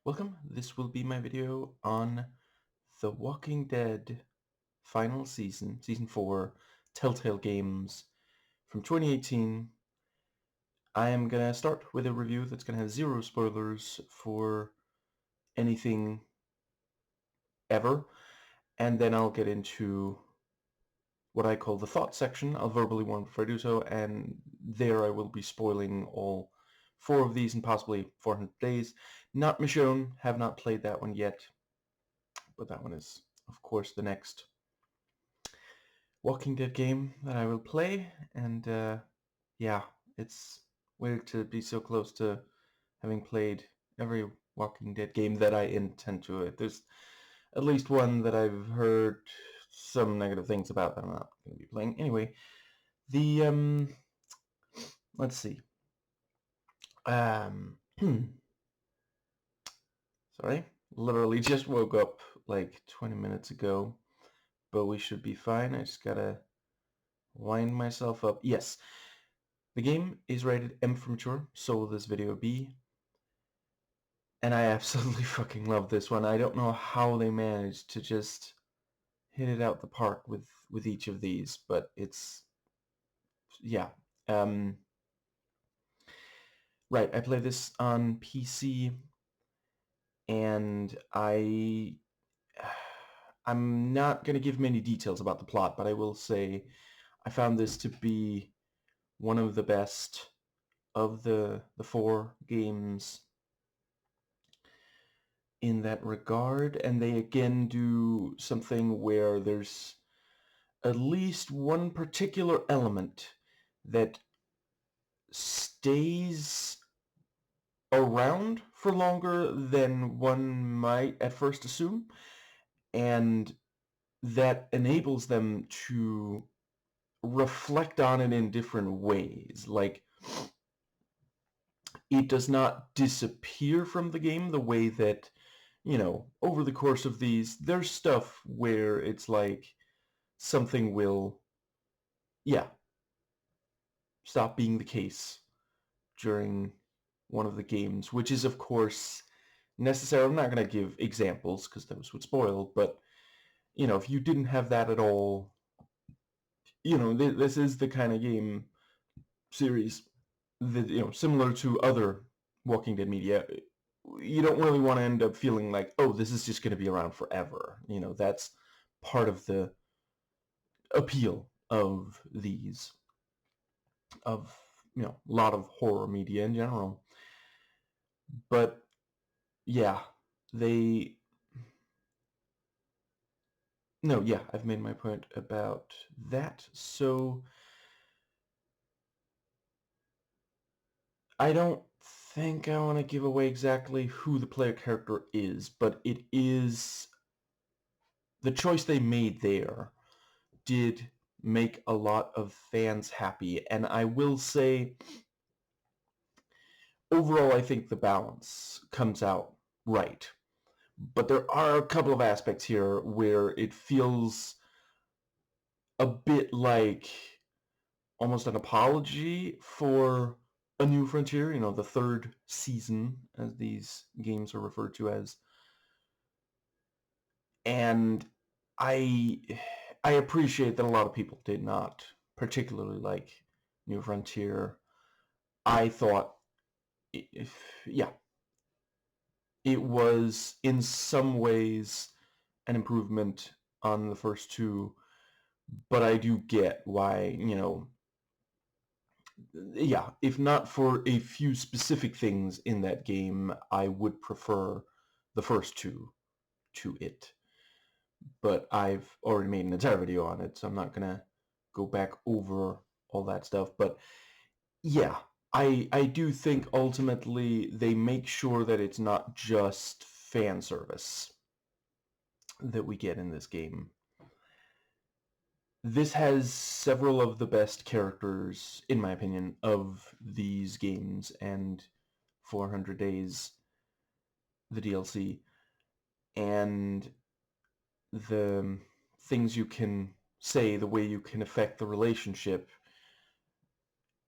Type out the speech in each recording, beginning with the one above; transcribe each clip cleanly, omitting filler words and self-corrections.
Welcome. This will be my video on The Walking Dead final season, season 4, Telltale games from 2018. I am going to start with a review that's going to have zero spoilers for anything ever, and then I'll get into what I call the thought section. I'll verbally warn before I do so, and there I will be spoiling all 4 of these and possibly 400 Days. Not Michonne, have not played that one yet, but that one is, of course, the next Walking Dead game that I will play, and yeah, it's weird to be so close to having played every Walking Dead game that I intend to. There's at least one that I've heard some negative things about that I'm not going to be playing. Anyway, the let's see. Sorry, literally just woke up like 20 minutes ago, but we should be fine. I just gotta wind myself up. Yes, the game is rated M for mature, so will this video be. And I absolutely fucking love this one. I don't know how they managed to just hit it out the park with each of these, but it's, yeah. Right, I play this on PC, and I'm not going to give many details about the plot, but I will say I found this to be one of the best of the 4 games in that regard, and they again do something where there's at least one particular element that stays around for longer than one might at first assume, and that enables them to reflect on it in different ways. Like, it does not disappear from the game the way that, over the course of these, there's stuff where it's like something will, yeah, stop being the case during one of the games, which is, of course, necessary. I'm not going to give examples because those would spoil, but, if you didn't have that at all, this is the kind of game series that, similar to other Walking Dead media, you don't really want to end up feeling like, oh, this is just going to be around forever. That's part of the appeal of these, of, a lot of horror media in general. But, yeah, I've made my point about that. So, I don't think I want to give away exactly who the player character is, but it is the choice they made there did make a lot of fans happy, and I will say overall I think the balance comes out right. But there are a couple of aspects here where it feels a bit like almost an apology for A New Frontier, the 3rd season, as these games are referred to as. And I appreciate that a lot of people did not particularly like New Frontier. I thought, yeah, it was in some ways an improvement on the first 2, but I do get why, yeah, if not for a few specific things in that game, I would prefer the first 2 to it. But I've already made an entire video on it, so I'm not gonna go back over all that stuff. But yeah, I do think ultimately they make sure that it's not just fan service that we get in this game. This has several of the best characters, in my opinion, of these games and 400 Days, the DLC, and the things you can say, the way you can affect the relationship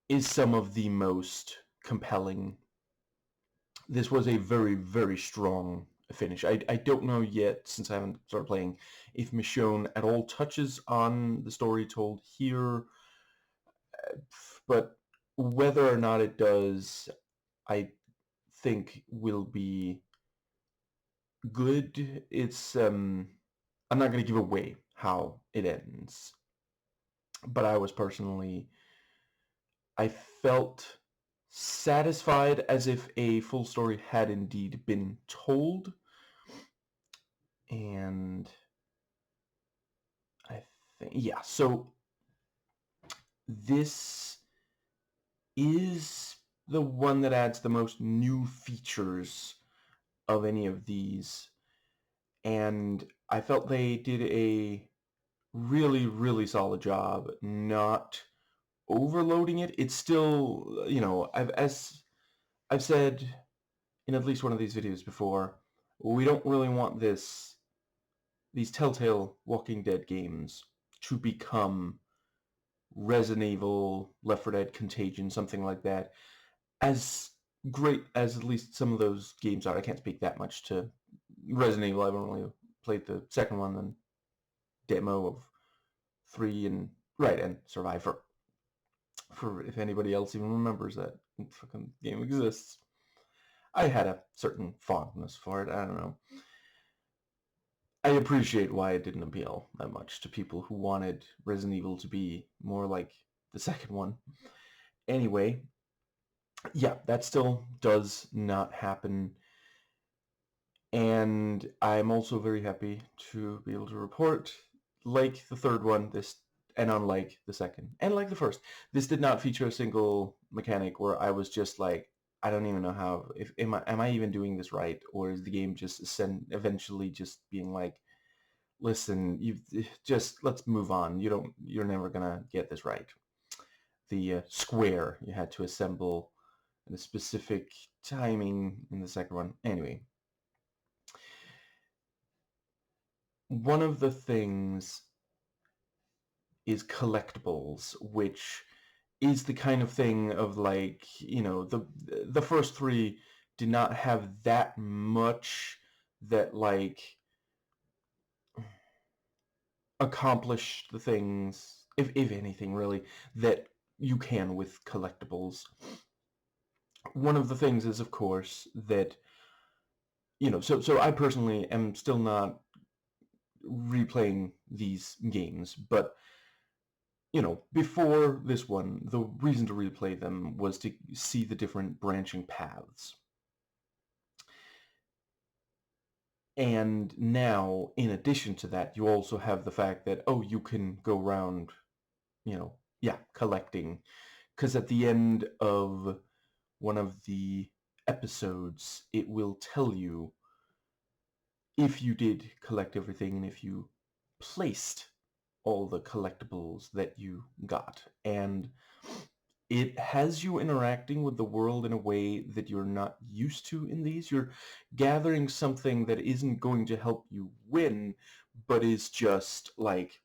is some of the most compelling this was a very, very strong finish. I don't know yet, since I haven't started playing, if Michonne at all touches on the story told here, but whether or not it does, I think will be good. It's I'm not going to give away how it ends, but I felt satisfied as if a full story had indeed been told. And I think, yeah, so this is the one that adds the most new features of any of these. And I felt they did a really, really solid job not overloading it. It's still, as I've said in at least one of these videos before, we don't really want these Telltale Walking Dead games to become Resident Evil, Left 4 Dead, Contagion, something like that. As great as at least some of those games are, I can't speak that much to Resident Evil. I haven't really played the second one and demo of 3 and Survivor. For if anybody else even remembers that fucking game exists. I had a certain fondness for it. I don't know. I appreciate why it didn't appeal that much to people who wanted Resident Evil to be more like the second one. Anyway, yeah, that still does not happen. And I'm also very happy to be able to report, like the third one, and unlike the second, and like the first, this did not feature a single mechanic where I was just like, I don't even know how, am I even doing this right, or is the game just eventually just being like, listen, let's move on. You're never gonna get this right. The square you had to assemble at a specific timing in the second one. Anyway, one of the things is collectibles, which is the kind of thing of like, the first 3 did not have that much that like accomplish the things, if anything really, that you can with collectibles. One of the things is, of course, that, so I personally am still not replaying these games, but before this one, the reason to replay them was to see the different branching paths. And now, in addition to that, you also have the fact that, you can go around, collecting. Because at the end of one of the episodes, it will tell you if you did collect everything and if you placed all the collectibles that you got. And it has you interacting with the world in a way that you're not used to in these. You're gathering something that isn't going to help you win, but is just like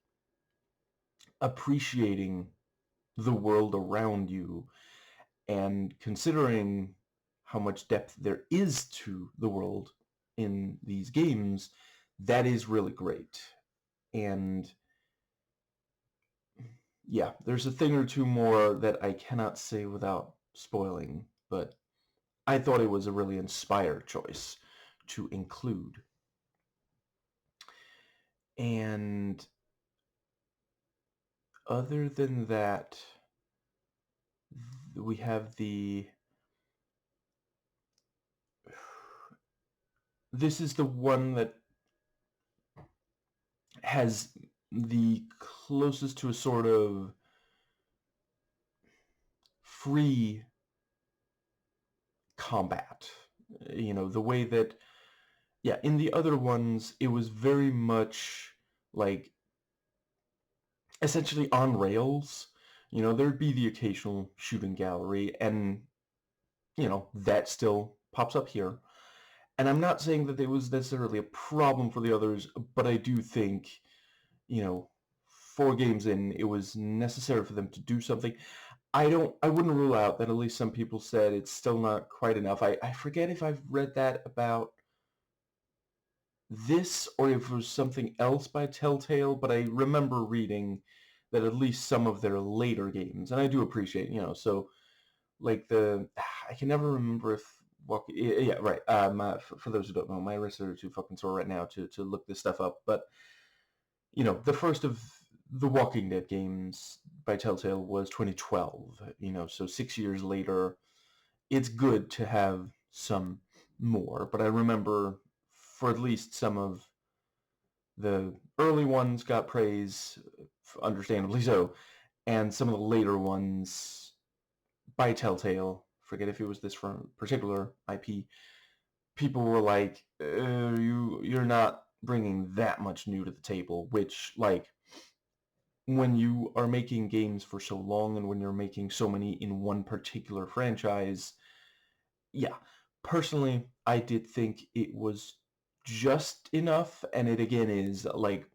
appreciating the world around you. And considering how much depth there is to the world in these games, that is really great. And yeah, there's a thing or two more that I cannot say without spoiling, but I thought it was a really inspired choice to include. And other than that, we have this is the one that has the closest to a sort of free combat. The way that, in the other ones, it was very much like essentially on rails. There'd be the occasional shooting gallery, and, that still pops up here. And I'm not saying that it was necessarily a problem for the others, but I do think, 4 games in, it was necessary for them to do something. I wouldn't rule out that at least some people said it's still not quite enough. I forget if I've read that about this or if it was something else by Telltale, but I remember reading that at least some of their later games, and I do appreciate, so like I can never remember if yeah, right. For those who don't know, my wrists are too fucking sore right now to look this stuff up. But the first of the Walking Dead games by Telltale was 2012. So 6 years later, it's good to have some more. But I remember for at least some of the early ones got praise, understandably so, and some of the later ones by Telltale, forget if it was this from particular IP, people were like, you're not bringing that much new to the table, which, like, when you are making games for so long and when you're making so many in one particular franchise, yeah, personally, I did think it was just enough, and it again is like,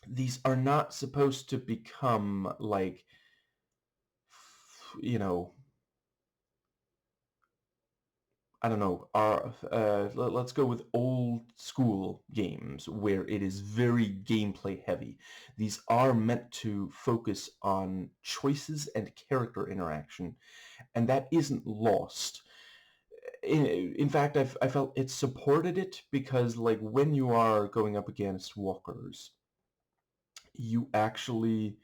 these are not supposed to become like, you know, I don't know, let's go with old school games where it is very gameplay heavy. These are meant to focus on choices and character interaction, and that isn't lost. In fact, I felt it supported it because, like, when you are going up against walkers, you actually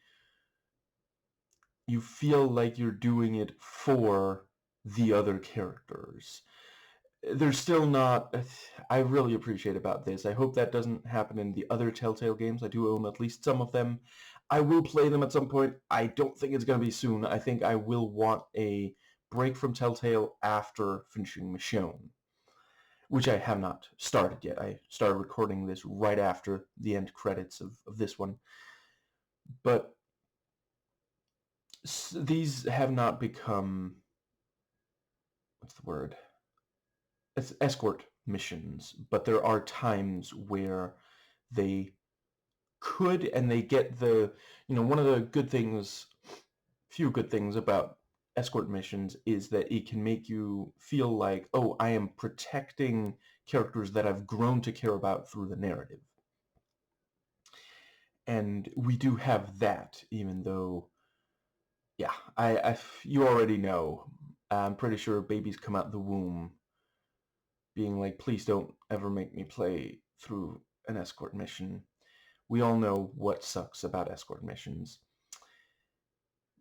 you feel like you're doing it for the other characters. There's still not. I really appreciate about this. I hope that doesn't happen in the other Telltale games. I do own at least some of them. I will play them at some point. I don't think it's going to be soon. I think I will want a break from Telltale after finishing Michonne, which I have not started yet. I started recording this right after the end credits of this one. But these have not become, what's the word? It's escort missions, but there are times where they could, and they get one of the few good things about escort missions is that it can make you feel like, oh, I am protecting characters that I've grown to care about through the narrative. And we do have that, even though, yeah, you already know. I'm pretty sure babies come out the womb being like, please don't ever make me play through an escort mission. We all know what sucks about escort missions.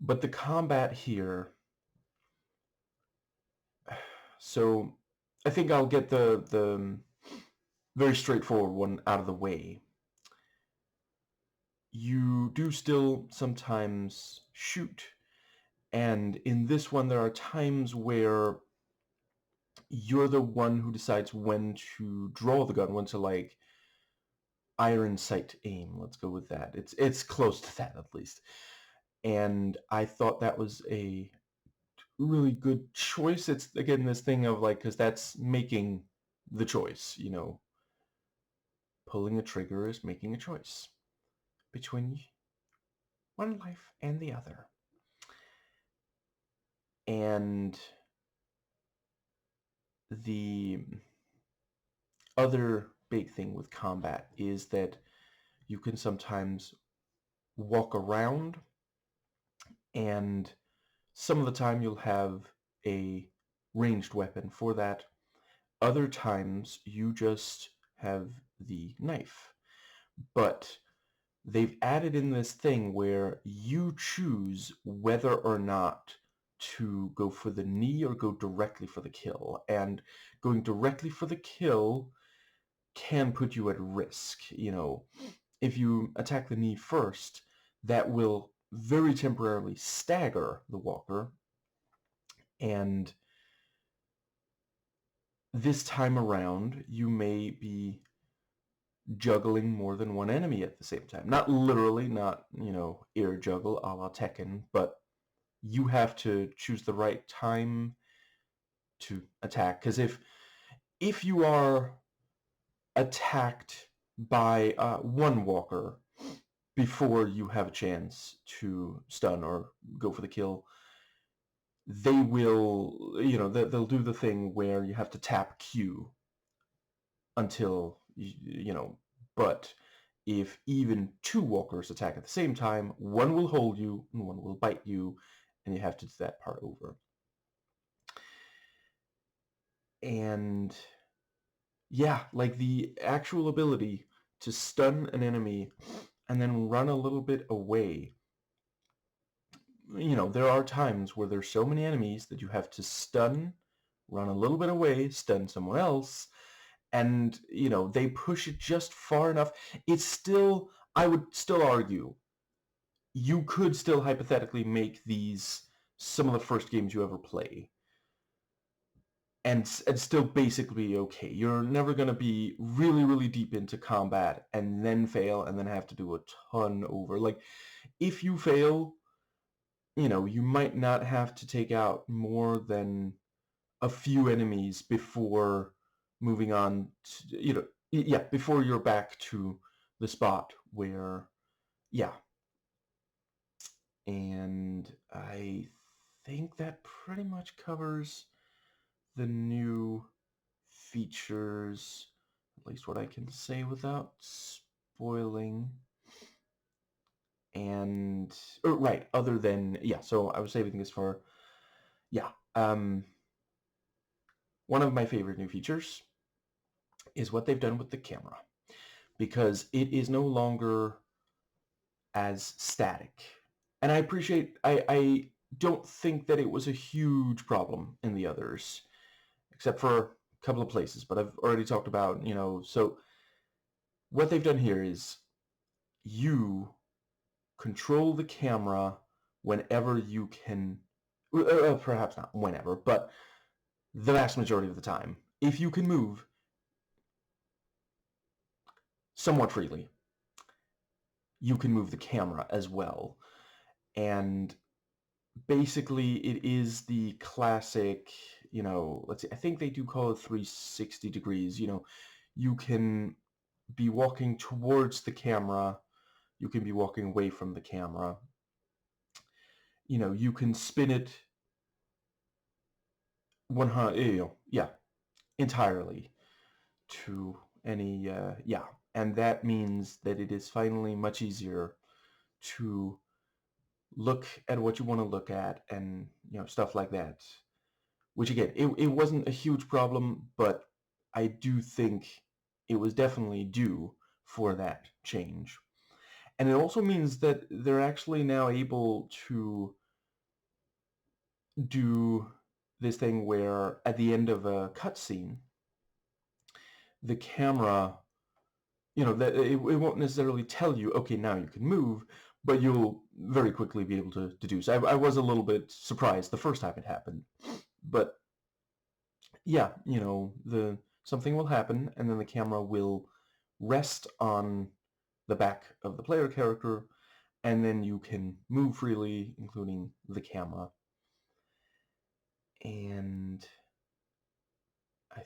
But the combat here, so I think I'll get the very straightforward one out of the way. You do still sometimes shoot, and in this one there are times where you're the one who decides when to draw the gun, when to, like, iron sight aim. Let's go with that. It's close to that, at least. And I thought that was a really good choice. It's, again, this thing of, like, because that's making the choice, pulling a trigger is making a choice between one life and the other. And the other big thing with combat is that you can sometimes walk around, and some of the time you'll have a ranged weapon for that. Other times you just have the knife. But they've added in this thing where you choose whether or not to go for the knee or go directly for the kill. And going directly for the kill can put you at risk. If you attack the knee first, that will very temporarily stagger the walker. And this time around, you may be juggling more than one enemy at the same time. Not literally, not, air juggle a la Tekken, but you have to choose the right time to attack. Because if you are attacked by one walker before you have a chance to stun or go for the kill, they will, they'll do the thing where you have to tap Q until, but if even two walkers attack at the same time, one will hold you and one will bite you, and you have to do that part over. And yeah, like the actual ability to stun an enemy and then run a little bit away. There are times where there's so many enemies that you have to stun, run a little bit away, stun someone else, and, they push it just far enough. It's still, I would still argue, you could still hypothetically make these some of the first games you ever play. And still basically okay. You're never going to be really, really deep into combat and then fail and then have to do a ton over. Like, if you fail, you might not have to take out more than a few enemies before moving on to, before you're back to the spot where, yeah. And I think that pretty much covers the new features, at least what I can say without spoiling. And, right, other than, so I was saving this for, one of my favorite new features is what they've done with the camera, because it is no longer as static. And I don't think that it was a huge problem in the others, except for a couple of places, but I've already talked about, so what they've done here is you control the camera whenever you can, perhaps not whenever, but the vast majority of the time. If you can move somewhat freely, you can move the camera as well. And basically it is the classic, let's see, I think they do call it 360 degrees. You can be walking towards the camera, you can be walking away from the camera. You can spin it 100, entirely to any, and that means that it is finally much easier to look at what you want to look at and, stuff like that. Which again, it wasn't a huge problem, but I do think it was definitely due for that change. And it also means that they're actually now able to do this thing where at the end of a cutscene, the camera, that it won't necessarily tell you, okay, now you can move, but you'll very quickly be able to do so. I was a little bit surprised the first time it happened, but yeah, something will happen, and then the camera will rest on the back of the player character, and then you can move freely, including the camera. And I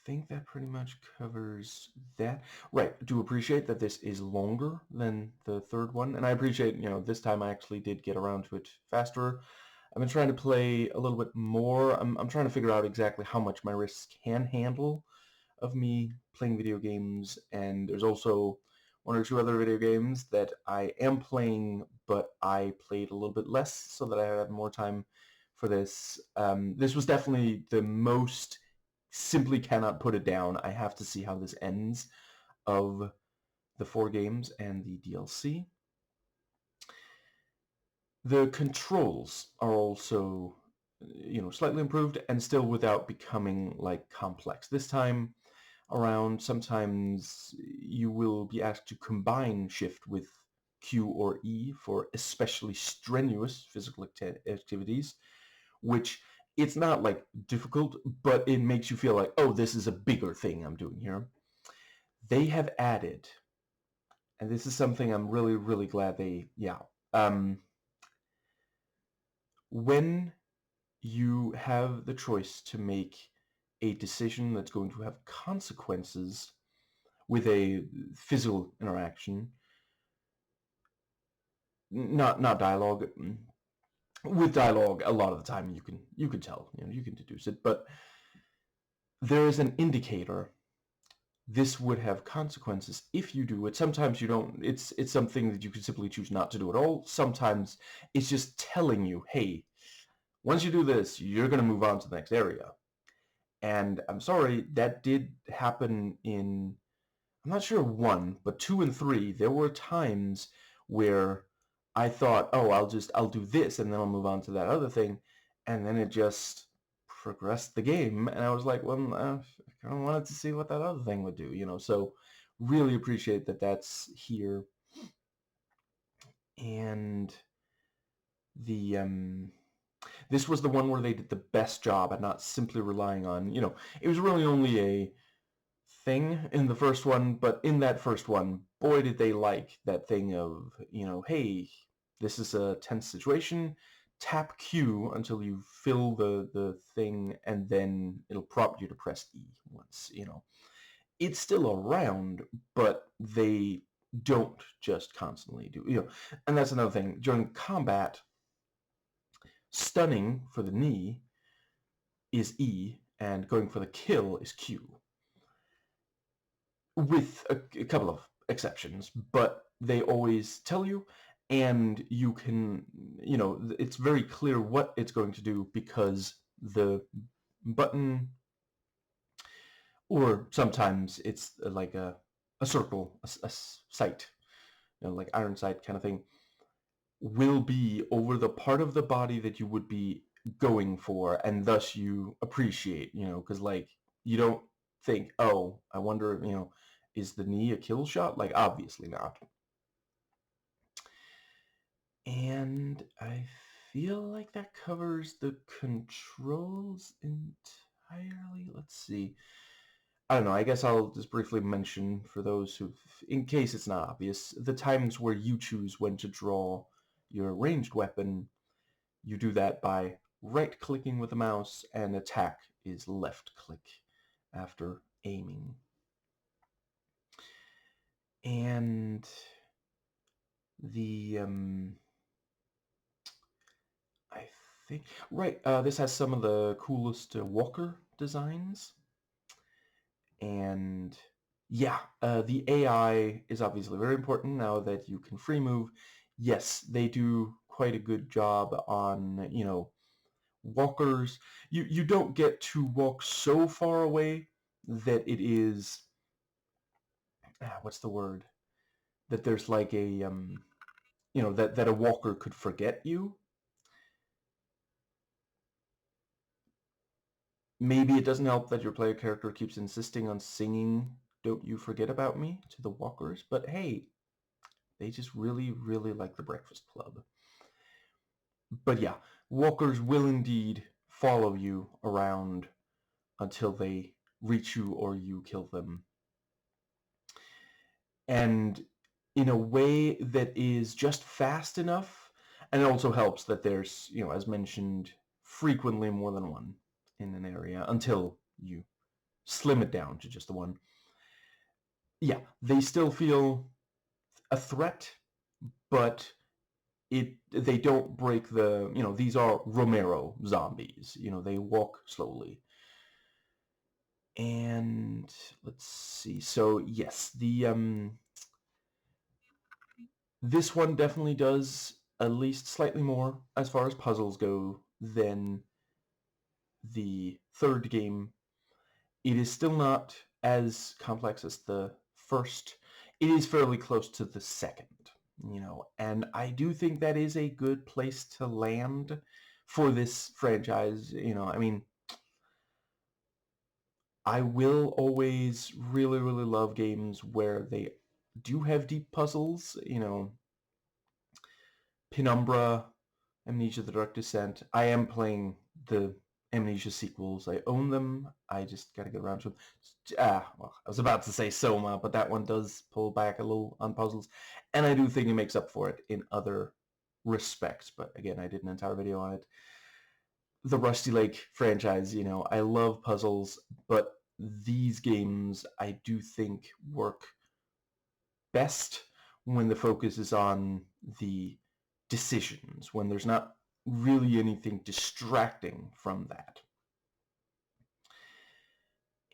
think that pretty much covers that. Right, I do appreciate that this is longer than the third one, and I appreciate, this time I actually did get around to it faster. I've been trying to play a little bit more. I'm trying to figure out exactly how much my wrists can handle of me playing video games, and there's also one or two other video games that I am playing, but I played a little bit less so that I had more time for this. This was definitely the most simply cannot put it down. I have to see how this ends of the 4 games and the DLC. The controls are also, slightly improved and still without becoming like complex. This time around, sometimes you will be asked to combine shift with Q or E for especially strenuous physical activities, which it's not like difficult, but it makes you feel like, oh, this is a bigger thing I'm doing here. They have added, and this is something I'm really, really glad they, when you have the choice to make a decision that's going to have consequences with a physical interaction, not dialogue, with dialogue, a lot of the time you can tell, you can deduce it, but there is an indicator. This would have consequences if you do it. Sometimes you don't. It's something that you can simply choose not to do at all. Sometimes it's just telling you, hey, once you do this, you're going to move on to the next area. And I'm sorry, that did happen in, I'm not sure 1, but 2 and 3. There were times where I thought, oh, I'll do this and then I'll move on to that other thing, and then it just progressed the game, and I was like, well, I kind of wanted to see what that other thing would do. So really appreciate that that's here. And the this was the one where they did the best job at not simply relying on, it was really only a thing in the first one, but in that first one, boy, did they like that thing of, hey, this is a tense situation, tap Q until you fill the thing, and then it'll prompt you to press E once. It's still around, but they don't just constantly do. And that's another thing. During combat, stunning for the knee is E, and going for the kill is Q, with a couple of exceptions, but they always tell you, and you can, it's very clear what it's going to do because the button, or sometimes it's like a circle, a sight, like iron sight kind of thing, will be over the part of the body that you would be going for, and thus you appreciate, because like you don't think, oh, I wonder, is the knee a kill shot? Like, obviously not. And I feel like that covers the controls entirely. Let's see. I don't know, I guess I'll just briefly mention for those who, in case it's not obvious, the times where you choose when to draw your ranged weapon. You do that by right-clicking with the mouse, and attack is left-click after aiming. And the, I think, right, this has some of the coolest walker designs. And yeah, the AI is obviously very important now that you can free move. Yes, they do quite a good job on, walkers. You don't get to walk so far away that it is, what's the word? That there's like a, that a walker could forget you. Maybe it doesn't help that your player character keeps insisting on singing "Don't You Forget About Me" to the walkers, but hey, they just really, really like the Breakfast Club. But yeah, walkers will indeed follow you around until they reach you or you kill them. And in a way that is just fast enough, and it also helps that there's, as mentioned, frequently more than one in an area until you slim it down to just the one. Yeah, they still feel a threat, but they don't break the, these are Romero zombies. They walk slowly. And let's see. So yes, this one definitely does at least slightly more as far as puzzles go than the third game. It is still not as complex as the first. It is fairly close to the second, and I do think that is a good place to land for this franchise. I mean, I will always really, really love games where they do have deep puzzles, Penumbra, Amnesia: The Dark Descent. I am playing the Amnesia sequels. I own them. I just gotta get around to them. Well, I was about to say Soma, but that one does pull back a little on puzzles, and I do think it makes up for it in other respects. But again, I did an entire video on it. The Rusty Lake franchise, I love puzzles, but these games I do think work best when the focus is on the decisions, when there's not really anything distracting from that.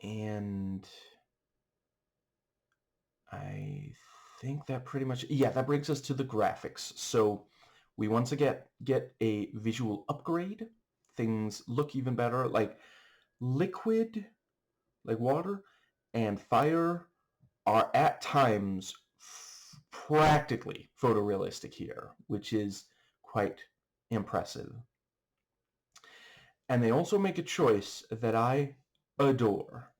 And I think that pretty much, yeah, that brings us to the graphics. So we once again get a visual upgrade. Things look even better. Like liquid, like water, and fire are at times practically photorealistic here, which is quite impressive. And they also make a choice that I adore.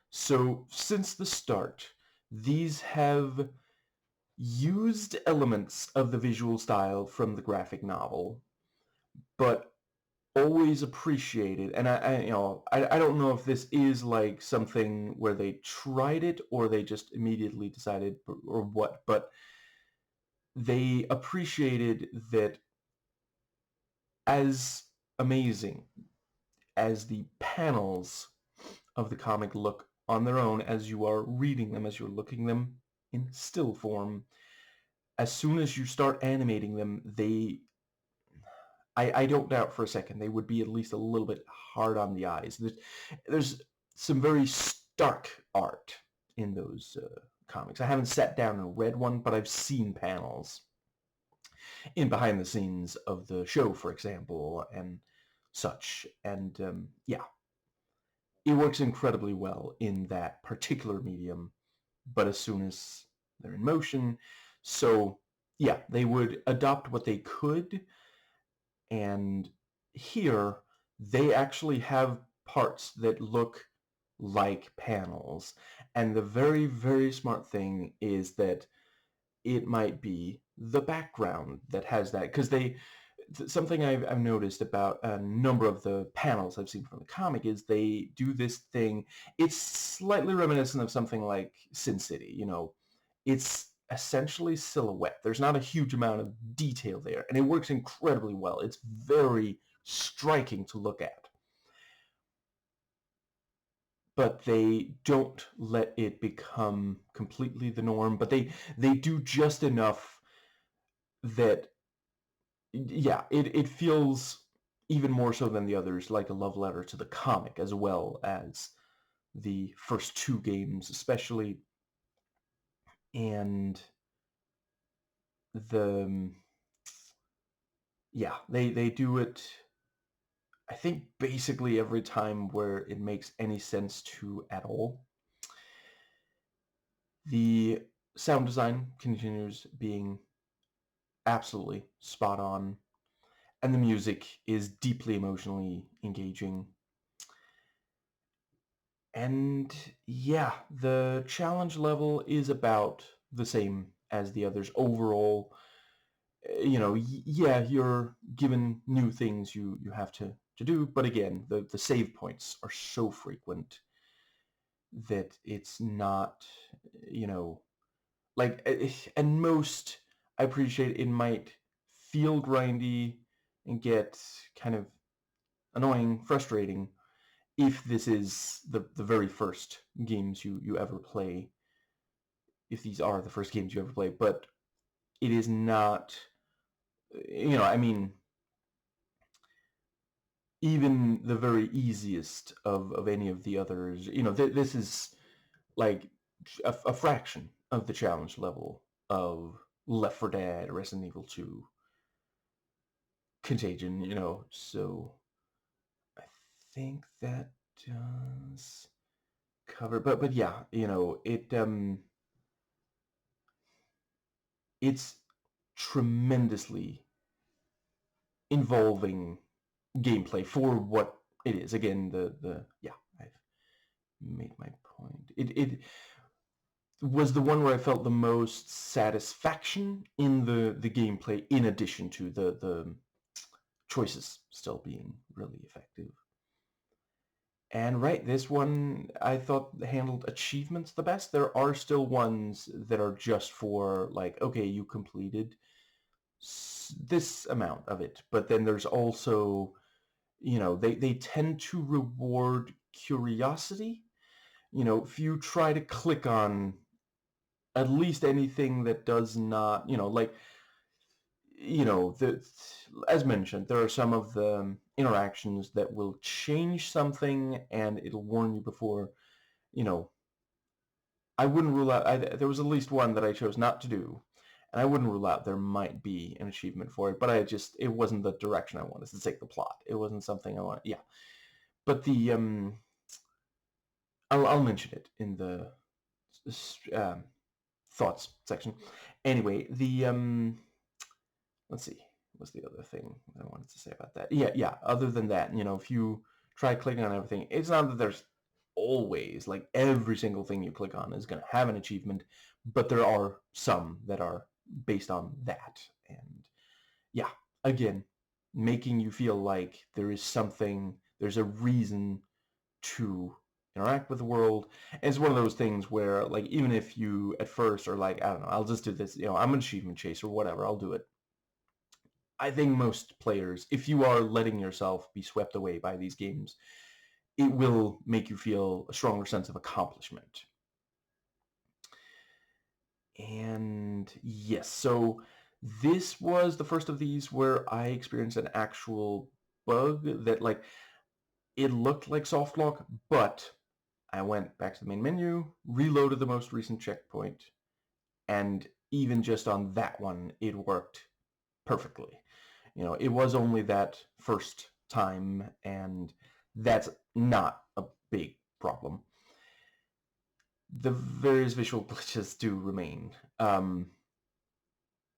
So since the start, these have used elements of the visual style from the graphic novel, but always appreciated. And I don't know if this is like something where they tried it or they just immediately decided or what, but they appreciated that as amazing as the panels of the comic look on their own as you are reading them, as you're looking them in still form, as soon as you start animating them, I don't doubt for a second they would be at least a little bit hard on the eyes. There's some very stark art in those comics. I haven't sat down and read one, but I've seen panels in behind the scenes of the show, for example, and such. And yeah, it works incredibly well in that particular medium, but as soon as they're in motion, so yeah, they would adopt what they could, and here they actually have parts that look like panels. And the very, very smart thing is that it might be the background that has that, because something I've noticed about a number of the panels I've seen from the comic is they do this thing. It's slightly reminiscent of something like Sin City. It's essentially silhouette. There's not a huge amount of detail there, and it works incredibly well. It's very striking to look at. But they don't let it become completely the norm, but they do just enough that, yeah, it feels even more so than the others like a love letter to the comic as well as the first two games especially. And the yeah, they do it, I think, basically every time where it makes any sense to at all. The sound design continues being absolutely spot on, and the music is deeply emotionally engaging. And yeah, the challenge level is about the same as the others overall. Yeah, you're given new things you have to do, but again, the save points are so frequent that it's not, you know, like, and most, I appreciate it might feel grindy and get kind of annoying, frustrating, if this is the very first games you ever play, if these are the first games you ever play, but it is not, I mean, even the very easiest of any of the others, this is like a fraction of the challenge level of Left 4 Dead, Resident Evil 2, Contagion, so I think that does cover, but yeah, it's tremendously involving gameplay for what it is. Again, the yeah, I've made my point. It was the one where I felt the most satisfaction in the gameplay, in addition to the choices still being really effective. And right, this one I thought handled achievements the best. There are still ones that are just for like, okay, you completed this amount of it, but then there's also, they tend to reward curiosity. If you try to click on at least anything that does not, like, as mentioned, there are some of the interactions that will change something, and it'll warn you before. You know, I wouldn't rule out. There was at least one that I chose not to do, and I wouldn't rule out there might be an achievement for it. But it wasn't the direction I wanted to take the plot. It wasn't something I wanted. Yeah, but I'll mention it in the thoughts section. Anyway, let's see. What's the other thing I wanted to say about that? Yeah. Other than that, if you try clicking on everything, it's not that there's always, like, every single thing you click on is going to have an achievement, but there are some that are based on that. And yeah, again, making you feel like there's a reason to interact with the world. And it's one of those things where, like, even if you at first are like, I don't know, I'll just do this, I'm an achievement chaser, whatever, I'll do it. I think most players, if you are letting yourself be swept away by these games, it will make you feel a stronger sense of accomplishment. And yes, so this was the first of these where I experienced an actual bug that, like, it looked like soft lock, but I went back to the main menu, reloaded the most recent checkpoint, and even just on that one, it worked perfectly. It was only that first time, and that's not a big problem. The various visual glitches do remain.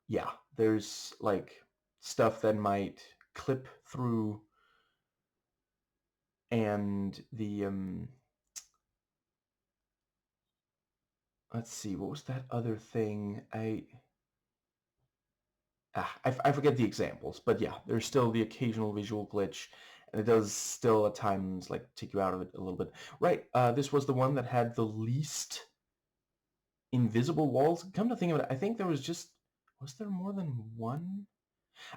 Yeah, there's, like, stuff that might clip through, and let's see, what was that other thing? I forget the examples, but yeah, there's still the occasional visual glitch, and it does still at times, like, take you out of it a little bit. Right, this was the one that had the least invisible walls. Come to think of it, I think there was there more than one?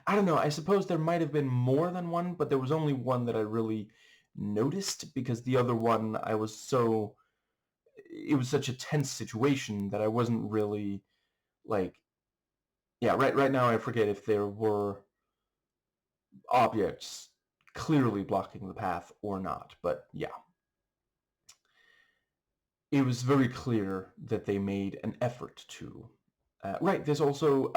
I don't know, I suppose there might have been more than one, but there was only one that I really noticed, because the other one, it was such a tense situation that I wasn't really, like, yeah, right now I forget if there were objects clearly blocking the path or not, but yeah. It was very clear that they made an effort to. Right, there's also,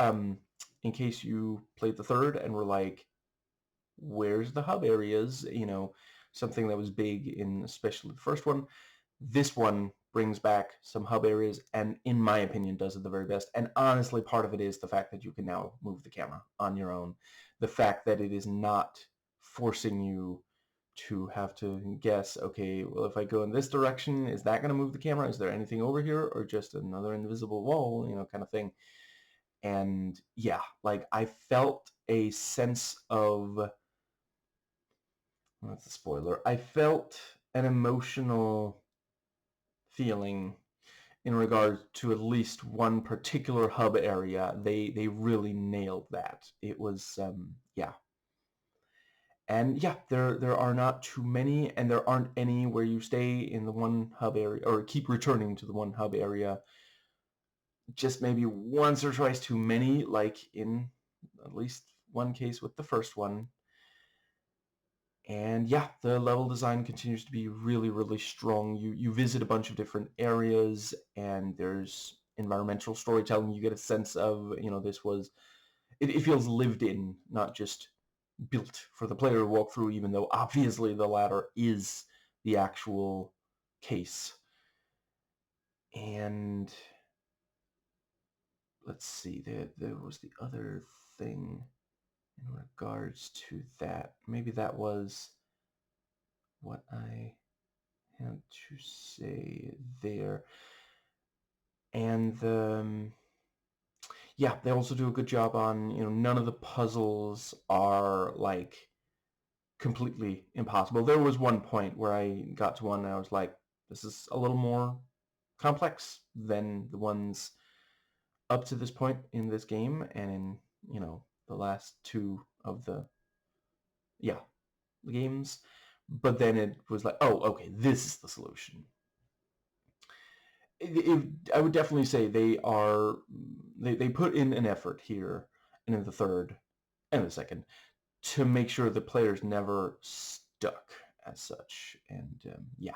in case you played the third and were like, where's the hub areas, something that was big in especially the first one, this one brings back some hub areas, and in my opinion does it the very best. And honestly, part of it is the fact that you can now move the camera on your own. The fact that it is not forcing you to have to guess, okay, well, if I go in this direction, is that going to move the camera? Is there anything over here, or just another invisible wall, kind of thing. And yeah, like, I felt a sense of, that's a spoiler, I felt an emotional feeling in regard to at least one particular hub area. They really nailed that. It was, yeah. And yeah, there are not too many, and there aren't any where you stay in the one hub area or keep returning to the one hub area just maybe once or twice too many, like in at least one case with the first one. And yeah, the level design continues to be really, really strong. You visit a bunch of different areas, and there's environmental storytelling. You get a sense of, it feels lived in, not just built for the player to walk through, even though obviously the latter is the actual case. And let's see, there was the other thing in regards to that. Maybe that was what I had to say there. And yeah, they also do a good job on, none of the puzzles are, like, completely impossible. There was one point where I got to one and I was like, this is a little more complex than the ones up to this point in this game, and in, the last two of the games. But then it was like, oh, okay, this is the solution. I would definitely say they put in an effort here, and in the third, and the second, to make sure the player's never stuck as such. And yeah,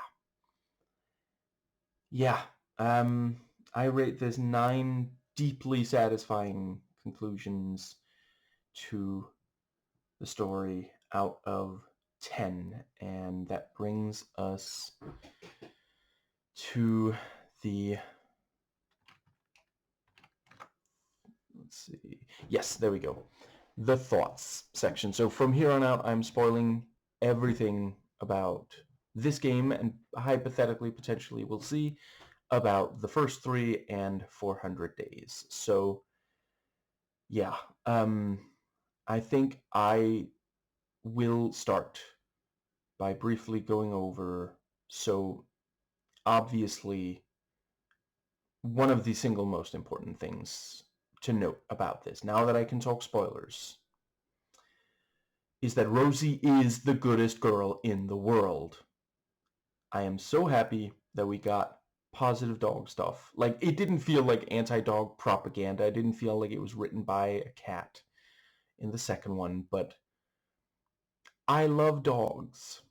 I rate this 9 deeply satisfying conclusions to the story out of 10, and that brings us to the, let's see, yes, there we go, the thoughts section. So from here on out, I'm spoiling everything about this game, and hypothetically, potentially, we'll see about the first 3 and 400 days. So yeah, I think I will start by briefly going over, so obviously, one of the single most important things to note about this, now that I can talk spoilers, is that Rosie is the goodest girl in the world. I am so happy that we got positive dog stuff. Like, it didn't feel like anti-dog propaganda. It didn't feel like it was written by a cat in the second one, but I love dogs.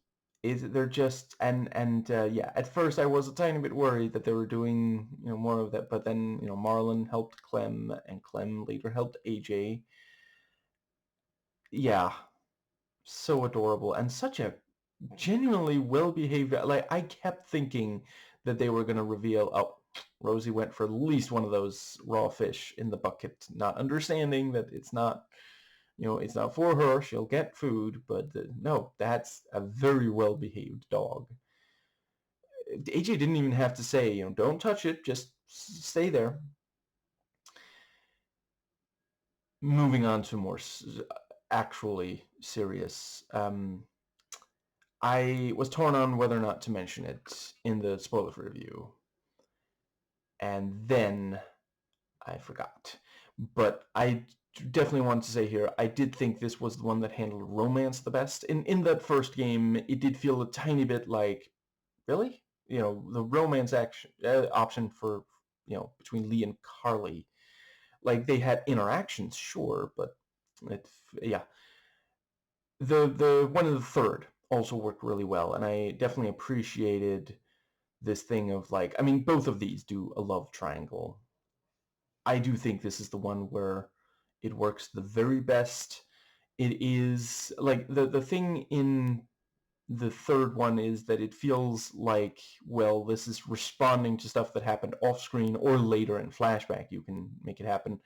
They're just, and yeah, at first I was a tiny bit worried that they were doing, more of that, but then, Marlon helped Clem, and Clem later helped AJ. Yeah, so adorable, and such a genuinely well-behaved, like, I kept thinking that they were going to reveal, oh, Rosie went for at least one of those raw fish in the bucket, not understanding that it's not, it's not for her, she'll get food, but no, that's a very well-behaved dog. AJ didn't even have to say, don't touch it, just stay there. Moving on to more actually serious, I was torn on whether or not to mention it in the spoiler review, and then I forgot. But I definitely wanted to say here, I did think this was the one that handled romance the best. In that first game, it did feel a tiny bit like, really? The romance option for, between Lee and Carly. Like, they had interactions, sure, but yeah. The one in the third also worked really well, and I definitely appreciated this thing of, like, I mean, both of these do a love triangle. I do think this is the one where it works the very best. It is, like, the thing in the third one is that it feels like, well, this is responding to stuff that happened off screen or later in flashback. You can make it happen.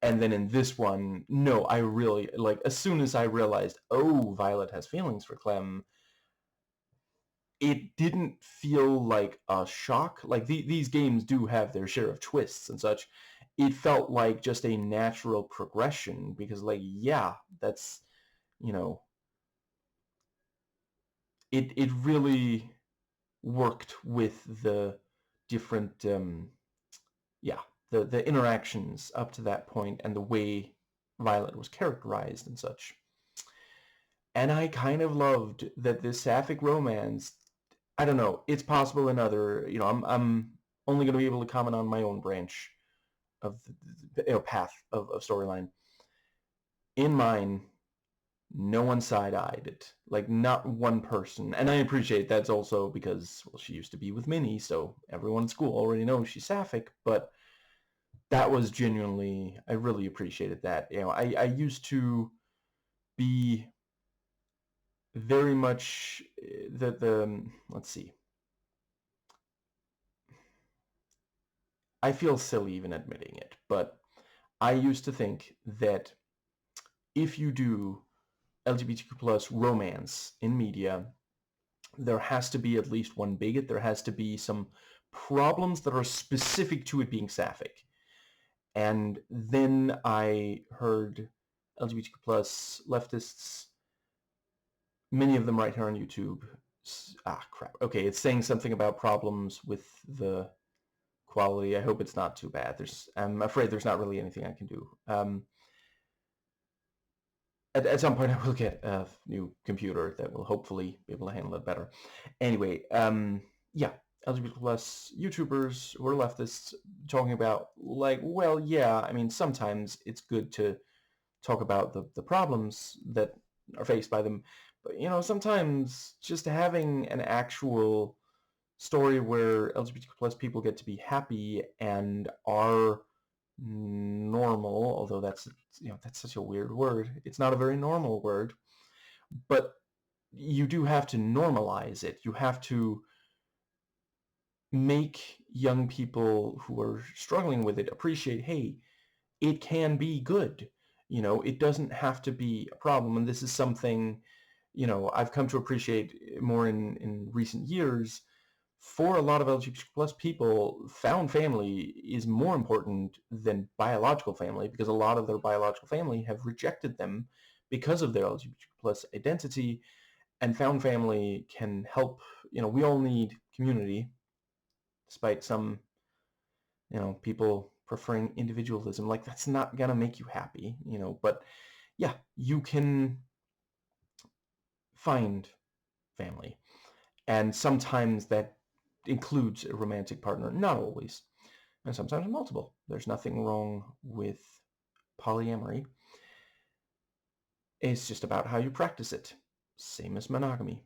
And then in this one, no, I really, like, as soon as I realized, oh, Violet has feelings for Clem, it didn't feel like a shock. Like, these games do have their share of twists and such. It felt like just a natural progression, because, like, yeah, that's, it really worked with the different, yeah, the interactions up to that point and the way Violet was characterized and such. And I kind of loved that this sapphic romance, I don't know, it's possible in other, I'm only going to be able to comment on my own branch of the path of storyline. In mine, no one side-eyed it. Like, not one person. And I appreciate that's also because, well, she used to be with Minnie, so everyone in school already knows she's sapphic, but that was genuinely, I really appreciated that. I used to be very much let's see. I feel silly even admitting it, but I used to think that if you do LGBTQ plus romance in media, there has to be at least one bigot. There has to be some problems that are specific to it being sapphic. And then I heard LGBTQ plus leftists, many of them right here on YouTube. Crap. Okay, it's saying something about problems with the quality. I hope it's not too bad. I'm afraid there's not really anything I can do. At some point, I will get a new computer that will hopefully be able to handle it better. Anyway, yeah, LGBT plus YouTubers who are leftists talking about, like, well, yeah, I mean, sometimes it's good to talk about the problems that are faced by them. But, sometimes just having an actual story where LGBTQ plus people get to be happy and are normal, although that's such a weird word. It's not a very normal word, but you do have to normalize it. You have to make young people who are struggling with it appreciate, hey, it can be good. It doesn't have to be a problem. And this is something, I've come to appreciate more in recent years. For a lot of LGBTQ plus people, found family is more important than biological family, because a lot of their biological family have rejected them because of their LGBTQ plus identity. And found family can help. We all need community, despite some, people preferring individualism. Like, that's not gonna make you happy, but yeah, you can find family. And sometimes that includes a romantic partner, not always, and sometimes multiple. There's nothing wrong with polyamory. It's just about how you practice it. Same as monogamy.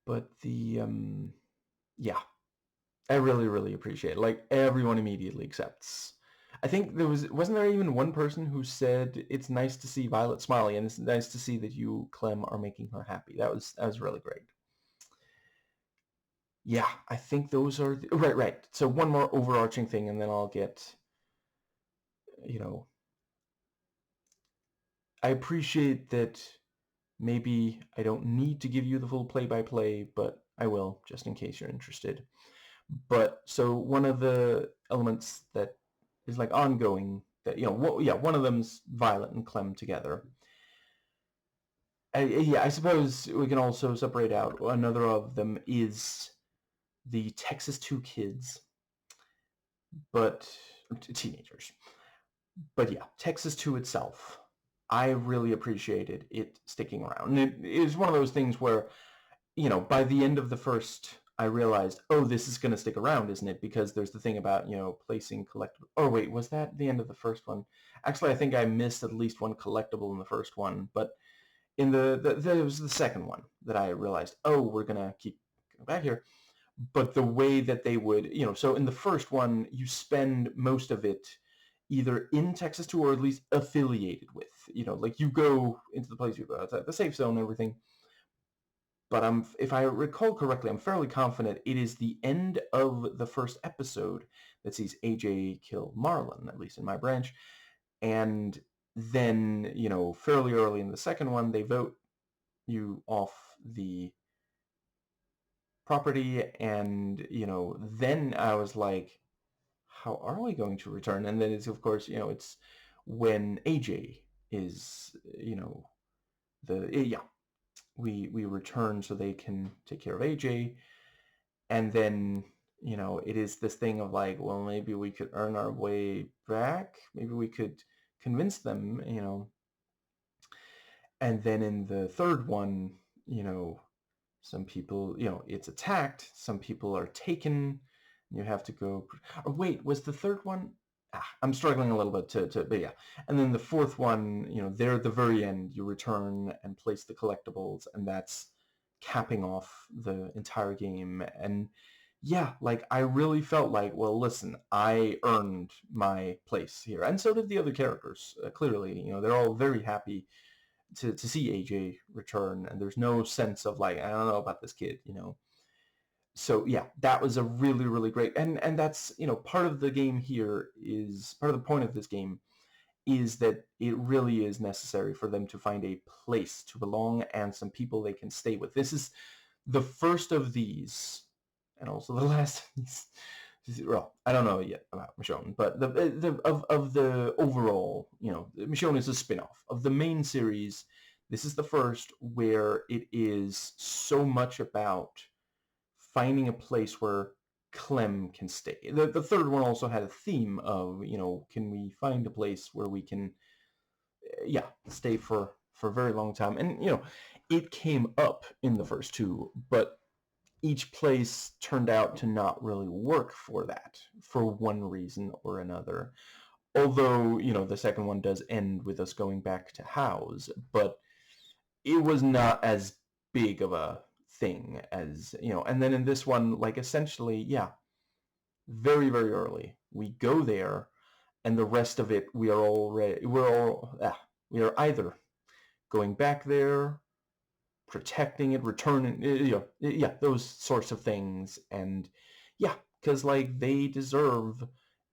But yeah, I really, really appreciate it. Like, everyone immediately accepts. I think wasn't there even one person who said it's nice to see Violet smiley, and it's nice to see that you, Clem, are making her happy. That was really great. Yeah, I think those are right. So one more overarching thing, and then I'll get, I appreciate that maybe I don't need to give you the full play-by-play, but I will, just in case you're interested. But so one of the elements that is like ongoing, that, one of them's Violet and Clem together. I suppose we can also separate out another of them is the Texas 2 kids, but teenagers. But yeah, Texas 2 itself, I really appreciated it sticking around. And it is one of those things where, by the end of the first, I realized, oh, this is going to stick around, isn't it? Because there's the thing about, placing collectible. Oh, wait, was that the end of the first one? Actually, I think I missed at least one collectible in the first one, but in there was the second one that I realized, oh, we're going to keep going back here. But the way that they would, so in the first one, you spend most of it either in Texas 2 or at least affiliated with, like you go into the place, you go outside the safe zone and everything. But if I recall correctly, I'm fairly confident it is the end of the first episode that sees AJ kill Marlon, at least in my branch. And then, fairly early in the second one, they vote you off the property. And, then I was like, how are we going to return? And then it's, of course, it's when AJ is, we return so they can take care of AJ. And then, it is this thing of like, well, maybe we could earn our way back. Maybe we could convince them, And then in the third one, some people, it's attacked. Some people are taken. You have to go. Or wait, was the third one? I'm struggling a little bit but yeah. And then the fourth one, there at the very end, you return and place the collectibles, and that's capping off the entire game. And yeah, like, I really felt like, well, listen, I earned my place here. And so did the other characters. Clearly, they're all very happy to see AJ return, and there's no sense of like, I don't know about this kid, So yeah, that was a really, really great, and that's, part of the game here is, part of the point of this game is that it really is necessary for them to find a place to belong and some people they can stay with. This is the first of these, and also the last of these. Well, I don't know yet about Michonne, but of the overall, Michonne is a spin-off of the main series. This is the first where it is so much about finding a place where Clem can stay. The third one also had a theme of, can we find a place where we can, stay for a very long time. And, it came up in the first two, but each place turned out to not really work for that, for one reason or another. Although, the second one does end with us going back to House, but it was not as big of a thing as, and then in this one, like, essentially, yeah, very, very early, we go there, and the rest of it, we are either going back there, protecting it, returning, yeah, those sorts of things, and yeah, because, like, they deserve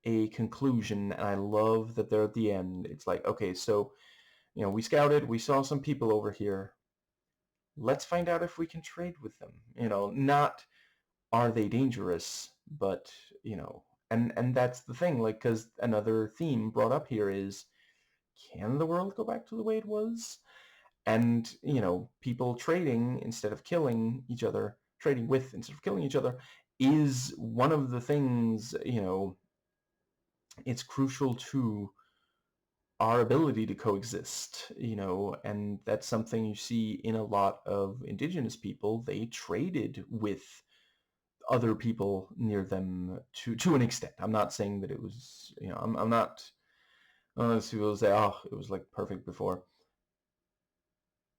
a conclusion, and I love that they're at the end. It's like, okay, so, we scouted, we saw some people over here, let's find out if we can trade with them, not are they dangerous, but, and that's the thing, like, because another theme brought up here is, can the world go back to the way it was? And, people trading instead of killing each other, trading with instead of killing each other, is one of the things, it's crucial to our ability to coexist, and that's something you see in a lot of indigenous people. They traded with other people near them to an extent. I'm not saying that it was, I'm not, unless people say, oh, it was like perfect before.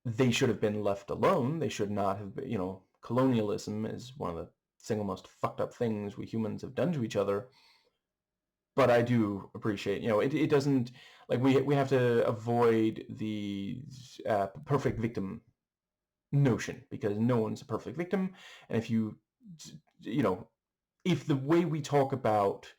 They should have been left alone. They should not have been, colonialism is one of the single most fucked up things we humans have done to each other. But I do appreciate, it doesn't, like, we have to avoid the perfect victim notion, because no one's a perfect victim. And if if the way we talk about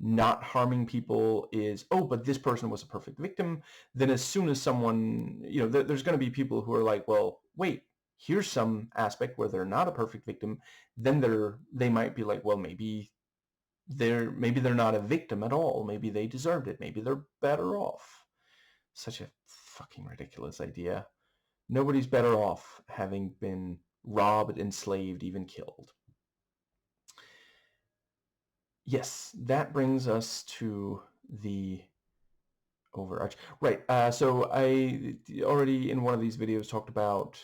not harming people is, oh, but this person was a perfect victim, then as soon as someone, there's going to be people who are like, well, wait, here's some aspect where they're not a perfect victim. Then they might be like, well, maybe they're not a victim at all. Maybe they deserved it. Maybe they're better off. Such a fucking ridiculous idea. Nobody's better off having been robbed, enslaved, even killed. Yes, that brings us to the overarch. Right. So I already in one of these videos talked about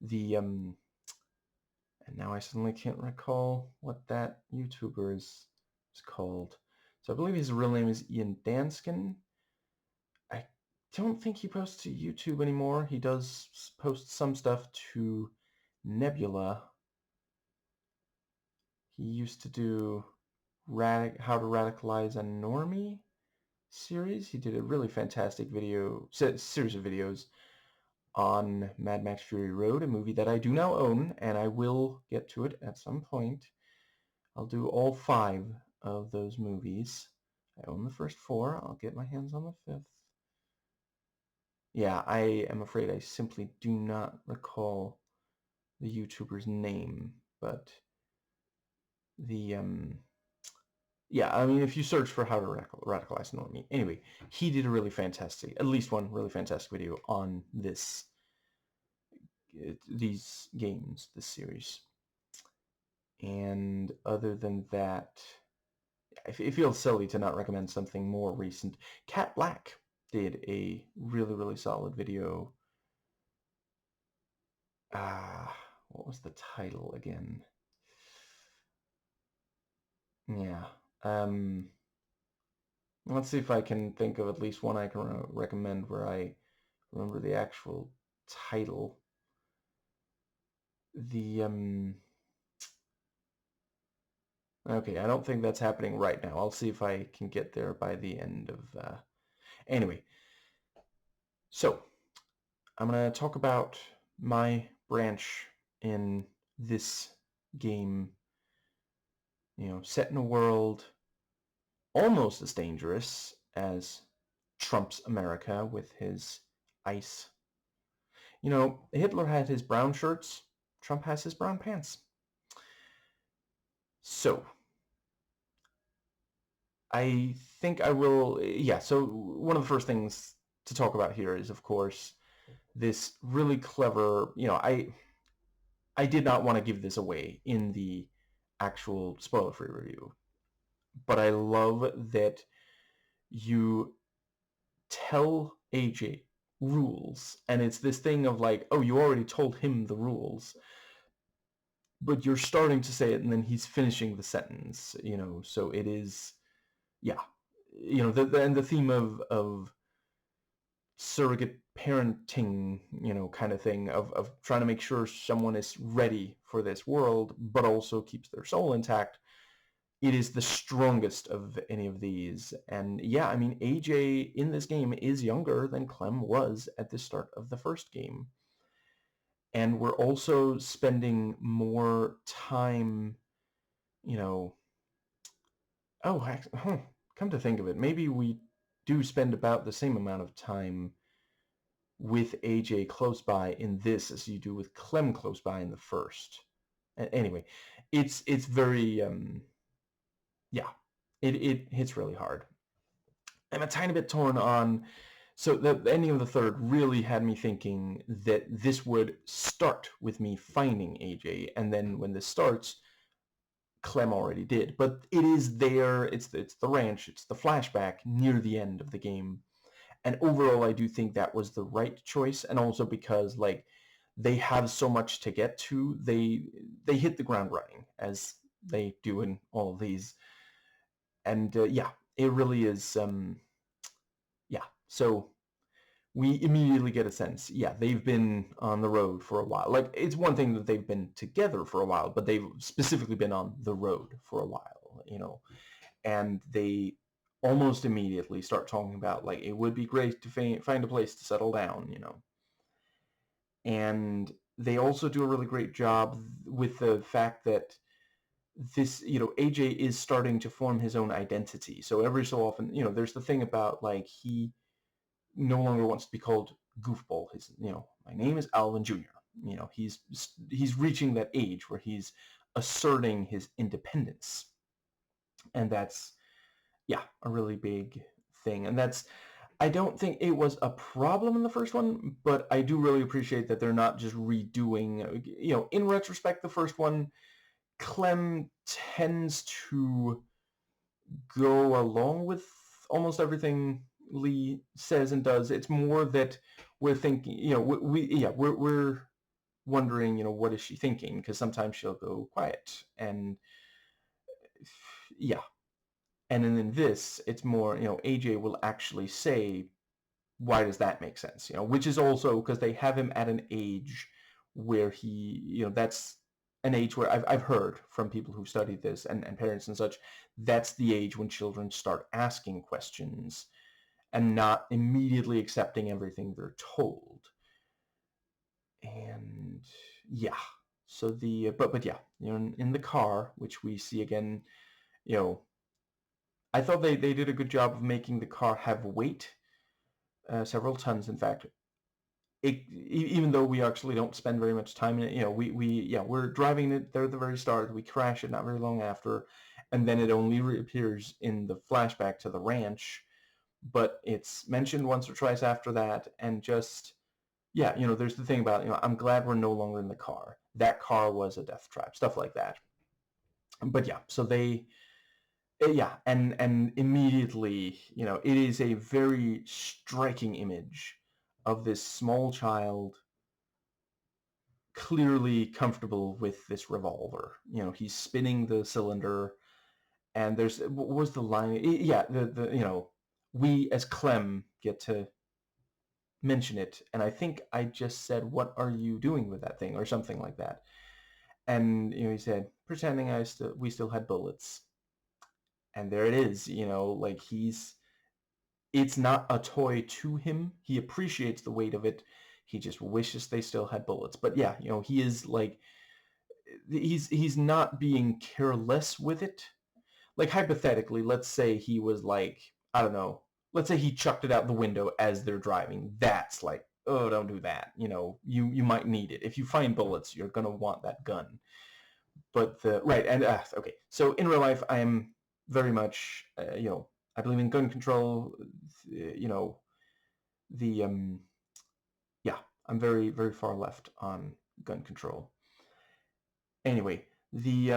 the and now I suddenly can't recall what that YouTuber is called. So I believe his real name is Ian Danskin. I don't think he posts to YouTube anymore. He does post some stuff to Nebula. He used to do How to Radicalize a Normie series. He did a really fantastic series of videos on Mad Max Fury Road, a movie that I do now own, and I will get to it at some point. I'll do all 5 of those movies. I own the first 4. I'll get my hands on the 5th. Yeah, I am afraid I simply do not recall the YouTuber's name, but the yeah, I mean, if you search for how to radicalize Normie, anyway, he did a really fantastic, at least one really fantastic video on these games, this series. And other than that, it feels silly to not recommend something more recent. Cat Black did a really, really solid video. What was the title again? Yeah. Let's see if I can think of at least one I can recommend where I remember the actual title. Okay, I don't think that's happening right now. I'll see if I can get there by the end of, anyway. So, I'm going to talk about my branch in this game, set in a world almost as dangerous as Trump's America with his ICE. Hitler had his brown shirts, Trump has his brown pants. So, I think I will, yeah, so one of the first things to talk about here is, of course, this really clever, I did not want to give this away in the actual spoiler-free review, but I love that you tell AJ rules, and it's this thing of like, oh, you already told him the rules, but you're starting to say it, and then he's finishing the sentence, so it is, yeah, and the theme of surrogate parenting, kind of thing, of trying to make sure someone is ready for this world, but also keeps their soul intact. It is the strongest of any of these. And yeah, I mean, AJ in this game is younger than Clem was at the start of the first game. And we're also spending more time, you know, come to think of it, maybe we do spend about the same amount of time with AJ close by in this as you do with Clem close by in the first. Anyway, it's very yeah, it hits really hard. I'm a tiny bit torn on. So the ending of the third really had me thinking that this would start with me finding AJ, and then when this starts, Clem already did. But it is there. It's the ranch. It's the flashback near the end of the game. And overall, I do think that was the right choice, and also because like they have so much to get to, they hit the ground running as they do in all of these, and yeah, it really is. Yeah, so we immediately get a sense. Yeah, they've been on the road for a while. Like it's one thing that they've been together for a while, but they've specifically been on the road for a while. And they almost immediately start talking about like it would be great to find a place to settle down. And they also do a really great job with the fact that this, AJ is starting to form his own identity. So every so often, there's the thing about like he no longer wants to be called Goofball. His, my name is Alvin Jr. He's reaching that age where he's asserting his independence, and that's a really big thing. And I don't think it was a problem in the first one, but I do really appreciate that they're not just redoing, in retrospect, the first one, Clem tends to go along with almost everything Lee says and does. It's more that we're thinking, we're wondering, what is she thinking? Because sometimes she'll go quiet, and yeah. And then in this, it's more, AJ will actually say, why does that make sense? Which is also because they have him at an age where he, that's an age where I've heard from people who studied this and parents and such, that's the age when children start asking questions and not immediately accepting everything they're told. And yeah, so but yeah, in the car, which we see again, I thought they did a good job of making the car have weight, several tons, in fact. Even though we actually don't spend very much time in it, we're driving it there at the very start. We crash it not very long after, and then it only reappears in the flashback to the ranch. But it's mentioned once or twice after that, and just there's the thing about I'm glad we're no longer in the car. That car was a death trap, stuff like that. But yeah, so they and immediately, it is a very striking image of this small child clearly comfortable with this revolver. He's spinning the cylinder, and what was the line? Yeah, we as Clem get to mention it, and I think I just said, "What are you doing with that thing?" or something like that. And he said, "Pretending we still had bullets." And there it is. Like it's not a toy to him. He appreciates the weight of it. He just wishes they still had bullets. But yeah, he is like, he's not being careless with it. Like hypothetically, let's say he was like, I don't know, let's say he chucked it out the window as they're driving. That's like, oh, don't do that. You might need it. If you find bullets, you're gonna want that gun. But right, and okay. So in real life, I am very much, I believe in gun control. The yeah, I'm very, very far left on gun control. Anyway, the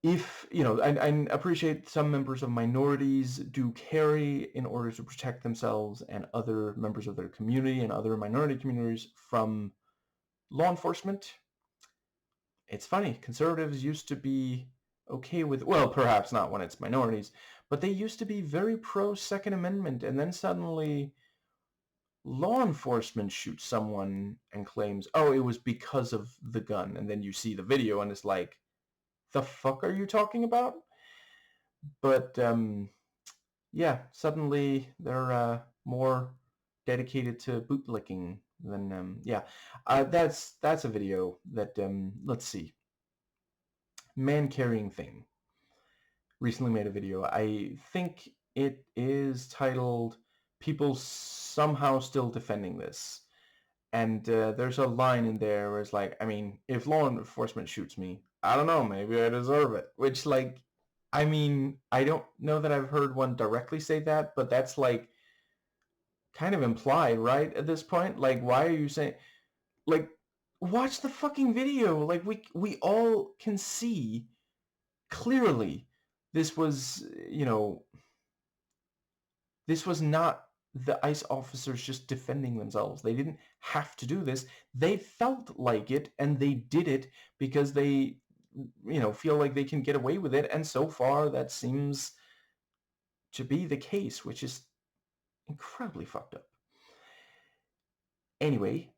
if I appreciate some members of minorities do carry in order to protect themselves and other members of their community and other minority communities from law enforcement. It's funny, conservatives used to be okay with, well, perhaps not when it's minorities, but they used to be very pro Second Amendment, and then suddenly law enforcement shoots someone and claims, oh, it was because of the gun, and then you see the video and it's like, the fuck are you talking about? But yeah, suddenly they're more dedicated to bootlicking than yeah. That's a video that let's see, man carrying thing recently made a video. I think it is titled "People Somehow Still Defending This." And there's a line in there where it's like, I mean, if law enforcement shoots me, I don't know, maybe I deserve it. Which, like, I mean, I don't know that I've heard one directly say that, but that's like kind of implied, right? At this point, like, why are you saying, like, watch the fucking video? Like, we all can see clearly this was, this was not the ICE officers just defending themselves. They didn't have to do this. They felt like it, and they did it because they, feel like they can get away with it. And so far, that seems to be the case, which is incredibly fucked up. Anyway,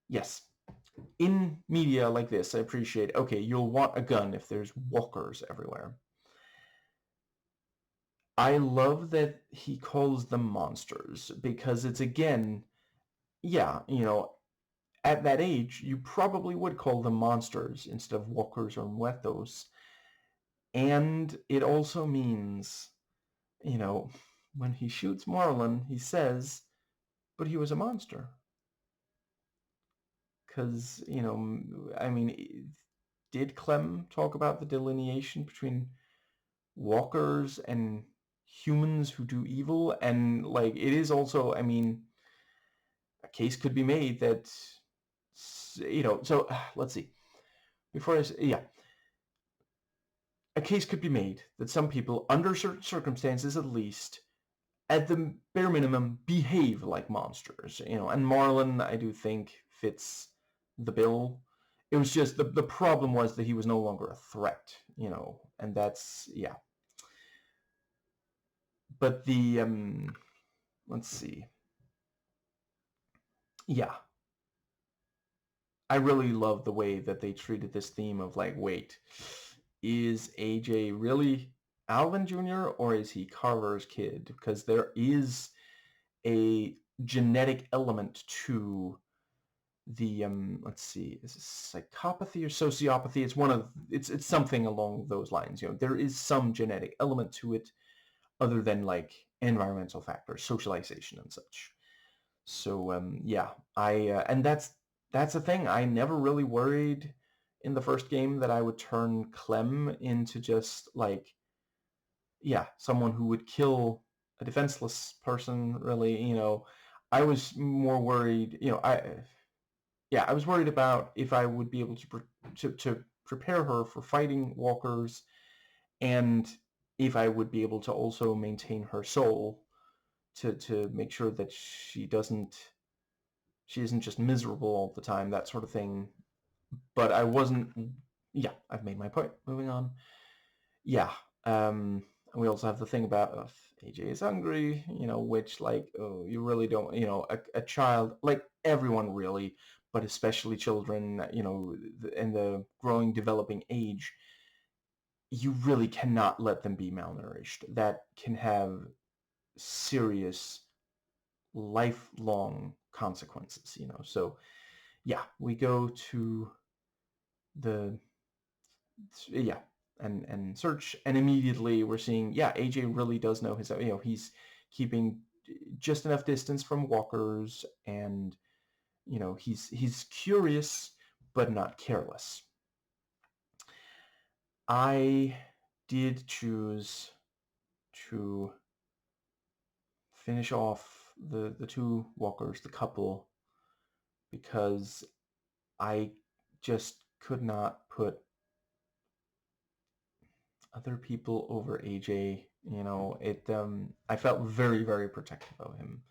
yes, in media like this, I appreciate, okay, you'll want a gun if there's walkers everywhere. I love that he calls them monsters because it's, again, yeah, at that age, you probably would call them monsters instead of walkers or muertos. And it also means, you know, when he shoots Marlon, he says, but he was a monster. Because, I mean, did Clem talk about the delineation between walkers and humans who do evil? And, like, it is also, I mean, a case could be made that, so let's see. Before I say, yeah, a case could be made that some people, under certain circumstances at least, at the bare minimum, behave like monsters. And Marlon, I do think, fits the bill. It was just the problem was that he was no longer a threat, and that's, yeah. But let's see. Yeah, I really love the way that they treated this theme of, like, wait, is AJ really Alvin Jr. or is he Carver's kid? Because there is a genetic element to the let's see, is it psychopathy or sociopathy? It's something along those lines. There is some genetic element to it, other than, like, environmental factors, socialization and such. So yeah, I and that's the thing. I never really worried in the first game that I would turn Clem into just, like, yeah, someone who would kill a defenseless person. Really, I was more worried. I was worried about if I would be able to prepare her for fighting walkers, and if I would be able to also maintain her soul to make sure that she isn't just miserable all the time, that sort of thing. But I wasn't. Yeah, I've made my point. Moving on. Yeah. And we also have the thing about AJ is hungry, which, like, oh, you really don't, a child, like everyone really, but especially children, in the growing, developing age, you really cannot let them be malnourished. That can have serious lifelong consequences, So yeah, we go to the, yeah, and search, and immediately we're seeing, yeah, AJ really does know his, he's keeping just enough distance from walkers, and he's curious but not careless. I did choose to finish off the two walkers, the couple, because I just could not put other people over AJ. I felt very, very protective of him.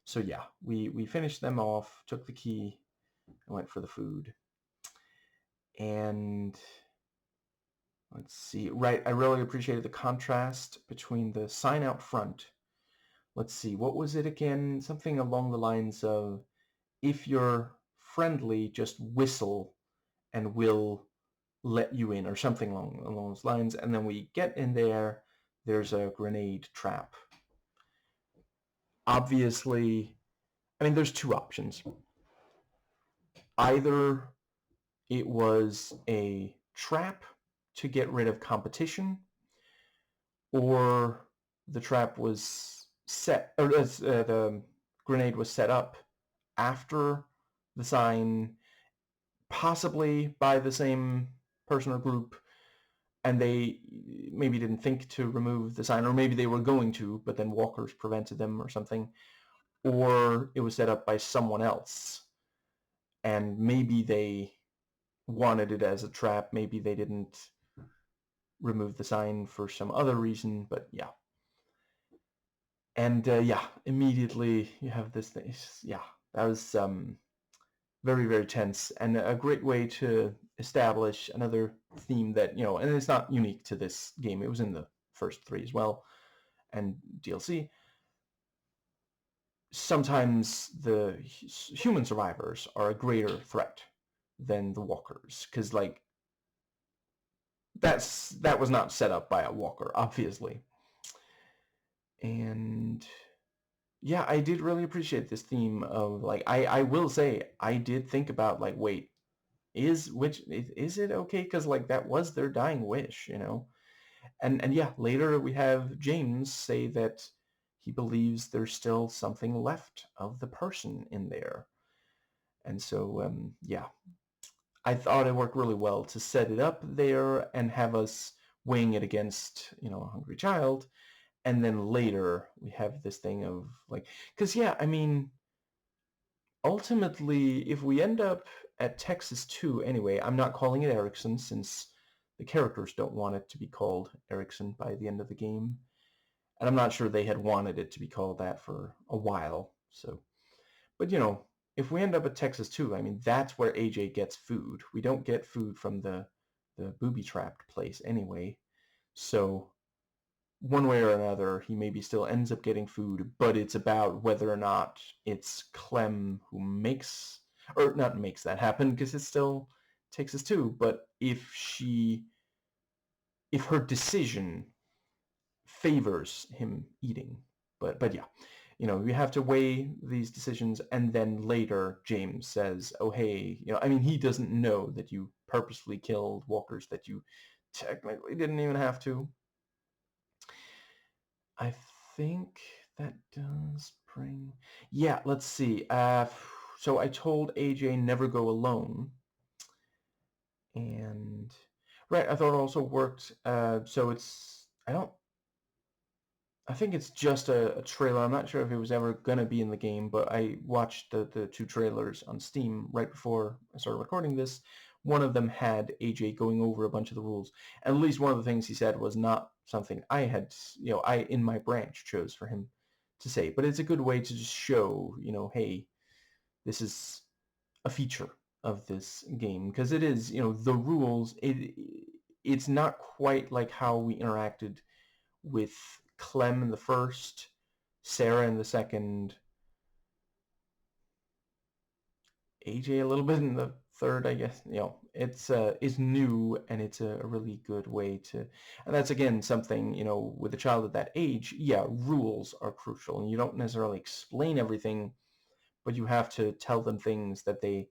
So yeah, we finished them off, took the key, and went for the food. And Let's see. Right, I really appreciated the contrast between the sign out front. Let's see, what was it again? Something along the lines of, if you're friendly, just whistle and we'll let you in, or something along those lines. And then we get in there, there's a grenade trap. Obviously, I mean, there's two options. Either it was a trap to get rid of competition, or the trap was set, or the grenade was set up after the sign, possibly by the same person or group, and they maybe didn't think to remove the sign, or maybe they were going to, but then walkers prevented them or something, or it was set up by someone else, and maybe they wanted it as a trap, maybe they didn't remove the sign for some other reason, but yeah. And yeah, immediately you have this thing. Yeah, that was very, very tense, and a great way to establish another theme that, and it's not unique to this game. It was in the first three as well, and DLC. Sometimes the human survivors are a greater threat than the walkers, because like that was not set up by a walker, obviously. And yeah, I did really appreciate this theme of like, I will say I did think about like, wait, is it okay, because like that was their dying wish, and yeah, later we have James say that he believes there's still something left of the person in there. And so yeah, I thought it worked really well to set it up there and have us weighing it against, a hungry child. And then later we have this thing of like, because yeah, I mean, ultimately, if we end up at Texas 2 anyway, I'm not calling it Erickson since the characters don't want it to be called Erickson by the end of the game. And I'm not sure they had wanted it to be called that for a while. So, but if we end up at Texas 2, I mean, that's where AJ gets food. We don't get food from the booby-trapped place anyway. So one way or another, he maybe still ends up getting food, but it's about whether or not it's Clem who makes, or not makes that happen, because it still takes us to, but if her decision favors him eating. But yeah, you have to weigh these decisions, and then later James says, oh hey, I mean, he doesn't know that you purposely killed walkers, that you technically didn't even have to. I think that does bring... Yeah, let's see. So I told AJ never go alone. And... Right, I thought it also worked. So it's... I think it's just a trailer. I'm not sure if it was ever going to be in the game, but I watched the two trailers on Steam right before I started recording this. One of them had AJ going over a bunch of the rules. And at least one of the things he said was not something I had, I in my branch chose for him to say. But it's a good way to just show, hey, this is a feature of this game. Because it is, the rules, it's not quite like how we interacted with Clem in the first, Sarah in the second, AJ a little bit in the third, I guess. It's new, and it's a really good way to, and that's again something, with a child at that age, yeah, rules are crucial, and you don't necessarily explain everything, but you have to tell them things that they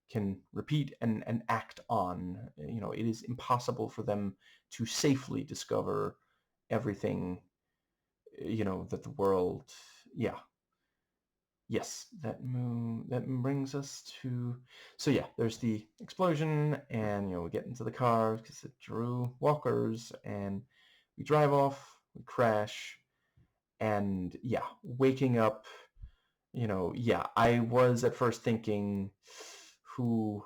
can repeat and act on. It is impossible for them to safely discover everything, that the world, yeah. Yes, that brings us to... So yeah, there's the explosion, and we get into the car because it drew walkers, and we drive off, we crash, and yeah, waking up, yeah, I was at first thinking, who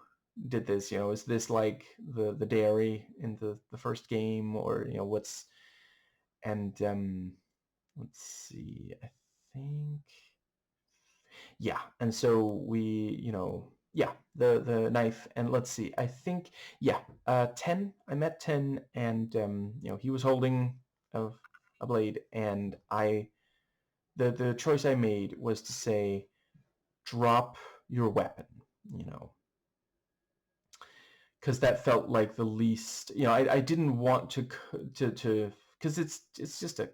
did this? Is this like the dairy in the first game, or what's... And let's see, I think... Yeah, and so we, yeah, the knife. And let's see, I think, yeah, 10. I met 10, and he was holding a, a blade, and the choice I made was to say, drop your weapon, you know, because that felt like the least. I didn't want to because it's just a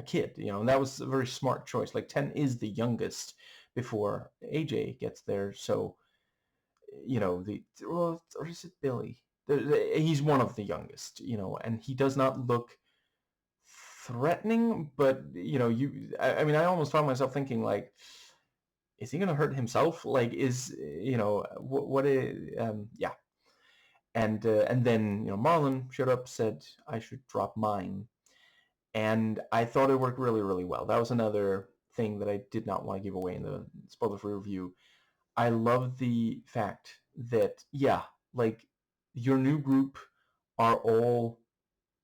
kid, and that was a very smart choice. Like 10 is the youngest before AJ gets there, so or is it Billy? He's one of the youngest, and he does not look threatening, but I mean, I almost found myself thinking, like, is he gonna hurt himself? Like, is what is yeah. And then Marlon showed up, said I should drop mine, and I thought it worked really, really well. That was another thing that I did not want to give away in the spoiler-free review. I love the fact that, yeah, like, your new group are all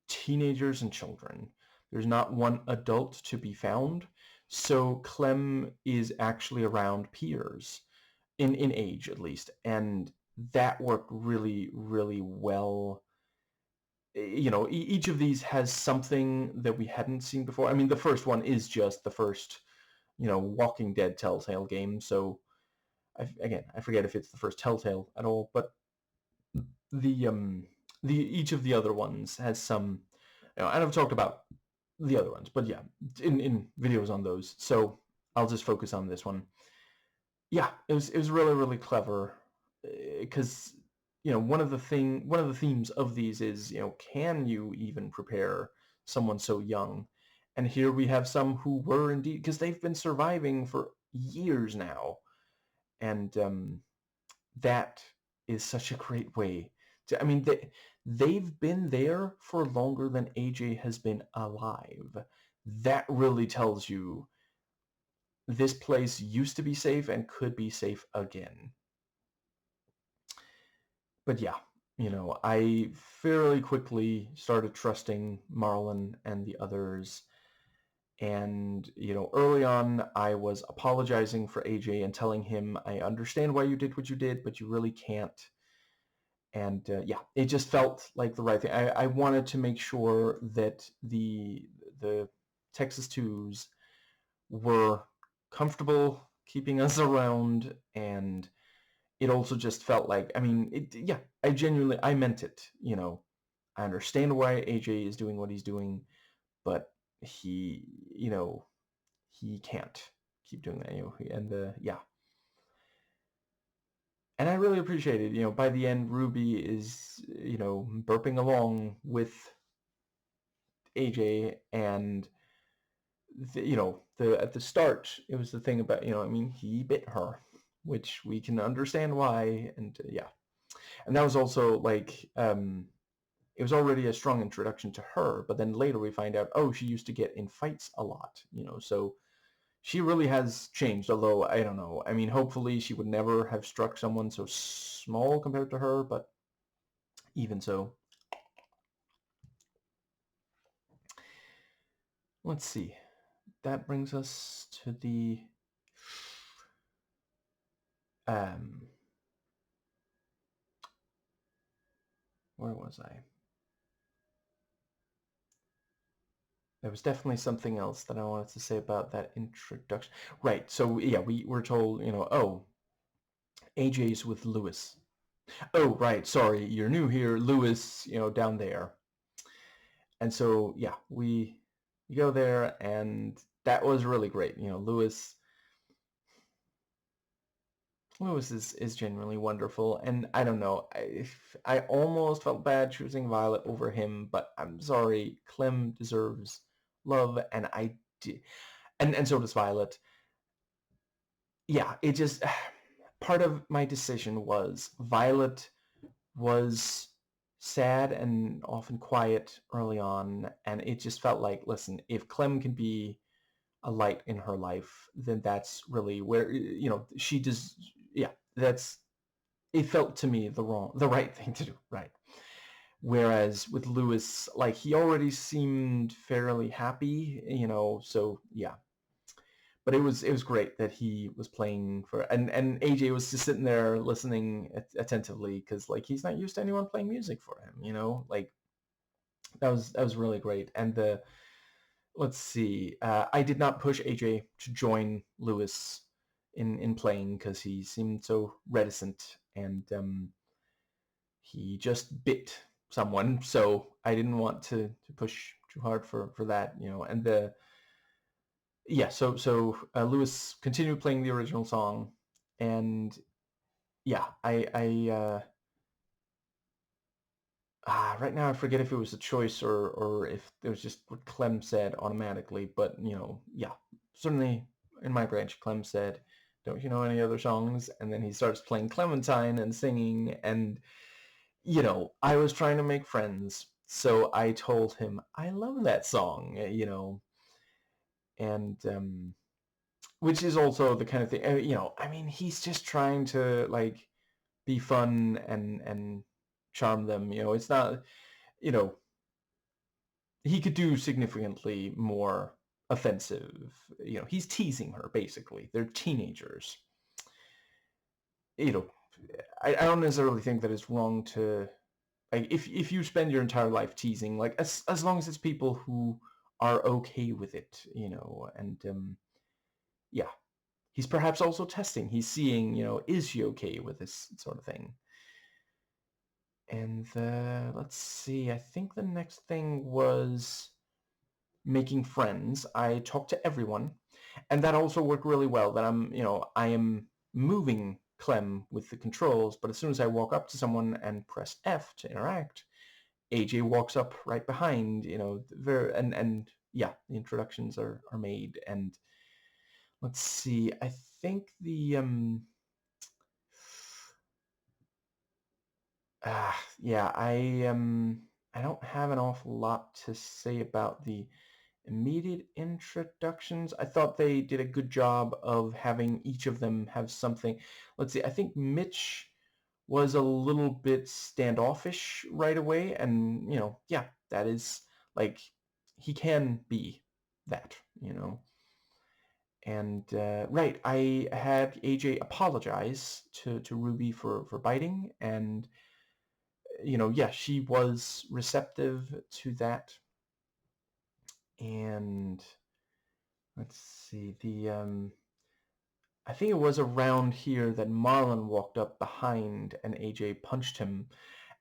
teenagers and children. There's not one adult to be found. So Clem is actually around peers in age, at least. And that worked really, really well. Each of these has something that we hadn't seen before. I mean, the first one is just the first, Walking Dead Telltale game. So I forget if it's the first Telltale at all, but the each of the other ones has some, and I've talked about the other ones, but yeah, in videos on those. So I'll just focus on this one. Yeah, it was really, really clever, because one of the themes of these is, can you even prepare someone so young? And here we have some who were indeed, because they've been surviving for years now, and that is such a great way to. I mean, they've been there for longer than AJ has been alive. That really tells you this place used to be safe and could be safe again. But yeah, I fairly quickly started trusting Marlon and the others. And, early on, I was apologizing for AJ and telling him, I understand why you did what you did, but you really can't. And yeah, it just felt like the right thing. I wanted to make sure that the Texas Twos were comfortable keeping us around, and it also just felt like, I mean, yeah, I meant it. I understand why AJ is doing what he's doing, but he, he can't keep doing that, and yeah. And I really appreciate it. By the end, Ruby is, burping along with AJ, and at the start, it was the thing about, I mean, he bit her, which we can understand why, and yeah. And that was also like, it was already a strong introduction to her, but then later we find out, oh, she used to get in fights a lot, so she really has changed, although I don't know. I mean, hopefully she would never have struck someone so small compared to her, but even so. Let's see. That brings us to the where was I? There was definitely something else that I wanted to say about that introduction. Right, so yeah, we were told, oh, AJ's with Lewis. Oh, right, sorry, you're new here, Lewis, down there. And so, yeah, we go there, and that was really great. Lewis is genuinely wonderful, and I don't know, I almost felt bad choosing Violet over him, but I'm sorry, Clem deserves love, and I did, and so does Violet. Yeah, it just, part of my decision was Violet was sad and often quiet early on, and it just felt like, listen, if Clem can be a light in her life, then that's really where, she does. Yeah, that's, it felt to me the right thing to do, right? Whereas with Lewis, like, he already seemed fairly happy, so yeah. but it was great that he was playing for, and AJ was just sitting there listening attentively because like he's not used to anyone playing music for him, like that was really great. And let's see, I did not push AJ to join Lewis in playing because he seemed so reticent, and he just bit someone, so I didn't want to push too hard for that, and Lewis continued playing the original song, and yeah, right now I forget if it was a choice or if it was just what Clem said automatically, but yeah, certainly in my branch, Clem said, "Don't you know any other songs?" And then he starts playing Clementine and singing, and I was trying to make friends, so I told him I love that song, and which is also the kind of thing, I mean, he's just trying to like be fun and charm them. It's not, you know, he could do significantly more offensive. He's teasing her basically. They're teenagers. You know, I don't necessarily think that it's wrong to like if you spend your entire life teasing, like as long as it's people who are okay with it, and yeah, he's perhaps also testing. He's seeing, is she okay with this sort of thing? And let's see, I think the next thing was making friends. I talked to everyone, and that also worked really well. That I am moving Clem with the controls, but as soon as I walk up to someone and press F to interact, AJ walks up right behind, and yeah, the introductions are made. And let's see, I think yeah, I don't have an awful lot to say about the immediate introductions. I thought they did a good job of having each of them have something. Let's see, I think Mitch was a little bit standoffish right away, and yeah, that is like he can be that, and right, I had AJ apologize to Ruby for biting, and yeah, she was receptive to that. And let's see, I think it was around here that Marlon walked up behind and AJ punched him.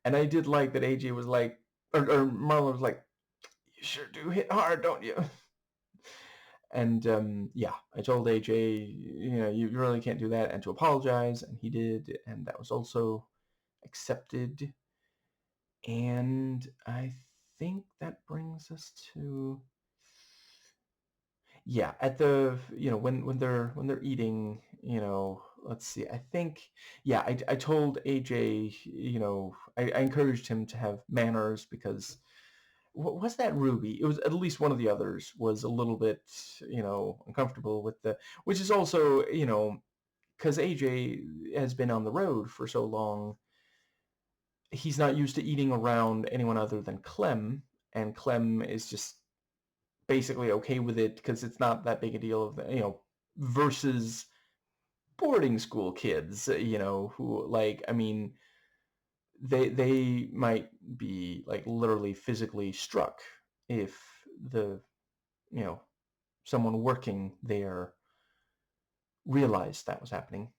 And I did like that AJ was like, or Marlon was like, "You sure do hit hard, don't you?" And yeah, I told AJ, you really can't do that, and to apologize, and he did, and that was also accepted. And I think that brings us to, yeah, at the, when they're eating, let's see, I think, yeah, I told AJ, I encouraged him to have manners because what was that Ruby? It was at least one of the others was a little bit, uncomfortable with which is also, because AJ has been on the road for so long, he's not used to eating around anyone other than Clem, and Clem is just basically okay with it because it's not that big a deal of versus boarding school kids, who like, I mean, they might be like literally physically struck if the you know someone working there realized that was happening,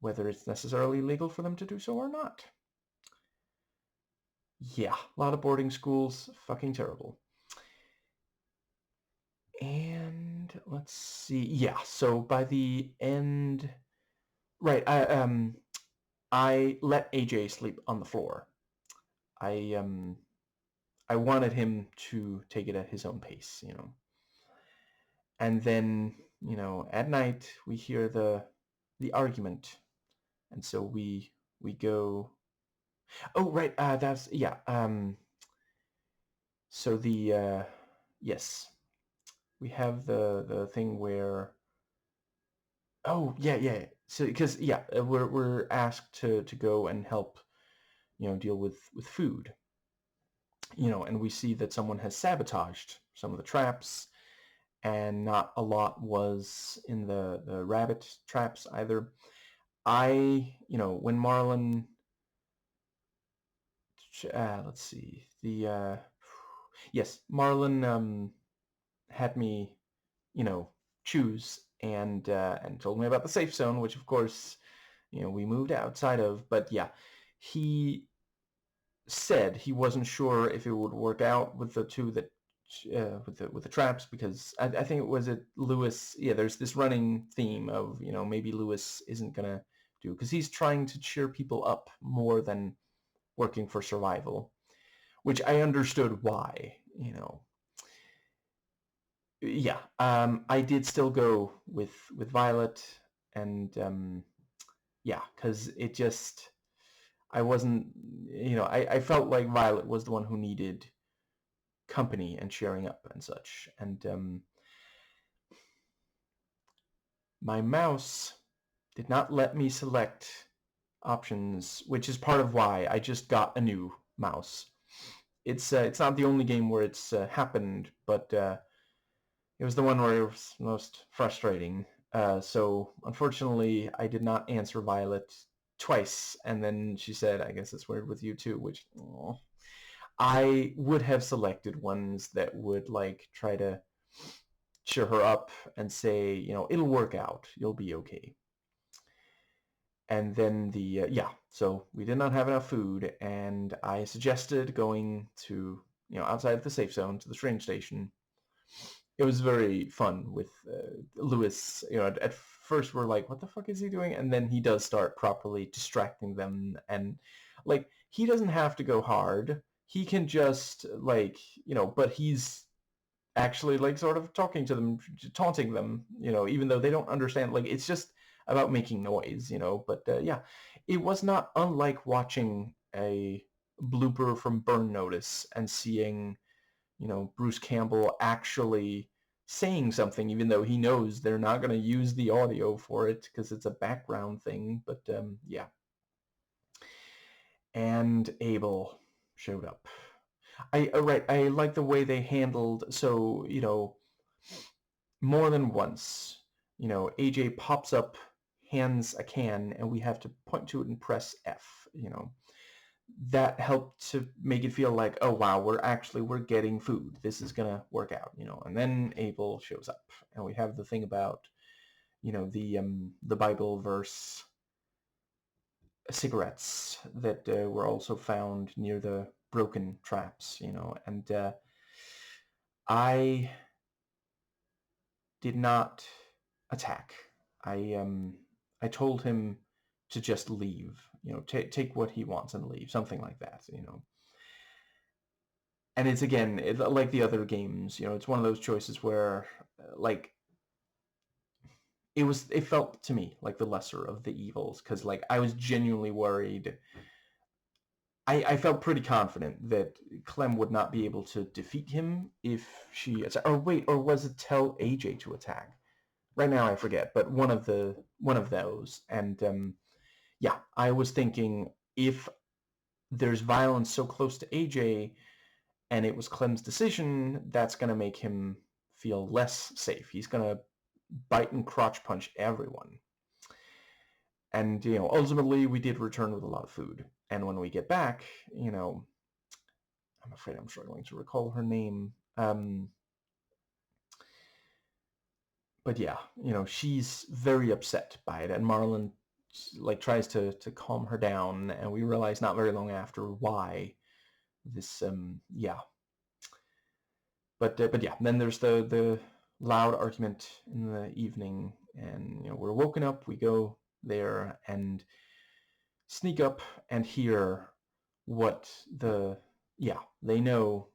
whether it's necessarily legal for them to do so or not. Yeah, a lot of boarding schools, fucking terrible. And let's see, yeah, so by the end, right, I let AJ sleep on the floor. I wanted him to take it at his own pace, And then, at night we hear the argument, and so we go. Oh, right. That's yeah. So yes, we have the thing where. Oh yeah, yeah. So because yeah, we're asked to go and help, deal with food, and we see that someone has sabotaged some of the traps, and not a lot was in the rabbit traps either. When Marlin, let's see, yes, Marlin had me, choose and told me about the safe zone, which of course, we moved outside of. But yeah, he said he wasn't sure if it would work out with the two that with the traps, because I think it was it Lewis. Yeah, there's this running theme of maybe Lewis isn't gonna do, because he's trying to cheer people up more than working for survival, which I understood why. Yeah, I did still go with Violet, and yeah, because it just I wasn't, I felt like Violet was the one who needed company and cheering up and such. And my mouse did not let me select options, which is part of why I just got a new mouse. It's not the only game where it's happened, but it was the one where it was most frustrating. So unfortunately, I did not answer Violet twice, and then she said, "I guess it's weird with you too," which I would have selected ones that would like try to cheer her up and say, it'll work out, you'll be okay. And then so we did not have enough food, and I suggested going to, outside of the safe zone to the train station. It was very fun with Lewis. At first we're like, what the fuck is he doing? And then he does start properly distracting them, and like he doesn't have to go hard. He can just but he's actually like sort of talking to them, taunting them, even though they don't understand. Like it's just about making noise, But yeah, it was not unlike watching a blooper from Burn Notice and seeing, Bruce Campbell actually saying something, even though he knows they're not going to use the audio for it because it's a background thing. But yeah. And Abel showed up. I like the way they handled, so, more than once, AJ pops up, hands a can, and we have to point to it and press F, That helped to make it feel like, oh wow, we're getting food. This is gonna work out, And then Abel shows up, and we have the thing about, the Bible verse cigarettes that were also found near the broken traps, And I did not attack. I told him to just leave, take what he wants and leave, something like that, And it's again, like the other games, it's one of those choices where, like, it felt to me like the lesser of the evils, because like I was genuinely worried. I felt pretty confident that Clem would not be able to defeat him if she, or wait, or was it tell AJ to attack? Right now I forget, but one of those. And yeah, I was thinking if there's violence so close to AJ and it was Clem's decision, that's going to make him feel less safe. He's going to bite and crotch punch everyone. And, ultimately we did return with a lot of food. And when we get back, I'm afraid I'm struggling to recall her name. But yeah, she's very upset by it, and Marlon like tries to calm her down, and we realize not very long after why this yeah. But yeah, then there's the loud argument in the evening, and we're woken up. We go there and sneak up and hear what they know.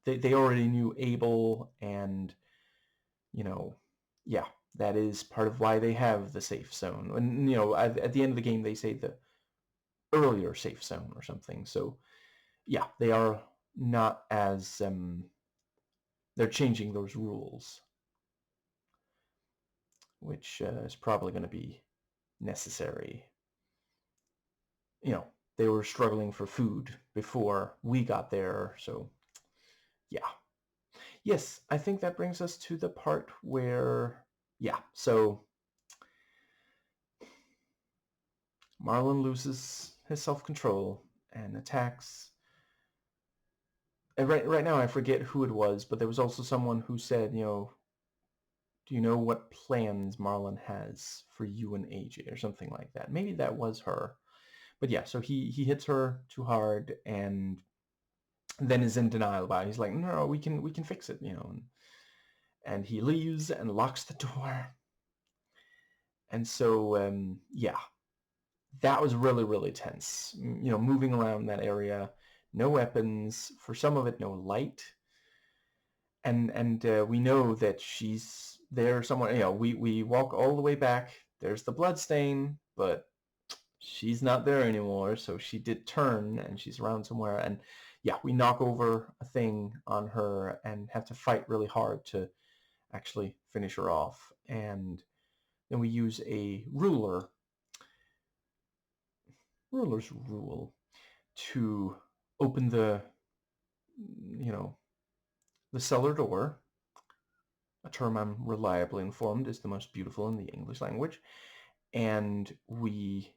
They already knew Abel, and yeah, that is part of why they have the safe zone. And at the end of the game they say the earlier safe zone or something. So yeah, they are not as they're changing those rules, which is probably going to be necessary. They were struggling for food before we got there, so yeah. Yes, I think that brings us to the part where, yeah, so Marlon loses his self-control and attacks. And right now I forget who it was, but there was also someone who said, do you know what plans Marlon has for you and AJ or something like that? Maybe that was her. But yeah, so he hits her too hard and then is in denial about it. He's like, no, we can fix it, and he leaves and locks the door. And so yeah, that was really, really tense. Moving around that area, no weapons, for some of it, no light. And we know that she's there somewhere. We walk all the way back. There's the blood stain, but she's not there anymore. So she did turn, and she's around somewhere. And yeah, we knock over a thing on her and have to fight really hard to actually finish her off. And then we use a ruler's rule to open the cellar door. A term I'm reliably informed is the most beautiful in the English language. And we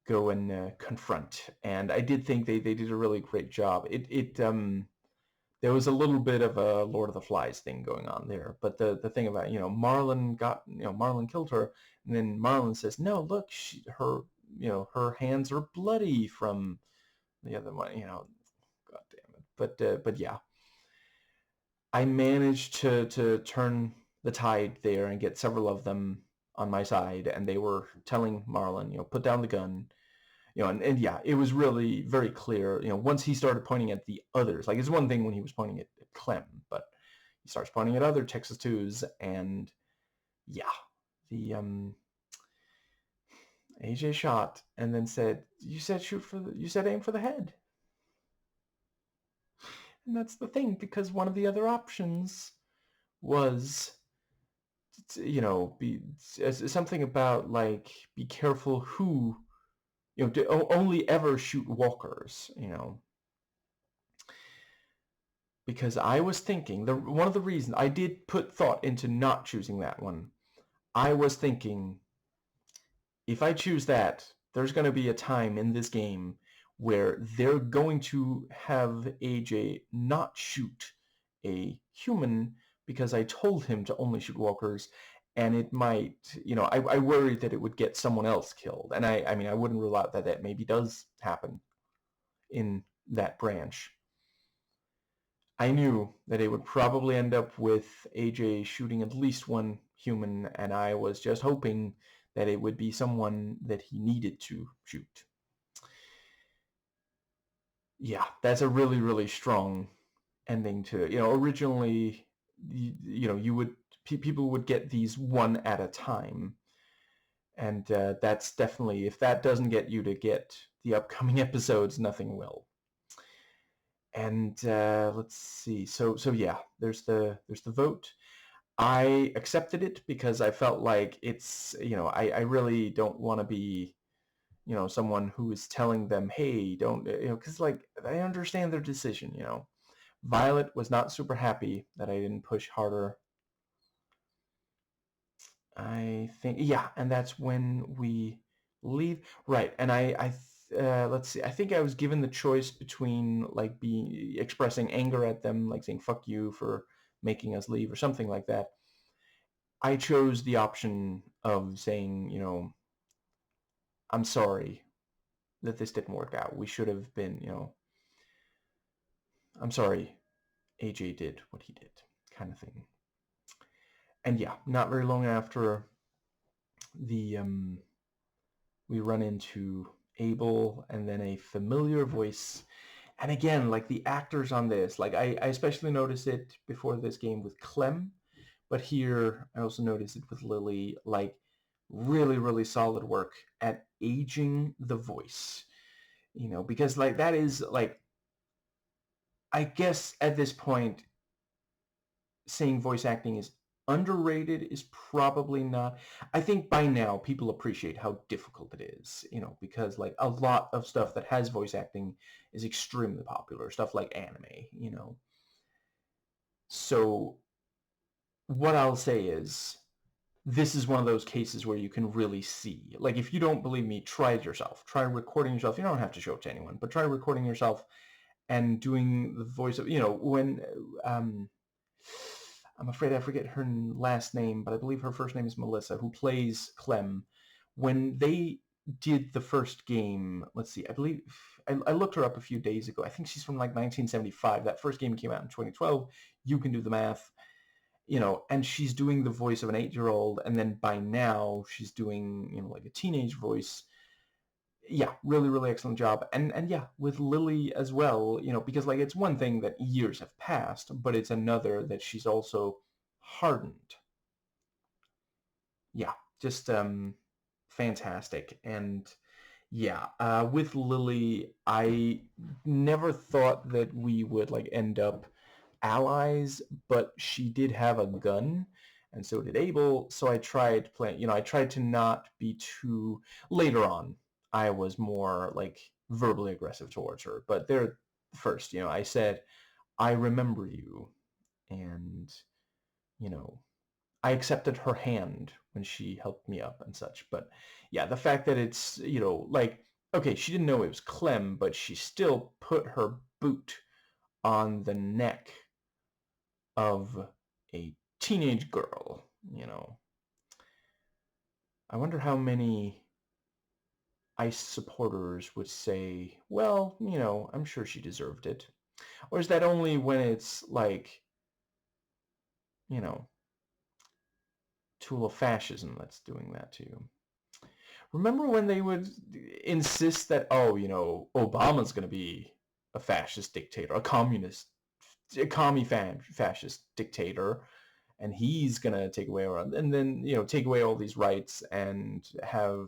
go and confront. And I did think they did a really great job. There was a little bit of a Lord of the Flies thing going on there. But the thing about, Marlon killed her, and then Marlon says, no, look, her hands are bloody from the other one, God damn it. But yeah, I managed to turn the tide there and get several of them on my side, and they were telling Marlon, put down the gun, and yeah, it was really very clear, once he started pointing at the others. Like, it's one thing when he was pointing at Clem, but he starts pointing at other Texas 2s, and yeah, the AJ shot and then said, you said aim for the head. And that's the thing, because one of the other options was, be something about, like, be careful who, only ever shoot walkers, because I was thinking, one of the reasons I did put thought into not choosing that one, I was thinking, if I choose that, there's going to be a time in this game where they're going to have AJ not shoot a human because I told him to only shoot walkers, and it might, I worried that it would get someone else killed. And I mean, I wouldn't rule out that maybe does happen in that branch. I knew that it would probably end up with AJ shooting at least one human, and I was just hoping that it would be someone that he needed to shoot. Yeah, that's a really, really strong ending to it. Originally, people would get these one at a time, and that's definitely, if that doesn't get you to get the upcoming episodes, nothing will. And let's see. So yeah, there's the vote. I accepted it because I felt like it's, I really don't want to be, someone who is telling them, hey, don't, because, like, I understand their decision. Violet was not super happy that I didn't push harder. I think, yeah, and that's when we leave. Right, and let's see, I think I was given the choice between, like, expressing anger at them, like saying fuck you for making us leave or something like that. I chose the option of saying, I'm sorry that this didn't work out. We should have been, I'm sorry AJ did what he did, kind of thing. And yeah, not very long after, we run into Abel and then a familiar voice. And again, like, the actors on this, like, I especially noticed it before this game with Clem, but here I also noticed it with Lily, like, really, really solid work at aging the voice, because, like, that is, like, I guess at this point, saying voice acting is underrated is probably not. I think by now people appreciate how difficult it is, because, like, a lot of stuff that has voice acting is extremely popular, stuff like anime, So what I'll say is, this is one of those cases where you can really see. Like, if you don't believe me, try it yourself. Try recording yourself. You don't have to show it to anyone, but try recording yourself and doing the voice of, when I'm afraid I forget her last name, but I believe her first name is Melissa, who plays Clem. When they did the first game, let's see, I believe I looked her up a few days ago. I think she's from like 1975. That first game came out in 2012. You can do the math, and she's doing the voice of an 8-year-old, and then by now she's doing, like a teenage voice. Yeah, really, really excellent job. And yeah, with Lily as well, because like it's one thing that years have passed, but it's another that she's also hardened. Yeah, just fantastic. And yeah, with Lily, I never thought that we would like end up allies, but she did have a gun, and so did Abel. So I tried playing, I tried to not be too. Later on, I was more like verbally aggressive towards her, but there first, I said, I remember you, and you know, I accepted her hand when she helped me up and such. But yeah, the fact that it's, like, okay, she didn't know it was Clem, but she still put her boot on the neck of a teenage girl. I wonder how many ICE supporters would say, well, I'm sure she deserved it. Or is that only when it's like, you know, tool of fascism that's doing that to you? Remember when they would insist that, oh, Obama's going to be a fascist dictator, a communist, fascist dictator, and he's going to take away and then, take away all these rights and have,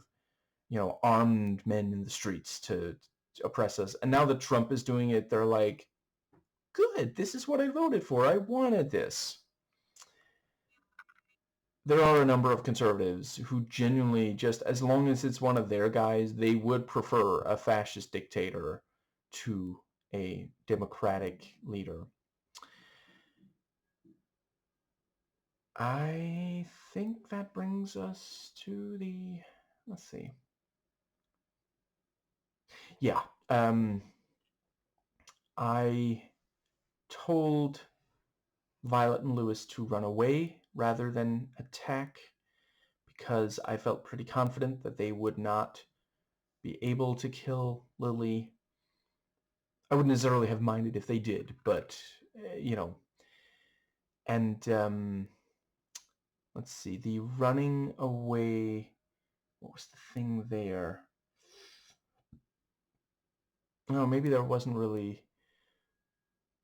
armed men in the streets to oppress us. And now that Trump is doing it, they're like, good, this is what I voted for. I wanted this. There are a number of conservatives who genuinely, just as long as it's one of their guys, they would prefer a fascist dictator to a democratic leader. I think that brings us to the, let's see. Yeah. I told Violet and Lewis to run away rather than attack because I felt pretty confident that they would not be able to kill Lily. I wouldn't necessarily have minded if they did, but, and let's see, the running away, what was the thing there? No, maybe there wasn't really.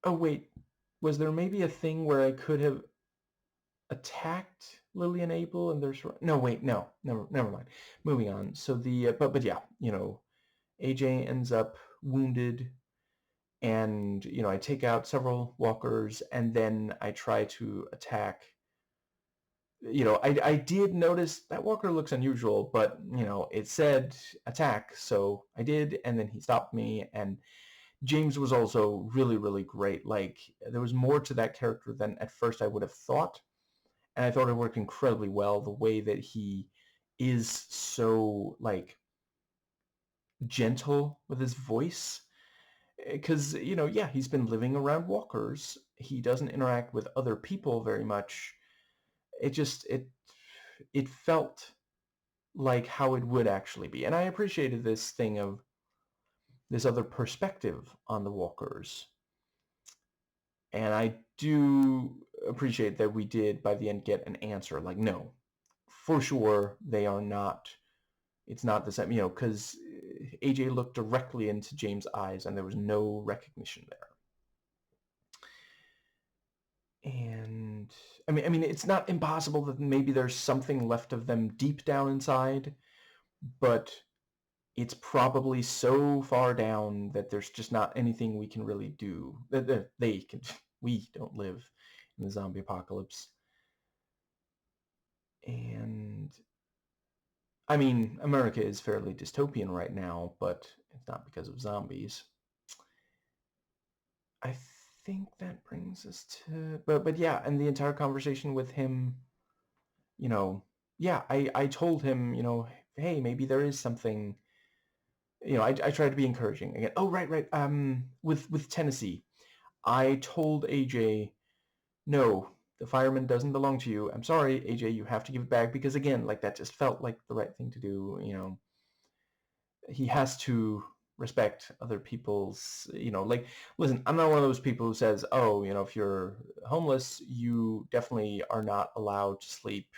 Oh, wait, was there maybe a thing where I could have attacked Lily and Abel and there's no, wait, no, never mind. Moving on. So but yeah, AJ ends up wounded, and I take out several walkers, and then I try to attack. I did notice that walker looks unusual, but it said attack, so I did, and then he stopped me. And James was also really, really great. Like, there was more to that character than at first I would have thought, and I thought it worked incredibly well. The way that he is so like gentle with his voice, because yeah, he's been living around walkers. He doesn't interact with other people very much. It felt like how it would actually be, and I appreciated this thing of this other perspective on the walkers. And I do appreciate that we did by the end get an answer, like, no, for sure they are not, it's not the same, because AJ looked directly into James' eyes and there was no recognition there. And I mean, it's not impossible that maybe there's something left of them deep down inside, but it's probably so far down that there's just not anything we can really do. That they can. We don't live in the zombie apocalypse. And I mean, America is fairly dystopian right now, but it's not because of zombies. I think that brings us to, but yeah, and the entire conversation with him, you know, yeah, I told him, hey, maybe there is something, I tried to be encouraging again. Oh, right. With Tennessee, I told AJ, no, the fireman doesn't belong to you. I'm sorry, AJ, you have to give it back, because again, like, that just felt like the right thing to do. He has to respect other people's, like, listen, I'm not one of those people who says, oh, if you're homeless, you definitely are not allowed to sleep,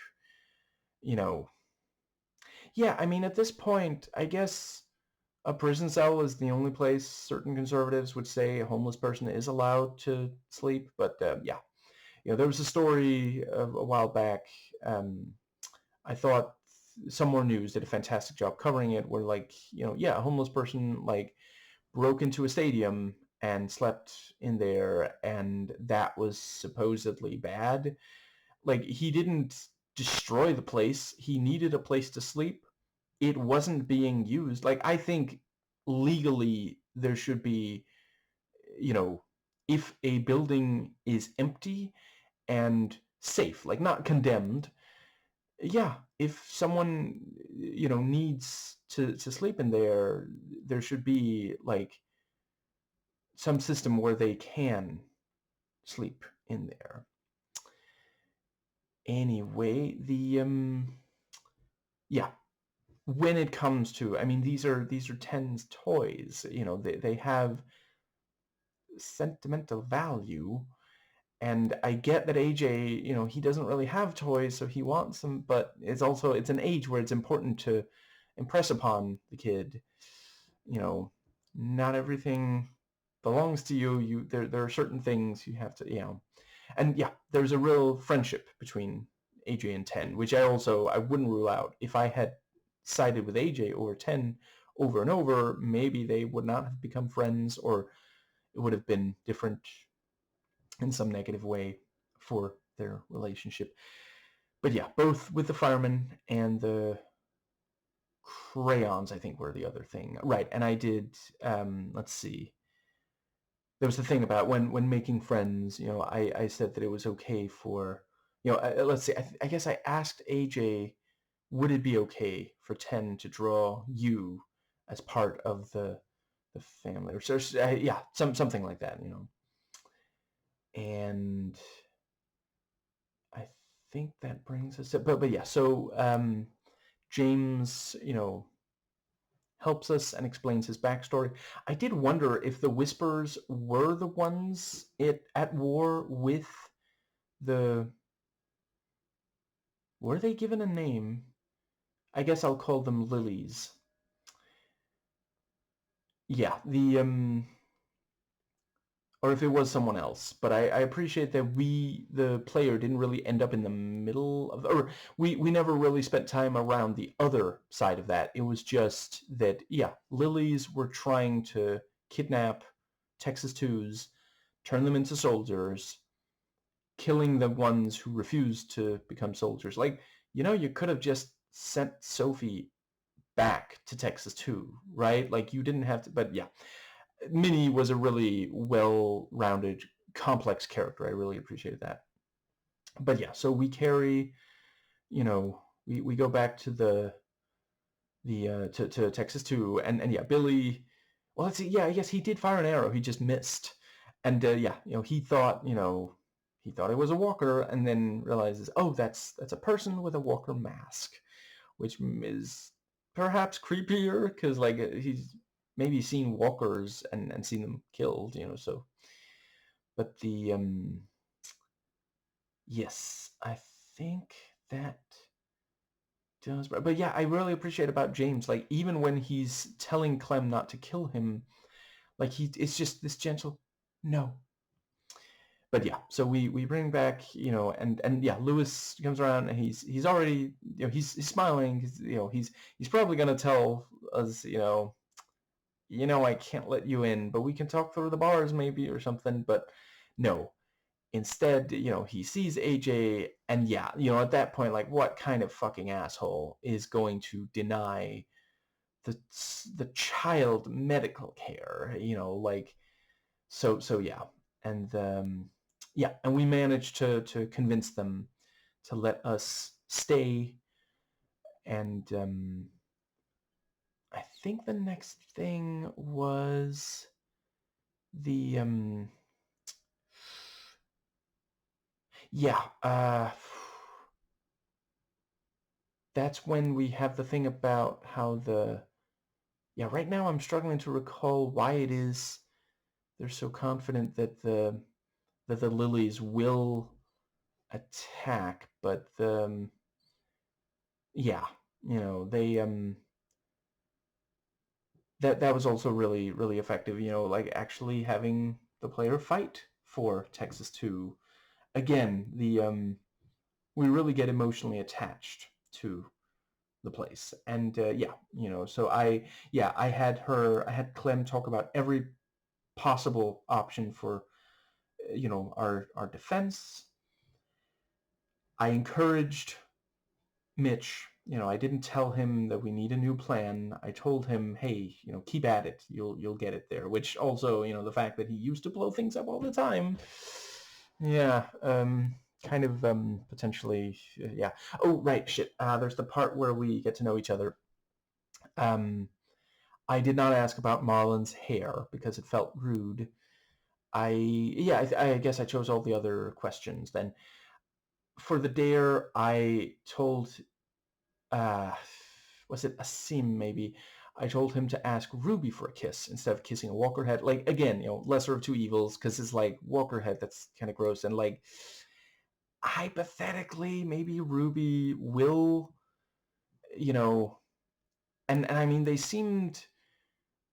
you know. Yeah, I mean, at this point, I guess a prison cell is the only place certain conservatives would say a homeless person is allowed to sleep. But yeah, there was a story a while back. Um, I thought Some More News did a fantastic job covering it, where, like, yeah, a homeless person, like, broke into a stadium and slept in there, and that was supposedly bad. Like, he didn't destroy the place. He needed a place to sleep. It wasn't being used. Like, I think legally there should be, you know, if a building is empty and safe, like, not condemned, yeah, if someone, needs to sleep in there, there should be, like, some system where they can sleep in there. Anyway, yeah, when it comes to, I mean, these are Ten's toys. They have sentimental value, and I get that AJ, he doesn't really have toys, so he wants them, but it's an age where it's important to impress upon the kid, you know, not everything belongs to you. There are certain things you have to, and yeah, there's a real friendship between AJ and Ten, which I wouldn't rule out. If I had sided with AJ over Ten over and over, maybe they would not have become friends, or it would have been different in some negative way for their relationship. But yeah, both with the firemen and the crayons, I think, were the other thing. Right, and I did, let's see. There was the thing about when making friends, I said that it was okay for, let's see, I guess I asked AJ, would it be okay for Ten to draw you as part of the family? Or so, yeah, something like that, And I think that brings us to, but yeah, so James, helps us and explains his backstory. I did wonder if the Whispers were the ones at war with the... Were they given a name? I guess I'll call them lilies. Yeah, or if it was someone else. But I appreciate that we, the player, didn't really end up in the middle of, or we never really spent time around the other side of that. It was just that, yeah, lilies were trying to kidnap Texas 2s, turn them into soldiers, killing the ones who refused to become soldiers. Like, you could have just sent Sophie back to Texas 2, right? Like, you didn't have to, but yeah. Minnie was a really well-rounded, complex character. I really appreciated that. But yeah, so we carry, we go back to to Texas 2, and yeah, Billy. Well, let's see. Yeah, I guess he did fire an arrow. He just missed, and yeah, he thought, he thought it was a walker, and then realizes, oh, that's a person with a walker mask, which is perhaps creepier, because, like, he's maybe seen walkers and seen them killed, so. But yes, I think that does. But yeah, I really appreciate about James, like, even when he's telling Clem not to kill him, like, it's just this gentle no. But yeah, so we bring back, and yeah, Lewis comes around, and he's already, he's smiling. He's probably gonna tell us, I can't let you in, but we can talk through the bars maybe, or something. But no, instead, he sees AJ, and yeah, at that point, like, what kind of fucking asshole is going to deny the child medical care, like, so yeah. and yeah, and we managed to convince them to let us stay. And I think the next thing was the yeah, that's when we have the thing about how yeah, right now I'm struggling to recall why it is they're so confident that the lilies will attack, but yeah, they that was also really really effective, like actually having the player fight for Texas 2. Again, the we really get emotionally attached to the place. And yeah, so I had Clem talk about every possible option for our defense. I encouraged Mitch. I didn't tell him that we need a new plan. I told him, hey, keep at it. You'll get it there. Which also, the fact that he used to blow things up all the time. Yeah, kind of potentially, yeah. Oh, right, shit. There's the part where we get to know each other. I did not ask about Marlon's hair because it felt rude. I guess I chose all the other questions then. For the dare, I told, uh, was it Asim maybe? I told him to ask Ruby for a kiss instead of kissing a Walkerhead. Like, again, lesser of two evils, because it's like Walkerhead, that's kind of gross. And like, hypothetically, maybe Ruby will, you know, and I mean, they seemed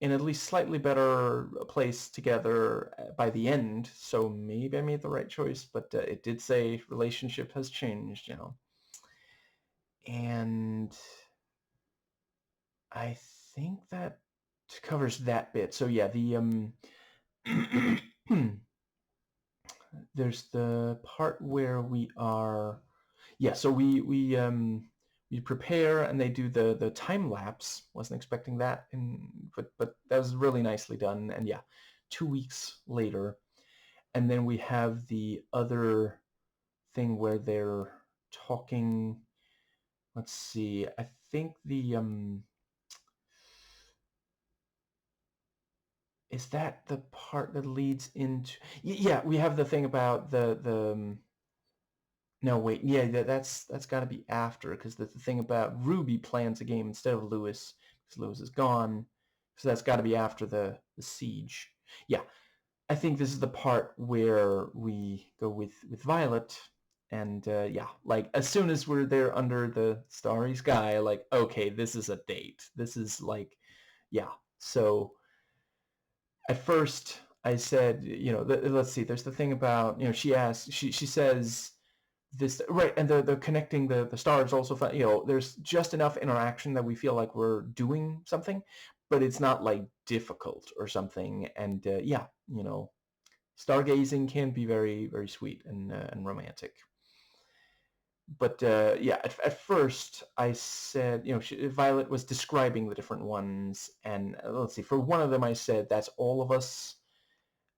in at least slightly better place together by the end, so maybe I made the right choice, but it did say relationship has changed, and I think that covers that bit. So yeah, the there's the part where we are, yeah, so we prepare and they do the time lapse. Wasn't expecting that, but that was really nicely done. And yeah, 2 weeks later, and then we have the other thing where they're talking. Let's see. I think the is that the part that leads into, yeah, we have the thing about the no, wait, yeah, that's got to be after, because the thing about Ruby plans a game instead of Lewis, because Lewis is gone, so that's got to be after the siege. Yeah, I think this is the part where we go with Violet, and yeah, like as soon as we're there under the starry sky, like, okay, this is a date. This is like, yeah. So at first I said, let's see, there's the thing about, she says this, right, and the connecting the stars also, there's just enough interaction that we feel like we're doing something, but it's not like difficult or something. And yeah, stargazing can be very very sweet and romantic. But yeah, at first I said, Violet was describing the different ones, and let's see, for one of them I said that's all of us.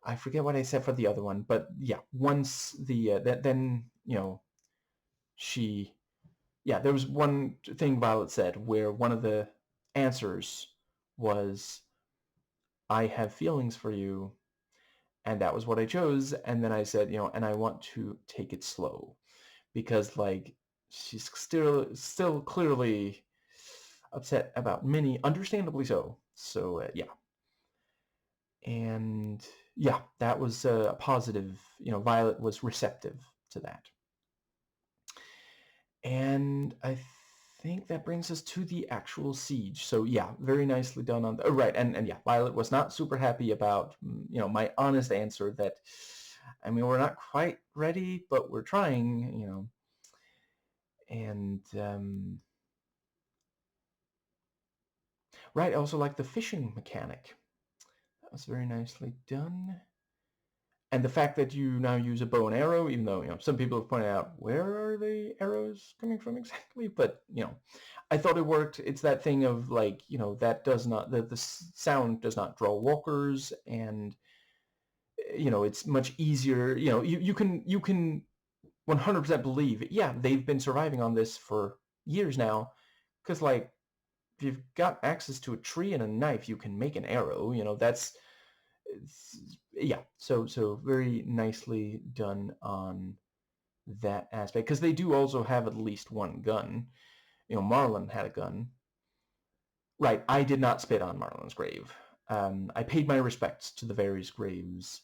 I forget what I said for the other one, but yeah, once then she, yeah, there was one thing Violet said where one of the answers was, I have feelings for you, and that was what I chose. And then I said, and I want to take it slow, because like she's still clearly upset about Minnie, understandably so. So yeah, and yeah, that was a positive. Violet was receptive to that, and I think that brings us to the actual siege. So yeah, very nicely done on right, and yeah, Violet was not super happy about my honest answer that, I mean, we're not quite ready, but we're trying, and right, I also like the fishing mechanic. That was very nicely done. And the fact that you now use a bow and arrow, even though some people have pointed out, where are the arrows coming from exactly? But I thought it worked. It's that thing of like, that does not, the sound does not draw walkers, and it's much easier. You can 100% believe, yeah, they've been surviving on this for years now, because like if you've got access to a tree and a knife, you can make an arrow. Yeah. So very nicely done on that aspect, because they do also have at least one gun. Marlon had a gun. Right, I did not spit on Marlon's grave. I paid my respects to the various graves.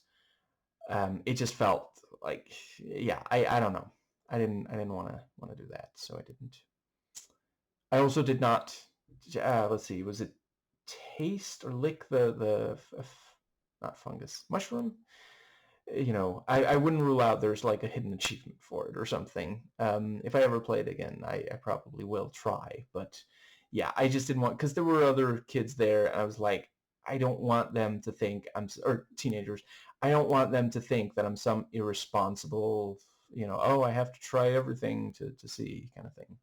It just felt like, yeah, I don't know. I didn't want to do that, so I didn't. I also did not. Let's see, was it taste or lick the not fungus, mushroom? I wouldn't rule out there's like a hidden achievement for it or something. If I ever play it again, I probably will try. But yeah, I just didn't want, because there were other kids there, and I was like, I don't want them to think or teenagers, I don't want them to think that I'm some irresponsible, oh, I have to try everything to see kind of thing.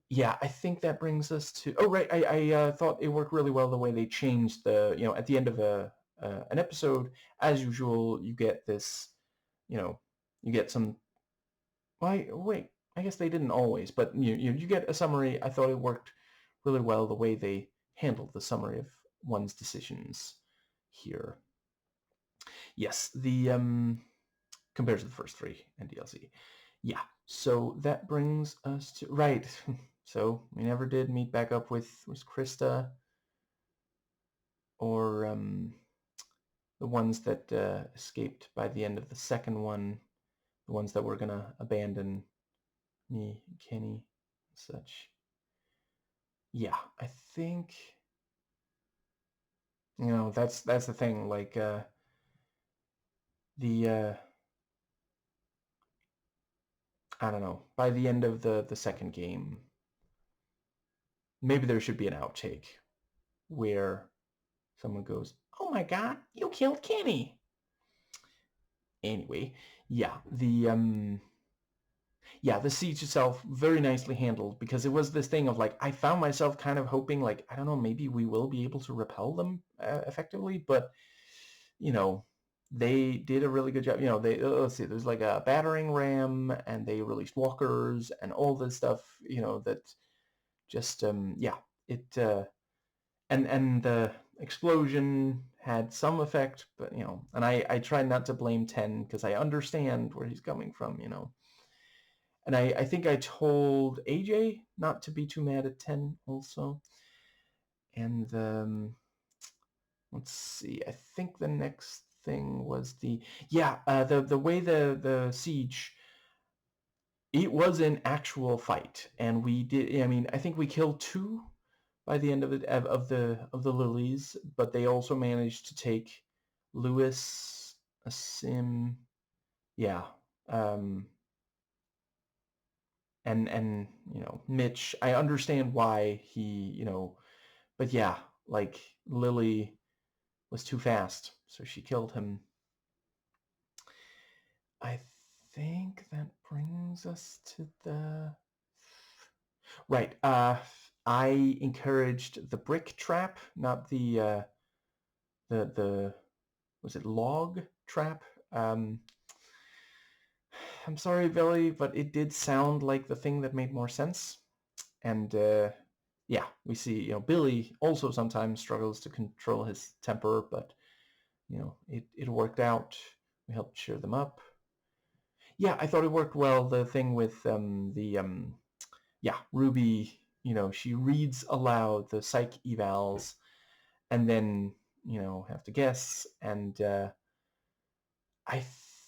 Yeah, I think that brings us to. Oh, right. I thought it worked really well the way they changed at the end of an episode, as usual, you get this, you get some. Why? Wait, I guess they didn't always, but you get a summary. I thought it worked really well the way they handled the summary of one's decisions here. Yes, the compared to the first three and DLC. Yeah, so that brings us to right. So we never did meet back up with Krista or the ones that escaped by the end of the second one, the ones that were gonna abandon me, Kenny, and such. Yeah, I think that's the thing. Like the I don't know. By the end of the second game, maybe there should be an outtake where someone goes, "Oh my God, you killed Kenny." Anyway, yeah, the siege itself very nicely handled, because it was this thing of like, I found myself kind of hoping, like, I don't know, maybe we will be able to repel them effectively, but they did a really good job. They let's see, there's like a battering ram, and they released walkers and all this stuff. That just yeah, it and the explosion had some effect, but and I try not to blame 10, because I understand where he's coming from. And I think I told AJ not to be too mad at 10 also. And let's see, I think the next thing was the way the siege, it was an actual fight, and we did. I mean, I think we killed 2 by the end of the lilies, but they also managed to take Lewis, Asim, yeah, and Mitch. I understand why he, but yeah, like Lily was too fast, so she killed him. I think that brings us to the right. I encouraged the brick trap, not the was it log trap? I'm sorry, Billy, but it did sound like the thing that made more sense. And yeah, we see, Billy also sometimes struggles to control his temper, but it worked out. We helped cheer them up. Yeah, I thought it worked well. The thing with Ruby, she reads aloud the psych evals, and then have to guess. And I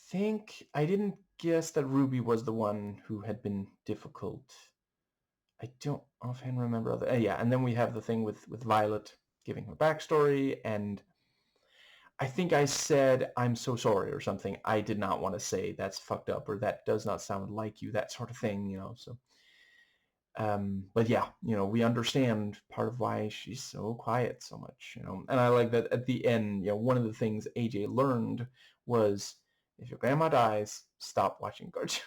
think I didn't guess that Ruby was the one who had been difficult. I don't offhand remember other. Yeah, and then we have the thing with Violet giving her backstory, and I think I said, "I'm so sorry" or something. I did not want to say "that's fucked up" or "that does not sound like you," that sort of thing, So, but yeah, we understand part of why she's so quiet so much, And I like that at the end, one of the things AJ learned was, if your grandma dies, stop watching cartoons.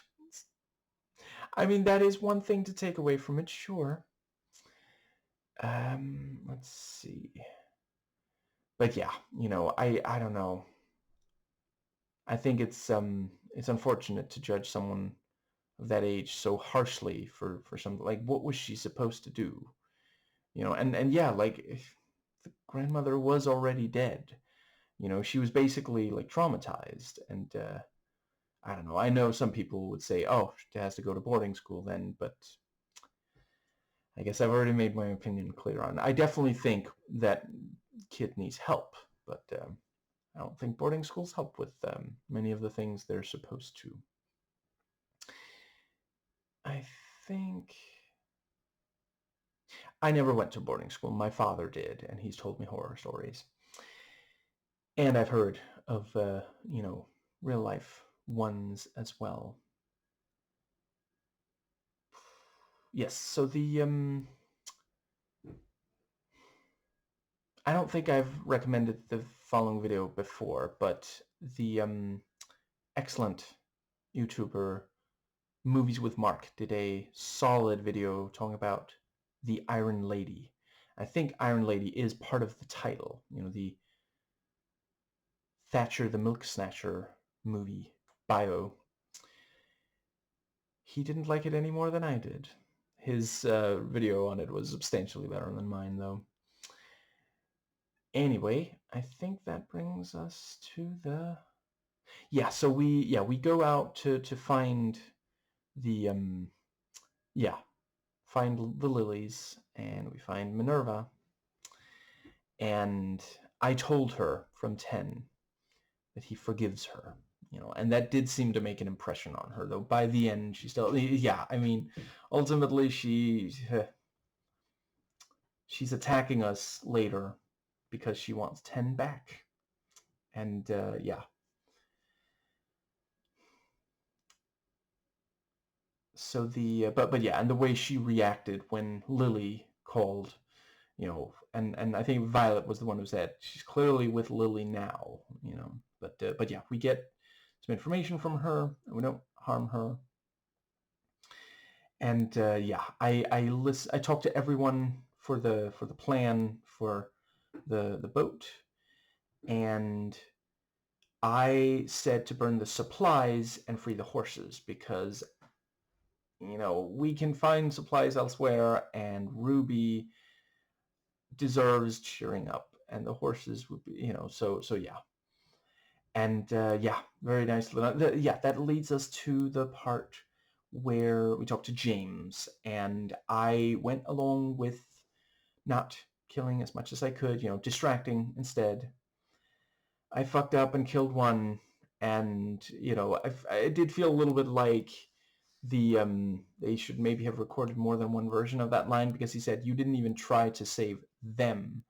I mean, that is one thing to take away from it, sure. Let's see. But yeah, I don't know. I think it's unfortunate to judge someone of that age so harshly for something like, what was she supposed to do? And yeah, like, if the grandmother was already dead, she was basically like traumatized. And I don't know. I know some people would say, oh, she has to go to boarding school then, but I guess I've already made my opinion clear on it. I definitely think that kid needs help, but I don't think boarding schools help with many of the things they're supposed to. I think I never went to boarding school. My father did, and he's told me horror stories. And I've heard of, real life ones as well. Yes, so I don't think I've recommended the following video before, but the excellent YouTuber Movies with Mark did a solid video talking about the Iron Lady. I think Iron Lady is part of the title, the Thatcher the Milk Snatcher movie bio. He didn't like it any more than I did. His video on it was substantially better than mine, though. Anyway, I think that brings us to the... Yeah, so we go out to find the find the lilies, and we find Minerva. And I told her from 10 that he forgives her, and that did seem to make an impression on her, though by the end she still, yeah, I mean, ultimately she's attacking us later because she wants 10 back. And yeah. So but yeah, and the way she reacted when Lily called, and I think Violet was the one who said she's clearly with Lily now, but yeah, we get some information from her, and we don't harm her. And yeah, I talked to everyone for the plan for the boat, and I said to burn the supplies and free the horses because we can find supplies elsewhere, and Ruby deserves cheering up, and the horses would be, so yeah. And yeah, very nice. Yeah, that leads us to the part where we talk to James, and I went along with not killing as much as I could, distracting instead. I fucked up and killed one, and I did feel a little bit like they should maybe have recorded more than one version of that line, because he said, you didn't even try to save them.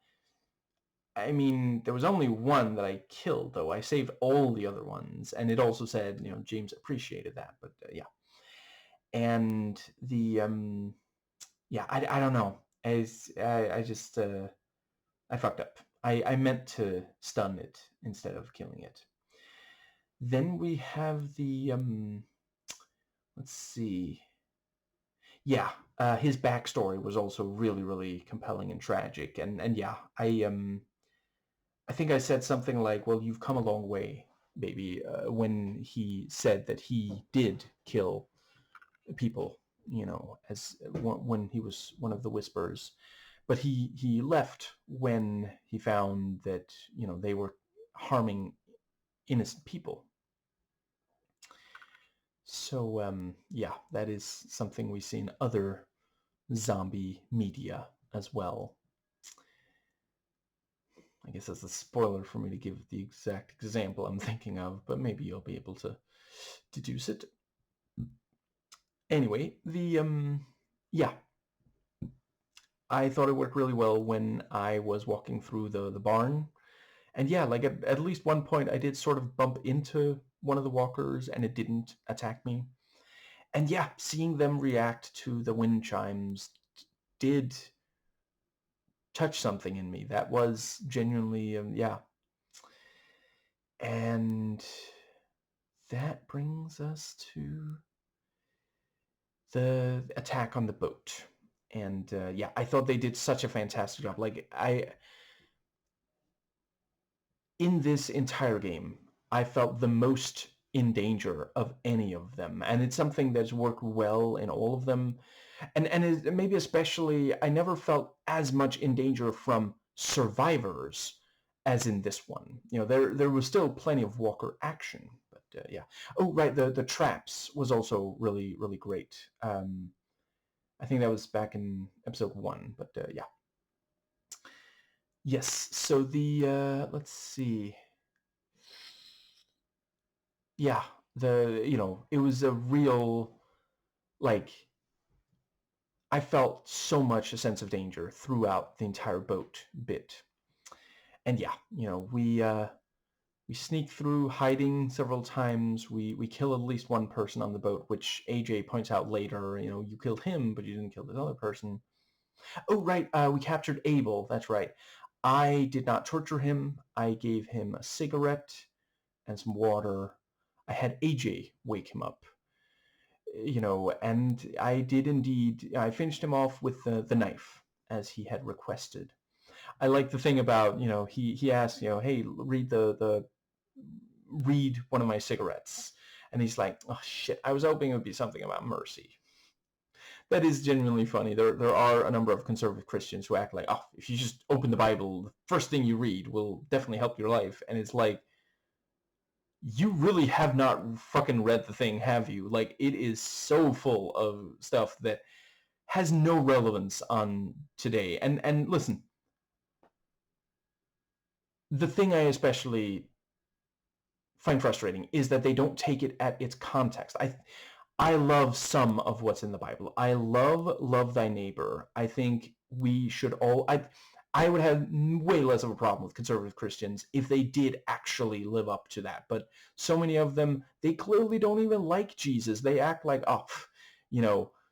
I mean, there was only one that I killed, though. I saved all the other ones, and it also said, James appreciated that, but yeah. And the yeah, I don't know. I just I fucked up. I meant to stun it instead of killing it. Then we have the let's see. Yeah, his backstory was also really, really compelling and tragic, and yeah, I think I said something like, well, you've come a long way, baby, when he said that he did kill people, as when he was one of the Whisperers. But he left when he found that, they were harming innocent people. So, yeah, that is something we see in other zombie media as well. I guess that's a spoiler for me to give the exact example I'm thinking of, but maybe you'll be able to deduce it. Anyway, yeah, I thought it worked really well when I was walking through the barn. And yeah, like at least one point I did sort of bump into one of the walkers and it didn't attack me. And yeah, seeing them react to the wind chimes did touch something in me. That was genuinely, yeah. And that brings us to the attack on the boat. And yeah, I thought they did such a fantastic job. Like, in this entire game, I felt the most in danger of any of them, and it's something that's worked well in all of them. And maybe especially, I never felt as much in danger from survivors as in this one. There was still plenty of walker action, but yeah. Oh, right, the traps was also really, really great. I think that was back in episode 1, but yeah. Yes, so let's see. Yeah, it was a real, like, I felt so much a sense of danger throughout the entire boat bit. And yeah, we sneak through, hiding several times. We kill at least one person on the boat, which AJ points out later. You killed him, but you didn't kill this other person. Oh, right, we captured Abel. That's right. I did not torture him. I gave him a cigarette and some water. I had AJ wake him up. And I did indeed. I finished him off with the knife, as he had requested. I like the thing about, he asked, hey, read one of my cigarettes. And he's like, oh shit, I was hoping it would be something about mercy. That is genuinely funny. There are a number of conservative Christians who act like, oh, if you just open the Bible, the first thing you read will definitely help your life. And it's like, you really have not fucking read the thing, have you? Like, it is so full of stuff that has no relevance on today. And listen, the thing I especially find frustrating is that they don't take it at its context. I love some of what's in the Bible. I love thy neighbor. I think we should all. I would have way less of a problem with conservative Christians if they did actually live up to that. But so many of them, they clearly don't even like Jesus. They act like, oh,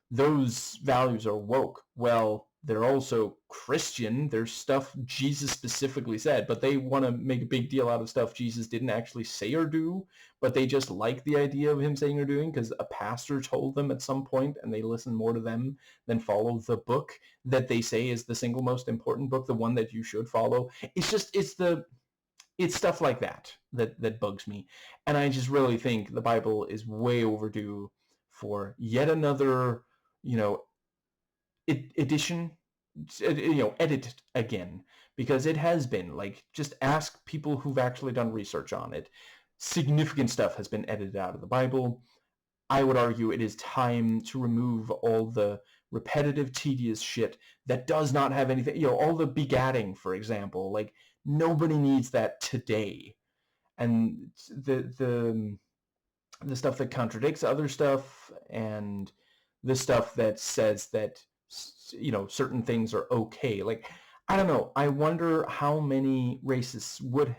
those values are woke. Well, they're also Christian. There's stuff Jesus specifically said, but they want to make a big deal out of stuff Jesus didn't actually say or do, but they just like the idea of him saying or doing because a pastor told them at some point, and they listen more to them than follow the book that they say is the single most important book, the one that you should follow. It's stuff like that bugs me. And I just really think the Bible is way overdue for yet another, edition, edit again, because it has been, like, just ask people who've actually done research on it. Significant stuff has been edited out of the Bible. I would argue it is time to remove all the repetitive, tedious shit that does not have anything, all the begatting, for example. Like, nobody needs that today. And the stuff that contradicts other stuff, and the stuff that says that certain things are okay. Like, I don't know. I wonder how many racists would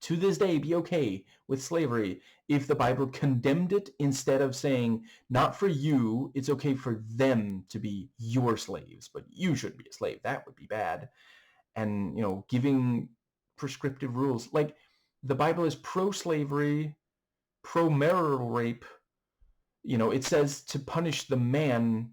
to this day be okay with slavery if the Bible condemned it instead of saying, not for you, it's okay for them to be your slaves, but you shouldn't be a slave. That would be bad. And, giving prescriptive rules. Like, the Bible is pro-slavery, pro-marital rape. It says to punish the man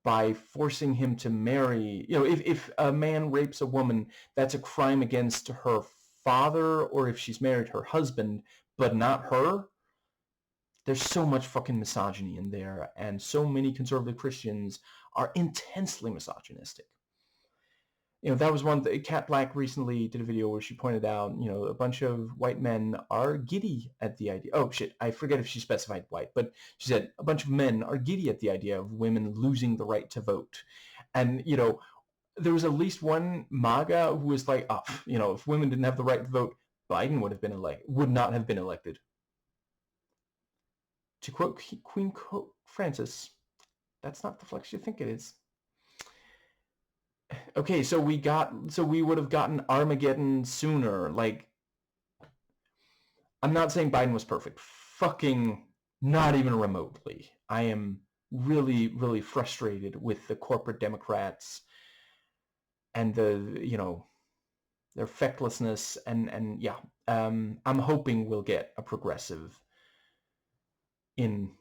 by forcing him to marry. If a man rapes a woman, that's a crime against her father, or if she's married, her husband, but not her. There's so much fucking misogyny in there, and so many conservative Christians are intensely misogynistic. That was one that Kat Black recently did a video where she pointed out, a bunch of white men are giddy at the idea. Oh, shit, I forget if she specified white, but she said a bunch of men are giddy at the idea of women losing the right to vote. And, there was at least one MAGA who was like, oh, if women didn't have the right to vote, Biden would not have been elected. To quote Queen Francis, that's not the flex you think it is. Okay, so we would have gotten Armageddon sooner. Like, I'm not saying Biden was perfect. Fucking not even remotely. I am really, really frustrated with the corporate Democrats and their fecklessness, and yeah. I'm hoping we'll get a progressive in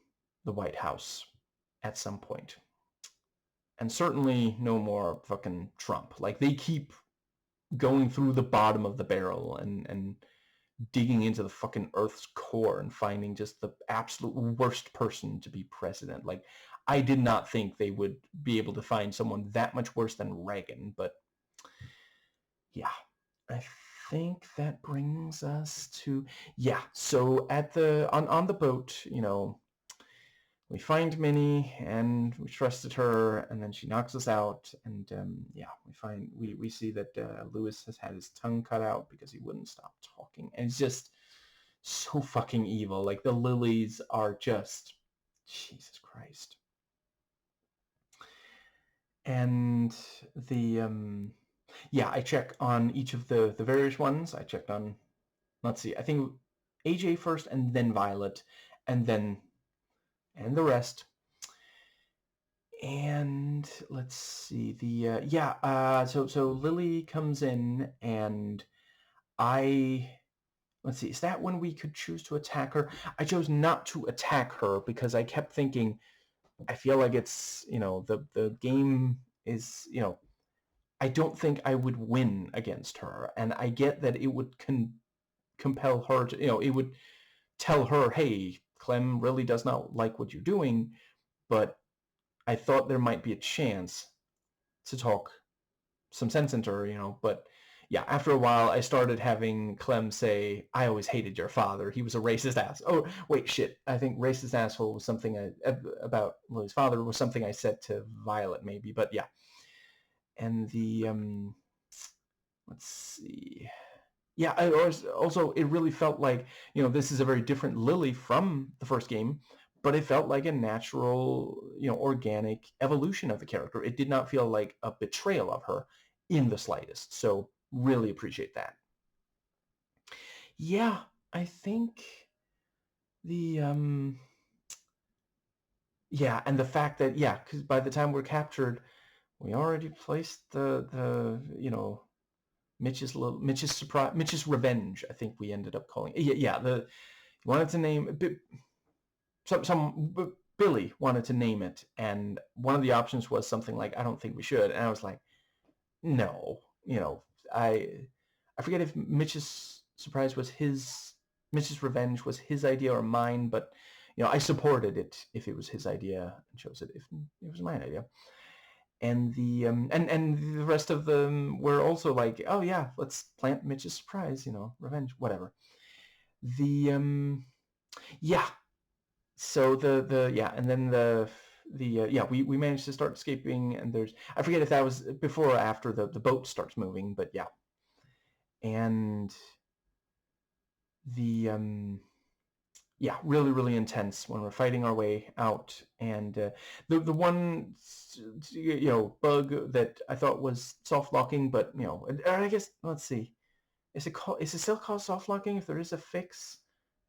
the White House at some point. And certainly no more fucking Trump. Like, they keep going through the bottom of the barrel and digging into the fucking Earth's core and finding just the absolute worst person to be president. Like, I did not think they would be able to find someone that much worse than Reagan, but yeah, I think that brings us to, yeah, so at the on the boat, you know, we find Minnie and we trusted her, and then she knocks us out, and yeah, we see that Lewis has had his tongue cut out because he wouldn't stop talking, and it's just so fucking evil. Like, the lilies are just, Jesus Christ. And the yeah, I check on each of the various ones. I checked on, let's see, I think AJ first, and then Violet, and then the rest. And let's see, the yeah, so Lily comes in, and let's see, is that when we could choose to attack her? I chose not to attack her because I kept thinking, I feel like it's, you know, the game is, you know, I don't think I would win against her, and I get that it would compel her to, you know, it would tell her, hey, Clem really does not like what you're doing, but I thought there might be a chance to talk some sense into her, you know. But yeah, after a while, I started having Clem say, I always hated your father. He was a racist ass. Oh, wait, shit. I think racist asshole was something about Lily's father was something I said to Violet, maybe. But yeah. And the, let's see. Yeah, I also, it really felt like, you know, this is a very different Lily from the first game, but it felt like a natural, you know, organic evolution of the character. It did not feel like a betrayal of her in the slightest. So really appreciate that. Yeah, I think the yeah, and the fact that, yeah, because by the time we're captured, we already placed the you know, Mitch's revenge, I think we ended up calling it. Yeah, the wanted to name Billy wanted to name it, and one of the options was something like, I don't think we should, and I was like, no, you know, I forget if Mitch's revenge was his idea or mine, but you know, I supported it if it was his idea and chose it if it was my idea. And the and the rest of them were also like, oh yeah, let's plant Mitch's surprise, you know, revenge, whatever. The yeah, so the yeah, and then the yeah, we managed to start escaping, and there's, I forget if that was before or after the boat starts moving, but yeah. And the yeah, really, really intense when we're fighting our way out. And the one, you know, bug that I thought was soft locking, but you know, I guess, let's see, is it still called soft locking if there is a fix?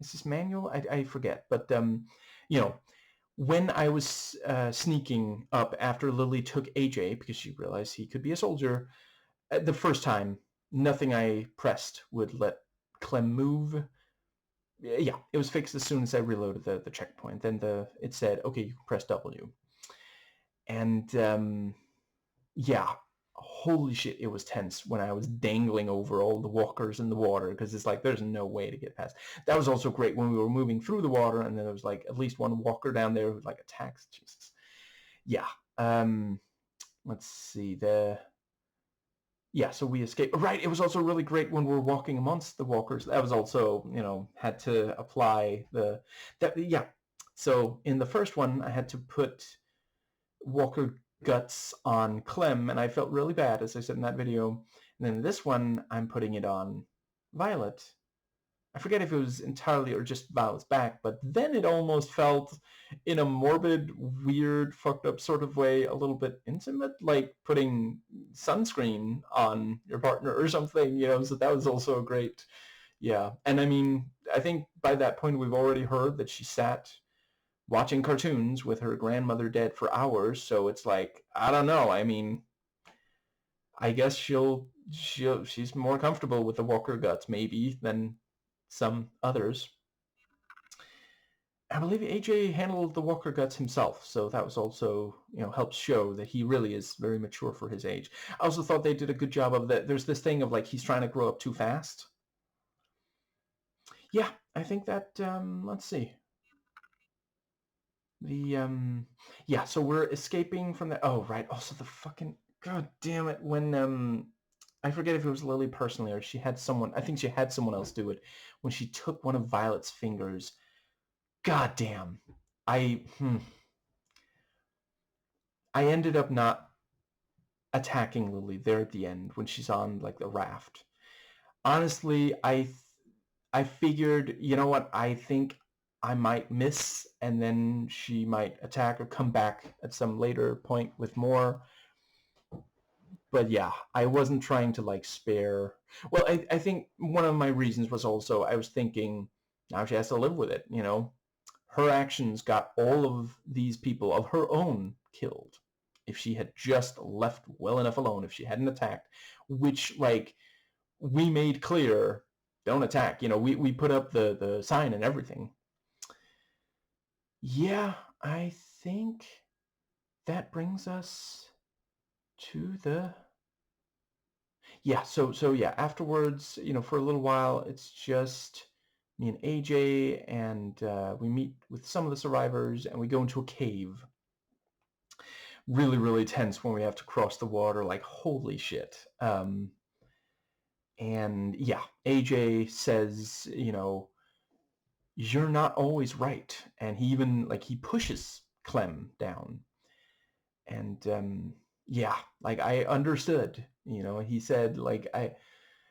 Is this manual? I forget. But you know, when I was sneaking up after Lily took AJ because she realized he could be a soldier, the first time, nothing I pressed would let Clem move. Yeah, it was fixed as soon as I reloaded the checkpoint. Then it said, okay, you can press W. And yeah, holy shit, it was tense when I was dangling over all the walkers in the water, because it's like, there's no way to get past. That was also great when we were moving through the water, and then there was like at least one walker down there who like attacks. Jesus. Yeah. Let's see. Yeah, so we escaped. Right, it was also really great when we were walking amongst the walkers. That was also, you know, had to apply yeah. So in the first one, I had to put walker guts on Clem, and I felt really bad, as I said in that video. And then this one, I'm putting it on Violet. I forget if it was entirely or just Violet's back, but then it almost felt, in a morbid, weird, fucked up sort of way, a little bit intimate, like putting sunscreen on your partner or something, you know, so that was also great. Yeah, and I mean, I think by that point we've already heard that she sat watching cartoons with her grandmother dead for hours, so it's like, I don't know, I mean, I guess she's more comfortable with the walker guts maybe than some others. I believe AJ handled the Walker guts himself, so that was also, helps show that he really is very mature for his age. I also thought they did a good job of that. There's this thing of like he's trying to grow up too fast. Yeah, I think that, let's see. Yeah, so we're escaping from the, oh, right. Also the fucking, god damn it, when, I forget if it was Lily personally or she had someone, I think she had someone else do it, when she took one of Violet's fingers. God damn. I ended up not attacking Lily there at the end when she's on like the raft. Honestly, I figured, you know what, I think I might miss and then she might attack or come back at some later point with more. But yeah, I wasn't trying to like spare. Well, I think one of my reasons was also I was thinking now she has to live with it, Her actions got all of these people of her own killed. If she had just left well enough alone, if she hadn't attacked, which like we made clear, don't attack. We put up the sign and everything. Yeah, I think that brings us to the yeah. So yeah. Afterwards, for a little while, it's just me and AJ, and we meet with some of the survivors, and we go into a cave. Really, really tense when we have to cross the water. Like holy shit. And yeah, AJ says, you're not always right, and he even like he pushes Clem down, and yeah, like I understood. He said like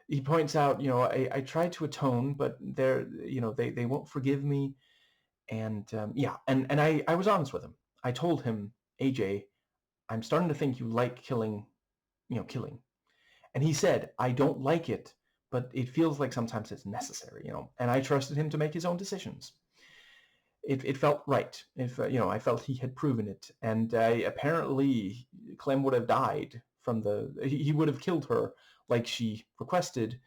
he points out, I tried to atone, but they're they won't forgive me, and yeah, and I was honest with him. I told him, AJ, I'm starting to think you like killing. And he said, I don't like it, but it feels like sometimes it's necessary, and I trusted him to make his own decisions. It felt right. If I felt he had proven it, and apparently Clem would have died from he would have killed her like she requested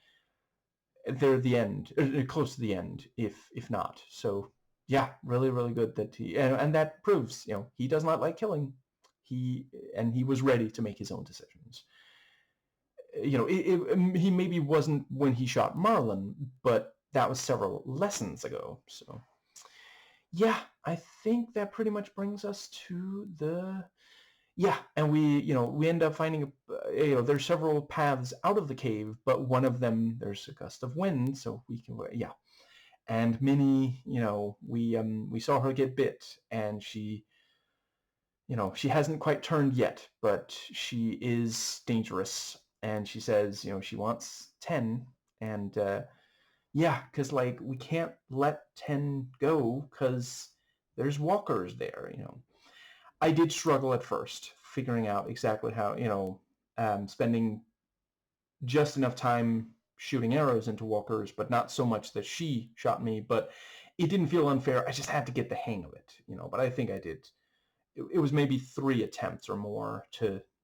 there at the end, close to the end, if not. So yeah, really, really good that and that proves, he does not like killing. He was ready to make his own decisions. He maybe wasn't when he shot Marlon, but that was several lessons ago. So yeah, I think that pretty much brings us to the yeah, and we end up finding there's several paths out of the cave, but one of them there's a gust of wind, so we can yeah. And Minnie, we saw her get bit, and she hasn't quite turned yet, but she is dangerous. And she says, she wants 10. And yeah, because like we can't let 10 go because there's walkers there. I did struggle at first figuring out exactly how, spending just enough time shooting arrows into walkers, but not so much that she shot me. But it didn't feel unfair. I just had to get the hang of it, but I think I did. It was maybe 3 attempts or more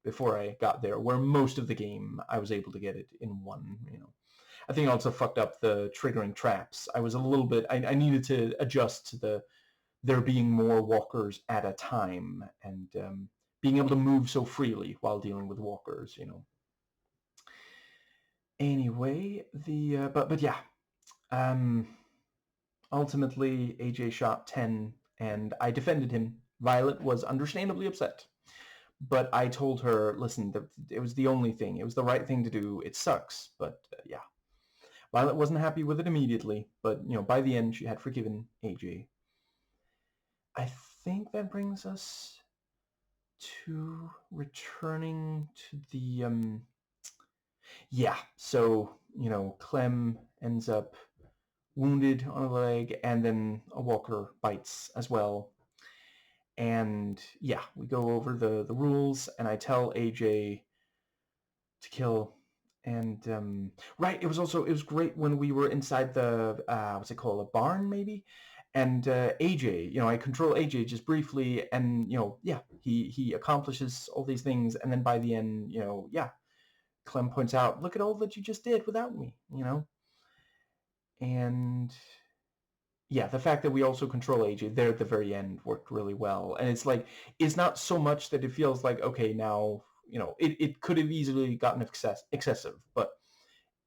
before I got there, where most of the game I was able to get it in one. I think I also fucked up the triggering traps. I was a little bit, I needed to adjust to there being more walkers at a time, and being able to move so freely while dealing with walkers. Anyway, but yeah, ultimately AJ shot 10, and I defended him. Violet was understandably upset, but I told her, listen, it was the only thing. It was the right thing to do. It sucks, but yeah. Violet wasn't happy with it immediately, but by the end she had forgiven AJ. I think that brings us to returning to the yeah. So Clem ends up wounded on a leg, and then a walker bites as well. And yeah, we go over the rules, and I tell AJ to kill. And right, it was great when we were inside the what's it called, a barn maybe, and AJ, I control AJ just briefly, and yeah, he accomplishes all these things, and then by the end, yeah, Clem points out, look at all that you just did without me, and yeah, the fact that we also control AJ there at the very end worked really well. And it's like, it's not so much that it feels like, okay, now, it could have easily gotten excessive, but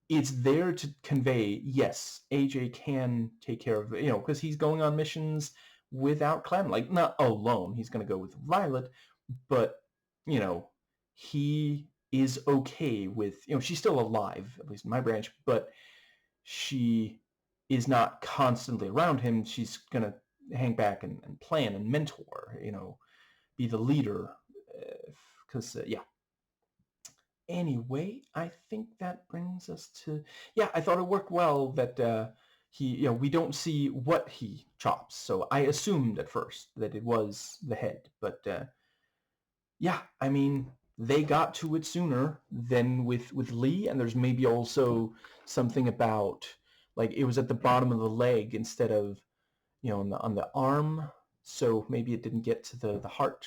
it's there to convey, yes, AJ can take care of, because he's going on missions without Clem, like, not alone. He's going to go with Violet, but, you know, he is okay with, she's still alive, at least in my branch, but she is not constantly around him. She's going to hang back and plan and mentor, be the leader. Because, yeah. Anyway, I think that brings us to, yeah, I thought it worked well that we don't see what he chops. So I assumed at first that it was the head. But yeah, I mean, they got to it sooner than with Lee, and there's maybe also something about, like, it was at the bottom of the leg instead of, on the arm, so maybe it didn't get to the heart.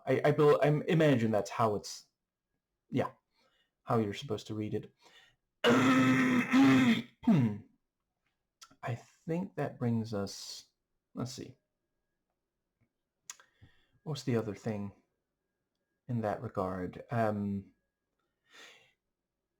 I imagine that's how it's, yeah, how you're supposed to read it. I think that brings us, let's see, what's the other thing in that regard?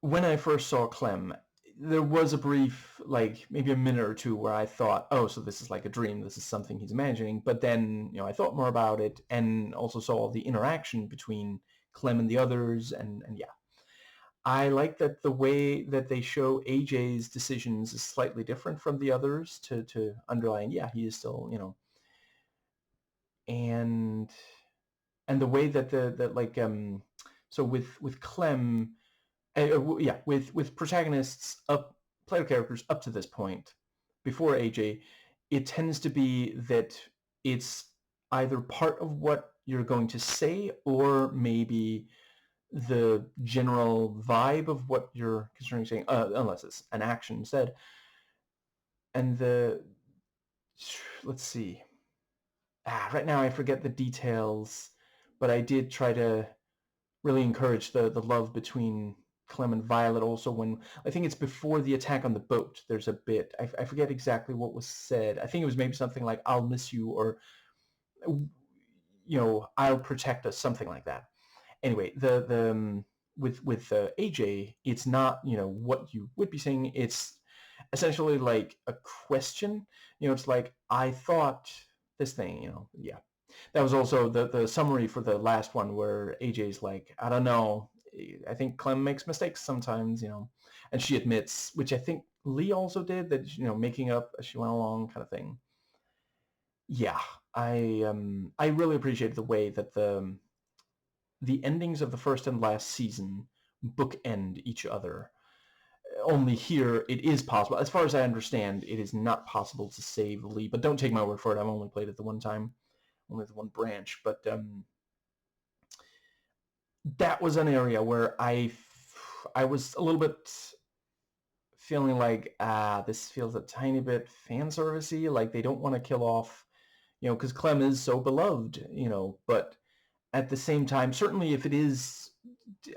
When I first saw Clem, there was a brief, like maybe a minute or two, where I thought, oh, so this is like a dream, this is something he's imagining. But then, I thought more about it and also saw the interaction between Clem and the others, and yeah. I like that the way that they show AJ's decisions is slightly different from the others to underline, yeah, he is still, and the way that so with Clem, yeah, with protagonists player characters up to this point, before AJ, it tends to be that it's either part of what you're going to say or maybe the general vibe of what you're considering saying, unless it's an action said. And let's see. Right now I forget the details, but I did try to really encourage the love between Clem and Violet. Also, when I think it's before the attack on the boat, there's a bit, I forget exactly what was said. I think it was maybe something like, I'll miss you, or, I'll protect us, something like that. Anyway, with AJ, it's not, what you would be saying. It's essentially like a question. It's like, I thought this thing, yeah. That was also the summary for the last one, where AJ's like, I don't know, I think Clem makes mistakes sometimes, and she admits, which I think Lee also did, that, making up as she went along, kind of thing. Yeah, I really appreciate the way that the endings of the first and last season bookend each other. Only here it is possible. As far as I understand, it is not possible to save Lee, but don't take my word for it. I've only played it the one time, only the one branch. But that was an area where I was a little bit feeling like, this feels a tiny bit fan servicey. Like, they don't want to kill off, because Clem is so beloved, but at the same time, certainly if it is,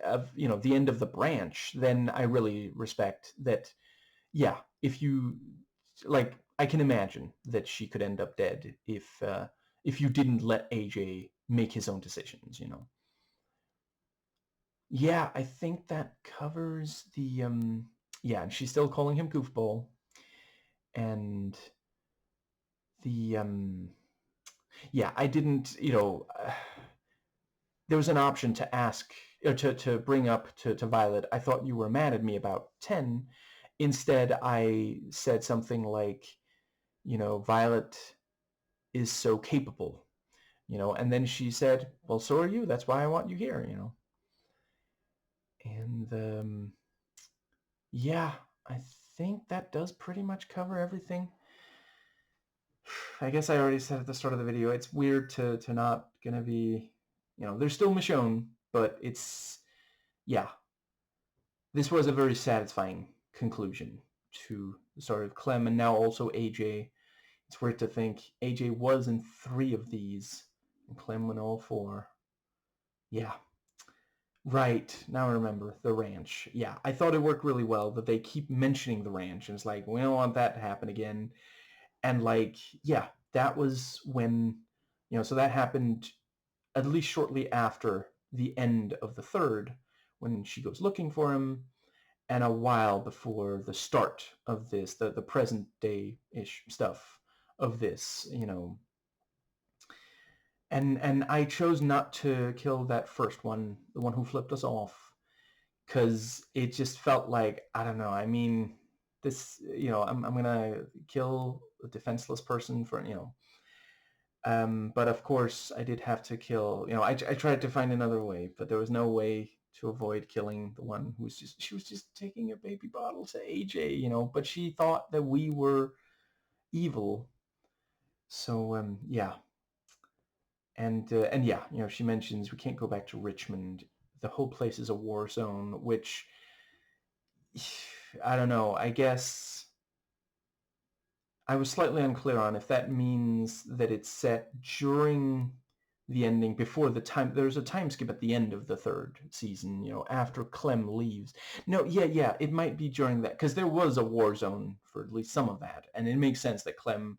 the end of the branch, then I really respect that. Yeah, if you, like, I can imagine that she could end up dead if you didn't let AJ make his own decisions. Yeah, I think that covers the yeah, and she's still calling him goofball, and the yeah, I didn't, there was an option to ask, or to bring up to Violet, I thought you were mad at me about 10. Instead, I said something like, Violet is so capable, and then she said, well, so are you. That's why I want you here, And yeah, I think that does pretty much cover everything. I guess I already said at the start of the video, it's weird to not gonna be, there's still Michonne, but it's, yeah, this was a very satisfying conclusion to the story of Clem, and now also AJ. It's weird to think AJ was in 3 of these, and Clem in all 4. Yeah. Right. Now I remember the ranch. Yeah, I thought it worked really well that they keep mentioning the ranch, and it's like we don't want that to happen again. And like, yeah, that was when, so that happened at least shortly after the end of the third, when she goes looking for him, and a while before the start of this, the present day ish stuff of this, and I chose not to kill that first one, the one who flipped us off, because it just felt like, I don't know. I mean, this, I'm gonna kill a defenseless person for, but of course I did have to kill. I tried to find another way, but there was no way to avoid killing the one who was she was just taking a baby bottle to AJ, but she thought that we were evil. So yeah, and yeah, she mentions we can't go back to Richmond. The whole place is a war zone, which I don't know. I guess I was slightly unclear on if that means that it's set during the ending, before the time. There's a time skip at the end of the third season, after Clem leaves. No, yeah, it might be during that, because there was a war zone for at least some of that, and it makes sense that Clem,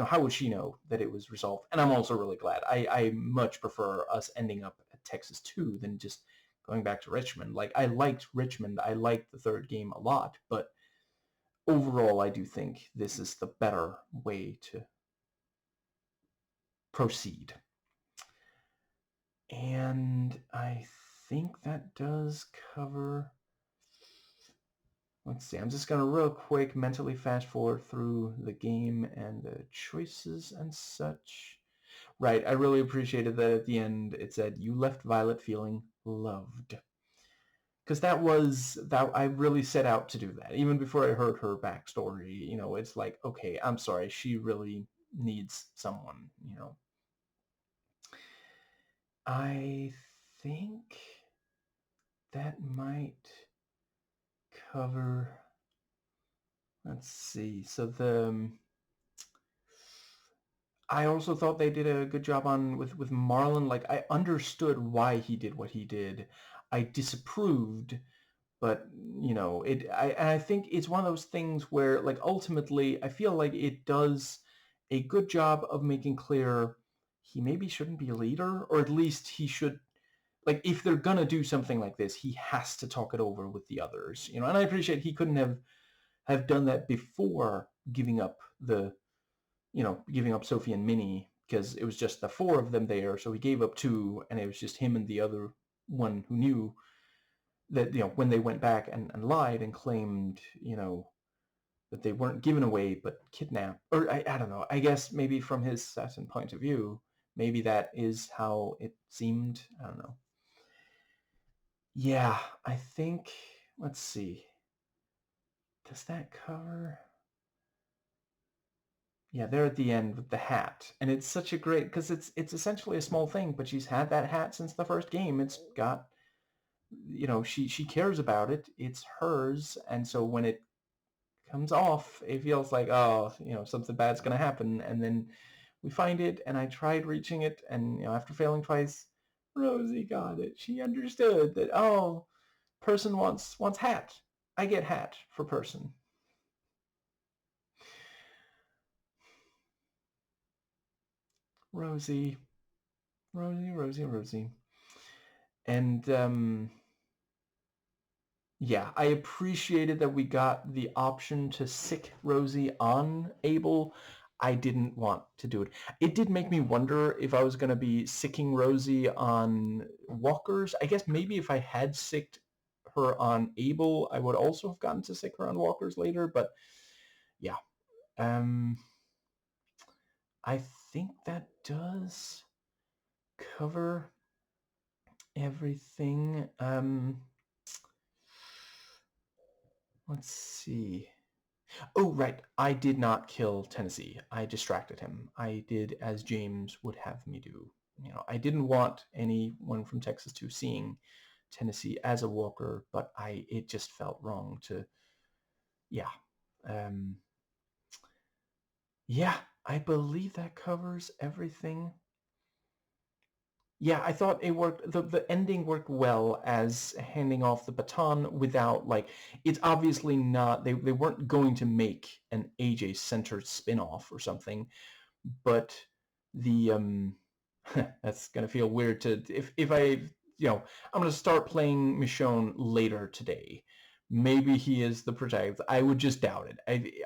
how would she know that it was resolved? And I'm also really glad. I much prefer us ending up at Texas 2 than just going back to Richmond. Like, I liked Richmond. I liked the third game a lot, but overall, I do think this is the better way to proceed. And I think that does cover... Let's see, I'm just going to real quick mentally fast forward through the game and the choices and such. Right, I really appreciated that at the end it said, you left Violet feeling loved. Because that I really set out to do that. Even before I heard her backstory, it's like, okay, I'm sorry, she really. I think that might cover... Let's see. So I also thought they did a good job on with Marlon. Like, I understood why he did what he did. I disapproved, but I think it's one of those things where, like, ultimately I feel like it does a good job of making clear he maybe shouldn't be a leader, or at least he should, like, if they're gonna do something like this, he has to talk it over with the others, and I appreciate he couldn't have done that before giving up Sophie and Minnie, because it was just the four of them there. So he gave up two, and it was just him and the other one who knew that, when they went back and lied and claimed, that they weren't given away but kidnapped. Or I don't know. I guess maybe from his assassin point of view, maybe that is how it seemed. I don't know. Yeah, I think, let's see. Does that cover... Yeah, they're at the end with the hat, and it's such a great, because it's essentially a small thing, but she's had that hat since the first game. It's got, she cares about it. It's hers, and so when it comes off, it feels like, oh, something bad's gonna happen, and then we find it, and I tried reaching it, and after failing twice, Rosie got it. She understood that, oh, person wants hat. I get hat for person. Rosie, Rosie, Rosie, Rosie. And yeah, I appreciated that we got the option to sick Rosie on Abel. I didn't want to do it. It did make me wonder if I was going to be sicking Rosie on walkers. I guess maybe if I had sicked her on Abel, I would also have gotten to sick her on walkers later. But yeah, um, I think that does cover everything. Let's see. Oh, right. I did not kill Tennessee. I distracted him. I did as James would have me do. I didn't want anyone from Texas 2 seeing Tennessee as a walker, but it just felt wrong to, yeah. Um, yeah, I believe that covers everything. Yeah, I thought it worked. The ending worked well as handing off the baton without like it's obviously not they weren't going to make an AJ centered spin-off or something, but the that's gonna feel weird to if I I'm gonna start playing Michonne later today. Maybe he is the protagonist. I would just doubt it.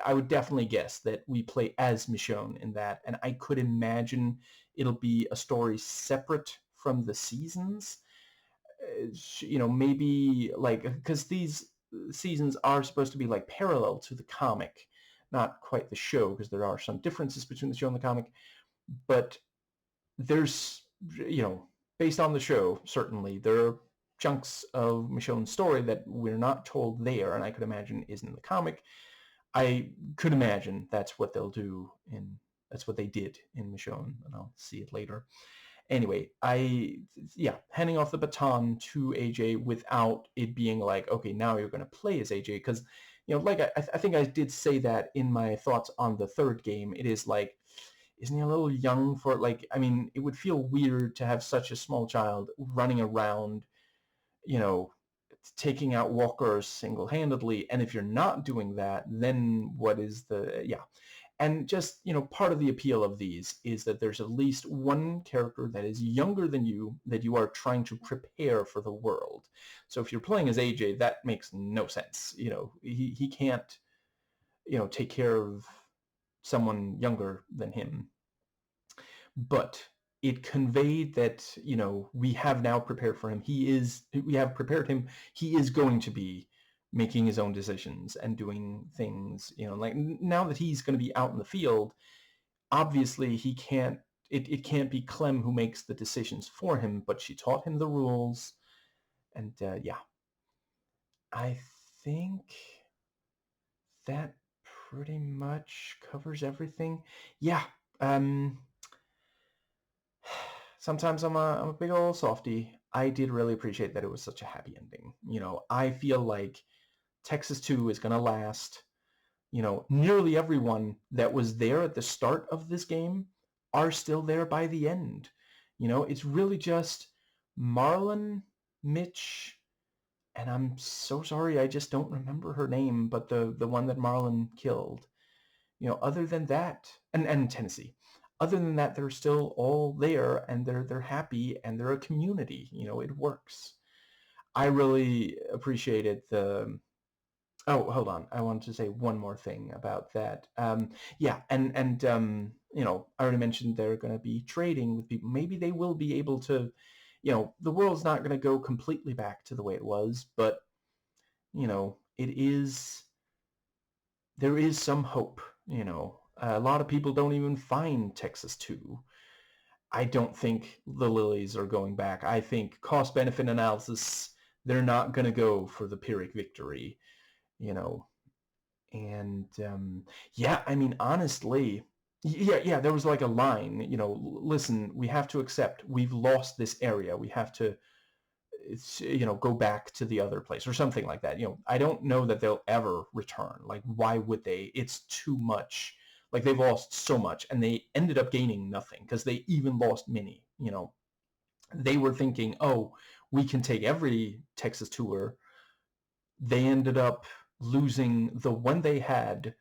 I would definitely guess that we play as Michonne in that, and I could imagine it'll be a story separate from the seasons. Maybe like because these seasons are supposed to be like parallel to the comic, not quite the show because there are some differences between the show and the comic, but there's based on the show, certainly there are chunks of Michonne's story that we're not told there, and I could imagine isn't in the comic. I could imagine that's what they'll do that's what they did in Michonne, and I'll see it later. Anyway, handing off the baton to AJ without it being like, okay, now you're going to play as AJ, because like I think I did say that in my thoughts on the third game. It is like, isn't he a little young for like? I mean, it would feel weird to have such a small child running around, you know, taking out walkers single-handedly. And if you're not doing that, then what is the and just, part of the appeal of these is that there's at least one character that is younger than you that you are trying to prepare for the world. So if you're playing as AJ, that makes no sense. He can't, take care of someone younger than him. But it conveyed that, we have now prepared for him. We have prepared him. He is going to be making his own decisions and doing things, like now that he's going to be out in the field, obviously it can't be Clem who makes the decisions for him, but she taught him the rules. And I think that pretty much covers everything. Yeah. Sometimes I'm a big old softy. I did really appreciate that it was such a happy ending. I feel like Texas 2 is going to last. Nearly everyone that was there at the start of this game are still there by the end. It's really just Marlon, Mitch, and I'm so sorry I just don't remember her name, but the one that Marlon killed. Other than that, and Tennessee. Other than that, they're still all there, and they're happy, and they're a community. It works. I really appreciated the. Oh, hold on. I wanted to say one more thing about that. I already mentioned they're going to be trading with people. Maybe they will be able to. The world's not going to go completely back to the way it was, but it is. There is some hope. A lot of people don't even find Texas 2. I don't think the Lilies are going back. I think cost-benefit analysis, they're not going to go for the Pyrrhic victory, And I mean, honestly, there was like a line, listen, we have to accept we've lost this area. We have to, go back to the other place or something like that. I don't know that they'll ever return. Like, why would they? It's too much. Like, they've lost so much, and they ended up gaining nothing because they even lost Minnie. They were thinking, oh, we can take every Texas tour. They ended up losing the one they had,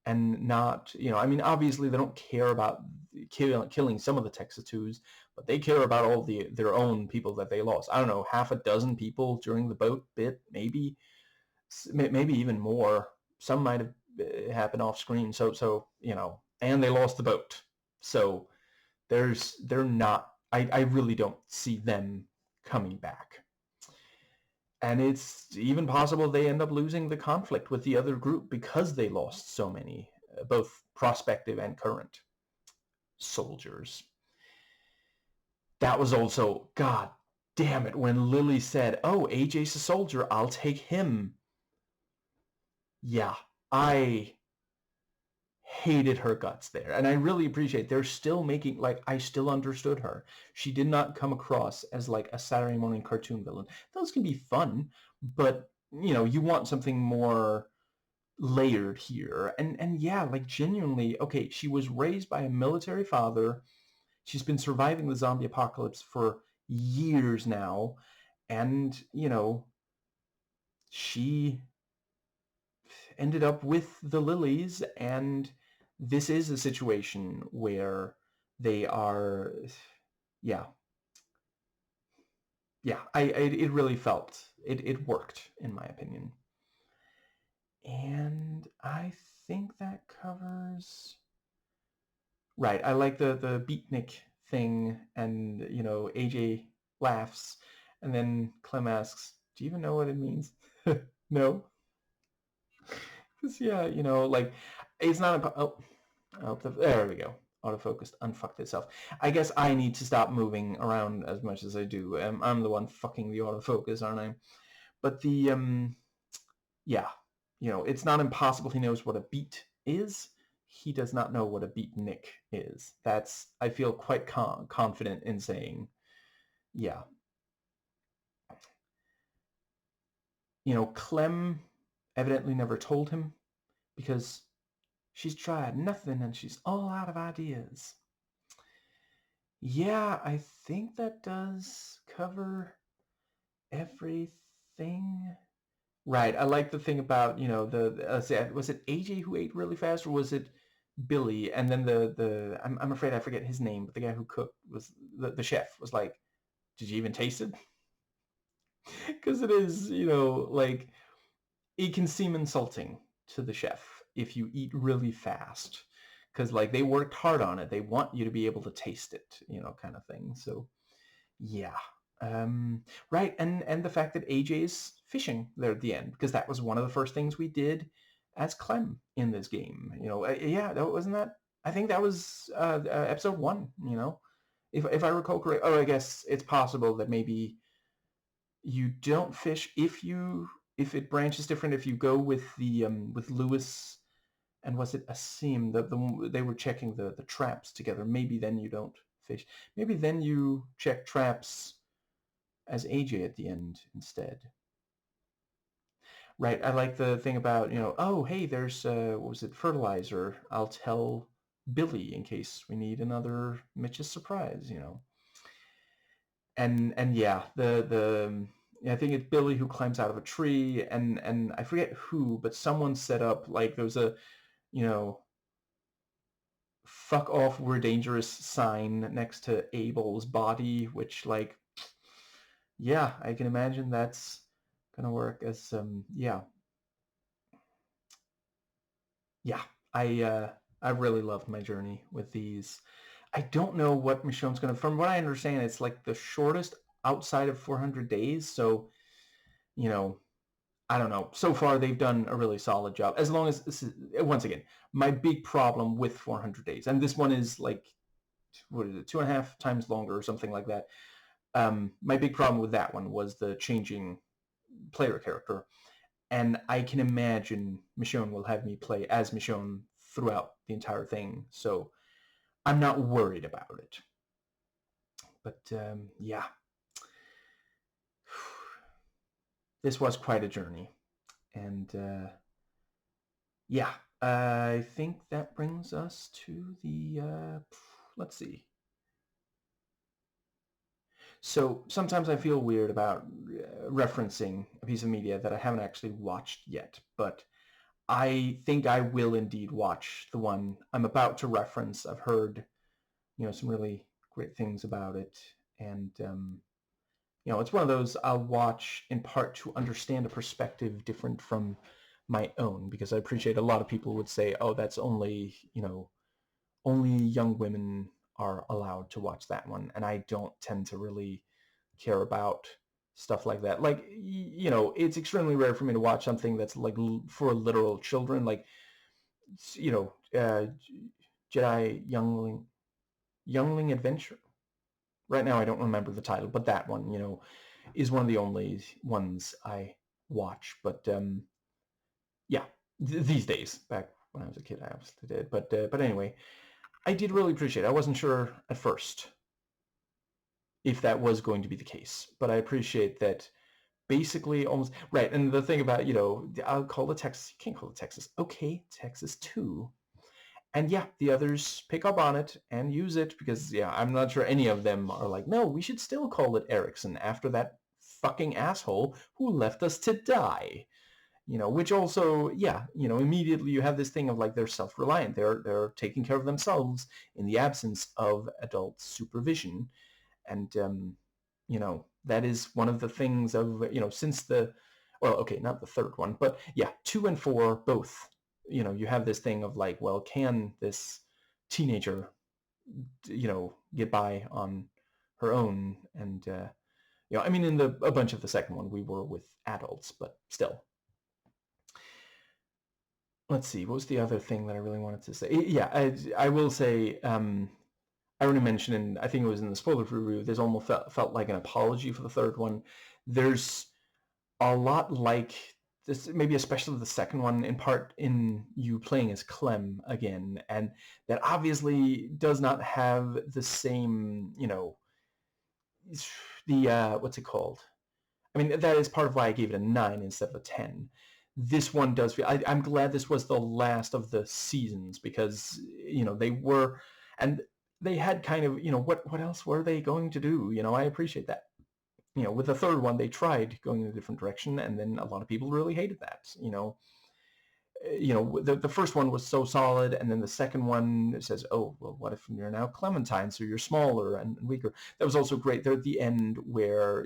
and not, I mean, obviously they don't care about killing some of the Texas 2s, but they care about all their own people that they lost. I don't know, half a dozen people during the boat bit, maybe even more. Some might have happened off screen. So and they lost the boat. So they're not. I really don't see them coming back. And it's even possible they end up losing the conflict with the other group because they lost so many, both prospective and current soldiers. That was also, God damn it, when Lily said, oh, AJ's a soldier, I'll take him. Yeah, I hated her guts there. And I really appreciate they're still making, like, I still understood her. She did not come across as like a Saturday morning cartoon villain. Those can be fun, but you want something more layered here. And yeah, like genuinely, okay, she was raised by a military father. She's been surviving the zombie apocalypse for years now, and she ended up with the lilies, and this is a situation where they are, yeah, yeah. It really felt it worked in my opinion, and I think that covers. Right, I like the beatnik thing, and AJ laughs, and then Clem asks, "Do you even know what it means?" No, because yeah, like it's not a. There we go. Autofocus unfucked itself. I guess I need to stop moving around as much as I do. I'm the one fucking the autofocus, aren't I? But yeah, it's not impossible he knows what a beat is. He does not know what a beatnik is. I feel quite confident in saying, yeah. Clem evidently never told him because she's tried nothing and she's all out of ideas. Yeah, I think that does cover everything. Right. I like the thing about, was it AJ who ate really fast, or was it Billy? And then I'm afraid I forget his name, but the guy who cooked was the chef was like, "Did you even taste it?" Because it is, like it can seem insulting to the chef if you eat really fast, because like they worked hard on it. They want you to be able to taste it, kind of thing. So yeah. Right, and the fact that AJ is fishing there at the end, because that was one of the first things we did as Clem in this game. Yeah, that wasn't that. I think that was episode 1. If I recall correctly. Oh, I guess it's possible that maybe you don't fish if it branches different. If you go with the with Lewis, and was it Asim, they were checking the traps together. Maybe then you don't fish. Maybe then you check traps as AJ at the end instead. Right. I like the thing about, oh, hey, there's, what was it, fertilizer. I'll tell Billy in case we need another Mitch's surprise, And yeah, I think it's Billy who climbs out of a tree, and I forget who, but someone set up, like, there was a, you know, fuck off, we're dangerous sign next to Abel's body, which, like, yeah, I can imagine that's gonna work as yeah. Yeah, I really loved my journey with these. I don't know what Michonne's gonna. From what I understand, it's like the shortest outside of 400 days. So you know, I don't know. So far, they've done a really solid job. As long as this is, once again, my big problem with 400 days, and this one is like, what is it, 2.5 times longer or something like that. My big problem with that one was the changing player character. And I can imagine Michonne will have me play as Michonne throughout the entire thing, so I'm not worried about it. But yeah, this was quite a journey, and yeah, I think that brings us to the let's see. So sometimes I feel weird about referencing a piece of media that I haven't actually watched yet, but I think I will indeed watch the one I'm about to reference. I've heard, some really great things about it, and it's one of those I'll watch in part to understand a perspective different from my own, because I appreciate a lot of people would say, "Oh, that's only, only young women are allowed to watch that one," and I don't tend to really care about stuff like that. Like, it's extremely rare for me to watch something that's like for literal children, like, Jedi Youngling Adventure. Right now I don't remember the title, but that one, is one of the only ones I watch. But yeah, these days. Back when I was a kid, I obviously did. But anyway, I did really appreciate it. I wasn't sure at first if that was going to be the case, but I appreciate that basically almost right. And the thing about, I'll call it Texas. You can't call it Texas. Okay, Texas 2. And yeah, the others pick up on it and use it because, yeah, I'm not sure any of them are like, no, we should still call it Ericsson after that fucking asshole who left us to die. Which also, yeah, immediately you have this thing of like they're self-reliant. They're taking care of themselves in the absence of adult supervision. And, that is one of the things of, since well, okay, not the third one, but yeah, 2 and 4 both, you have this thing of like, well, can this teenager, get by on her own? And, I mean, in a bunch of the second one, we were with adults, but still. Let's see, what was the other thing that I really wanted to say? Yeah, I will say, I already mentioned, and I think it was in the spoiler review, there's almost felt like an apology for the third one. There's a lot like this, maybe especially the second one, in part in you playing as Clem again, and that obviously does not have the same, the, what's it called? I mean, that is part of why I gave it a 9 instead of a 10. This one does feel, I'm glad this was the last of the seasons because, they were, and they had kind of, what else were they going to do? I appreciate that. With the third one, they tried going in a different direction, and then a lot of people really hated that. The first one was so solid, and then the second one says, oh, well, what if you're now Clementine, so you're smaller and weaker? That was also great there at the end where,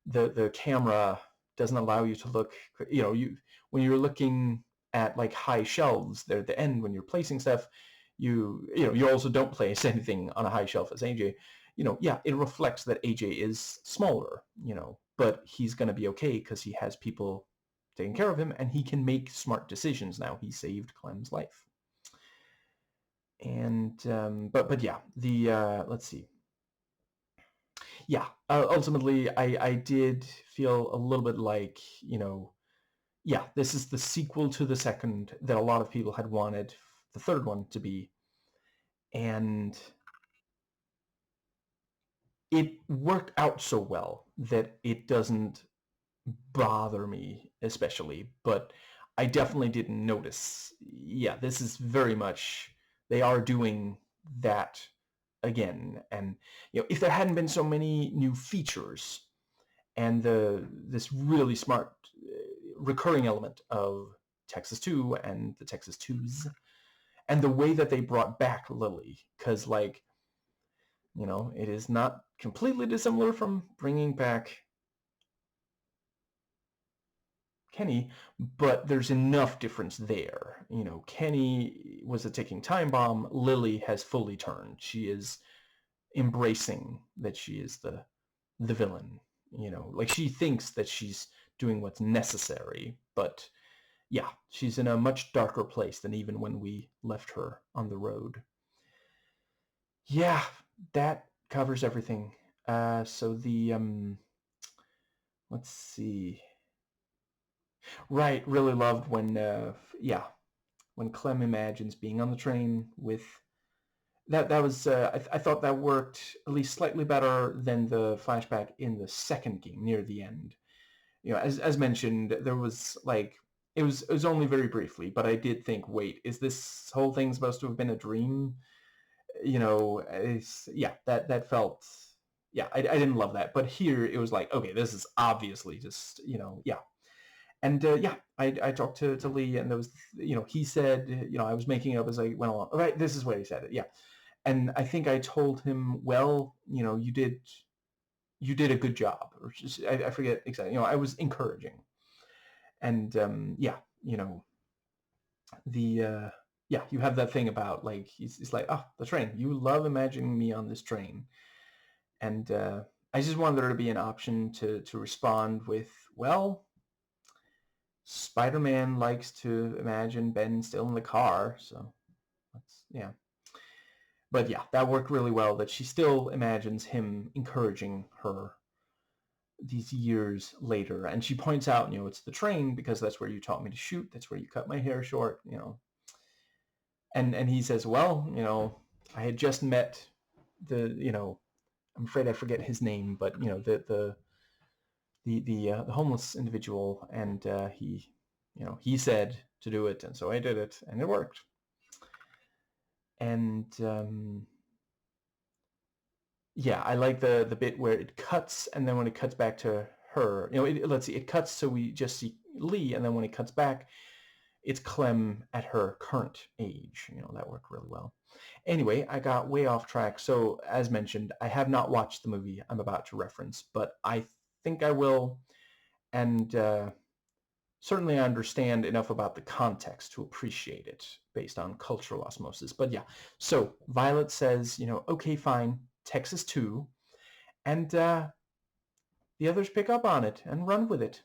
the camera doesn't allow you to look, when you're looking at like high shelves there at the end when you're placing stuff, you also don't place anything on a high shelf as AJ. Yeah, it reflects that AJ is smaller, but he's going to be okay because he has people taking care of him and he can make smart decisions now. He saved Clem's life. And but yeah, the let's see. Yeah, ultimately, I did feel a little bit like, yeah, this is the sequel to the second that a lot of people had wanted the third one to be. And it worked out so well that it doesn't bother me especially, but I definitely didn't notice. Yeah, this is very much, they are doing that again. And, if there hadn't been so many new features and this really smart recurring element of Texas 2 and the Texas 2s, and the way that they brought back Lily, because, like, it is not completely dissimilar from bringing back Kenny, but there's enough difference there. Kenny was a ticking time bomb. Lily has fully turned. She is embracing that she is the villain. Like, she thinks that she's doing what's necessary, but yeah, she's in a much darker place than even when we left her on the road. Yeah, that covers everything. So the let's see. Right, really loved when yeah, when Clem imagines being on the train with that was I thought that worked at least slightly better than the flashback in the second game near the end. As mentioned, there was like it was only very briefly, but I did think, wait, is this whole thing supposed to have been a dream? Yeah, that felt, yeah, I didn't love that, but here it was like, okay, this is obviously just, yeah. And yeah, I talked to Lee, and there was, he said, I was making up as I went along. All right, this is where he said it, yeah. And I think I told him, well, you did a good job, or just, I forget exactly. I was encouraging, and yeah, the yeah, you have that thing about like he's like, oh, the train. You love imagining me on this train, and I just wanted there to be an option to respond with, well, Spider-Man likes to imagine Ben still in the car, so that's, yeah. But yeah, that worked really well. That she still imagines him encouraging her these years later, and she points out, it's the train because that's where you taught me to shoot. That's where you cut my hair short, and he says, well, I had just met the, I'm afraid I forget his name, but the homeless individual, and he said to do it, and so I did it, and it worked. And yeah, I like the bit where it cuts, and then when it cuts back to her, let's see, it cuts so we just see Lee, and then when it cuts back, it's Clem at her current age. That worked really well. Anyway, I got way off track. So as mentioned, I have not watched the movie I'm about to reference, but I think I will, and certainly I understand enough about the context to appreciate it based on cultural osmosis. But yeah, so Violet says, okay, fine, Texas 2, and the others pick up on it and run with it.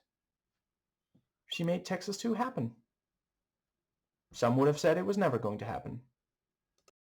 She made Texas 2 happen. Some would have said it was never going to happen.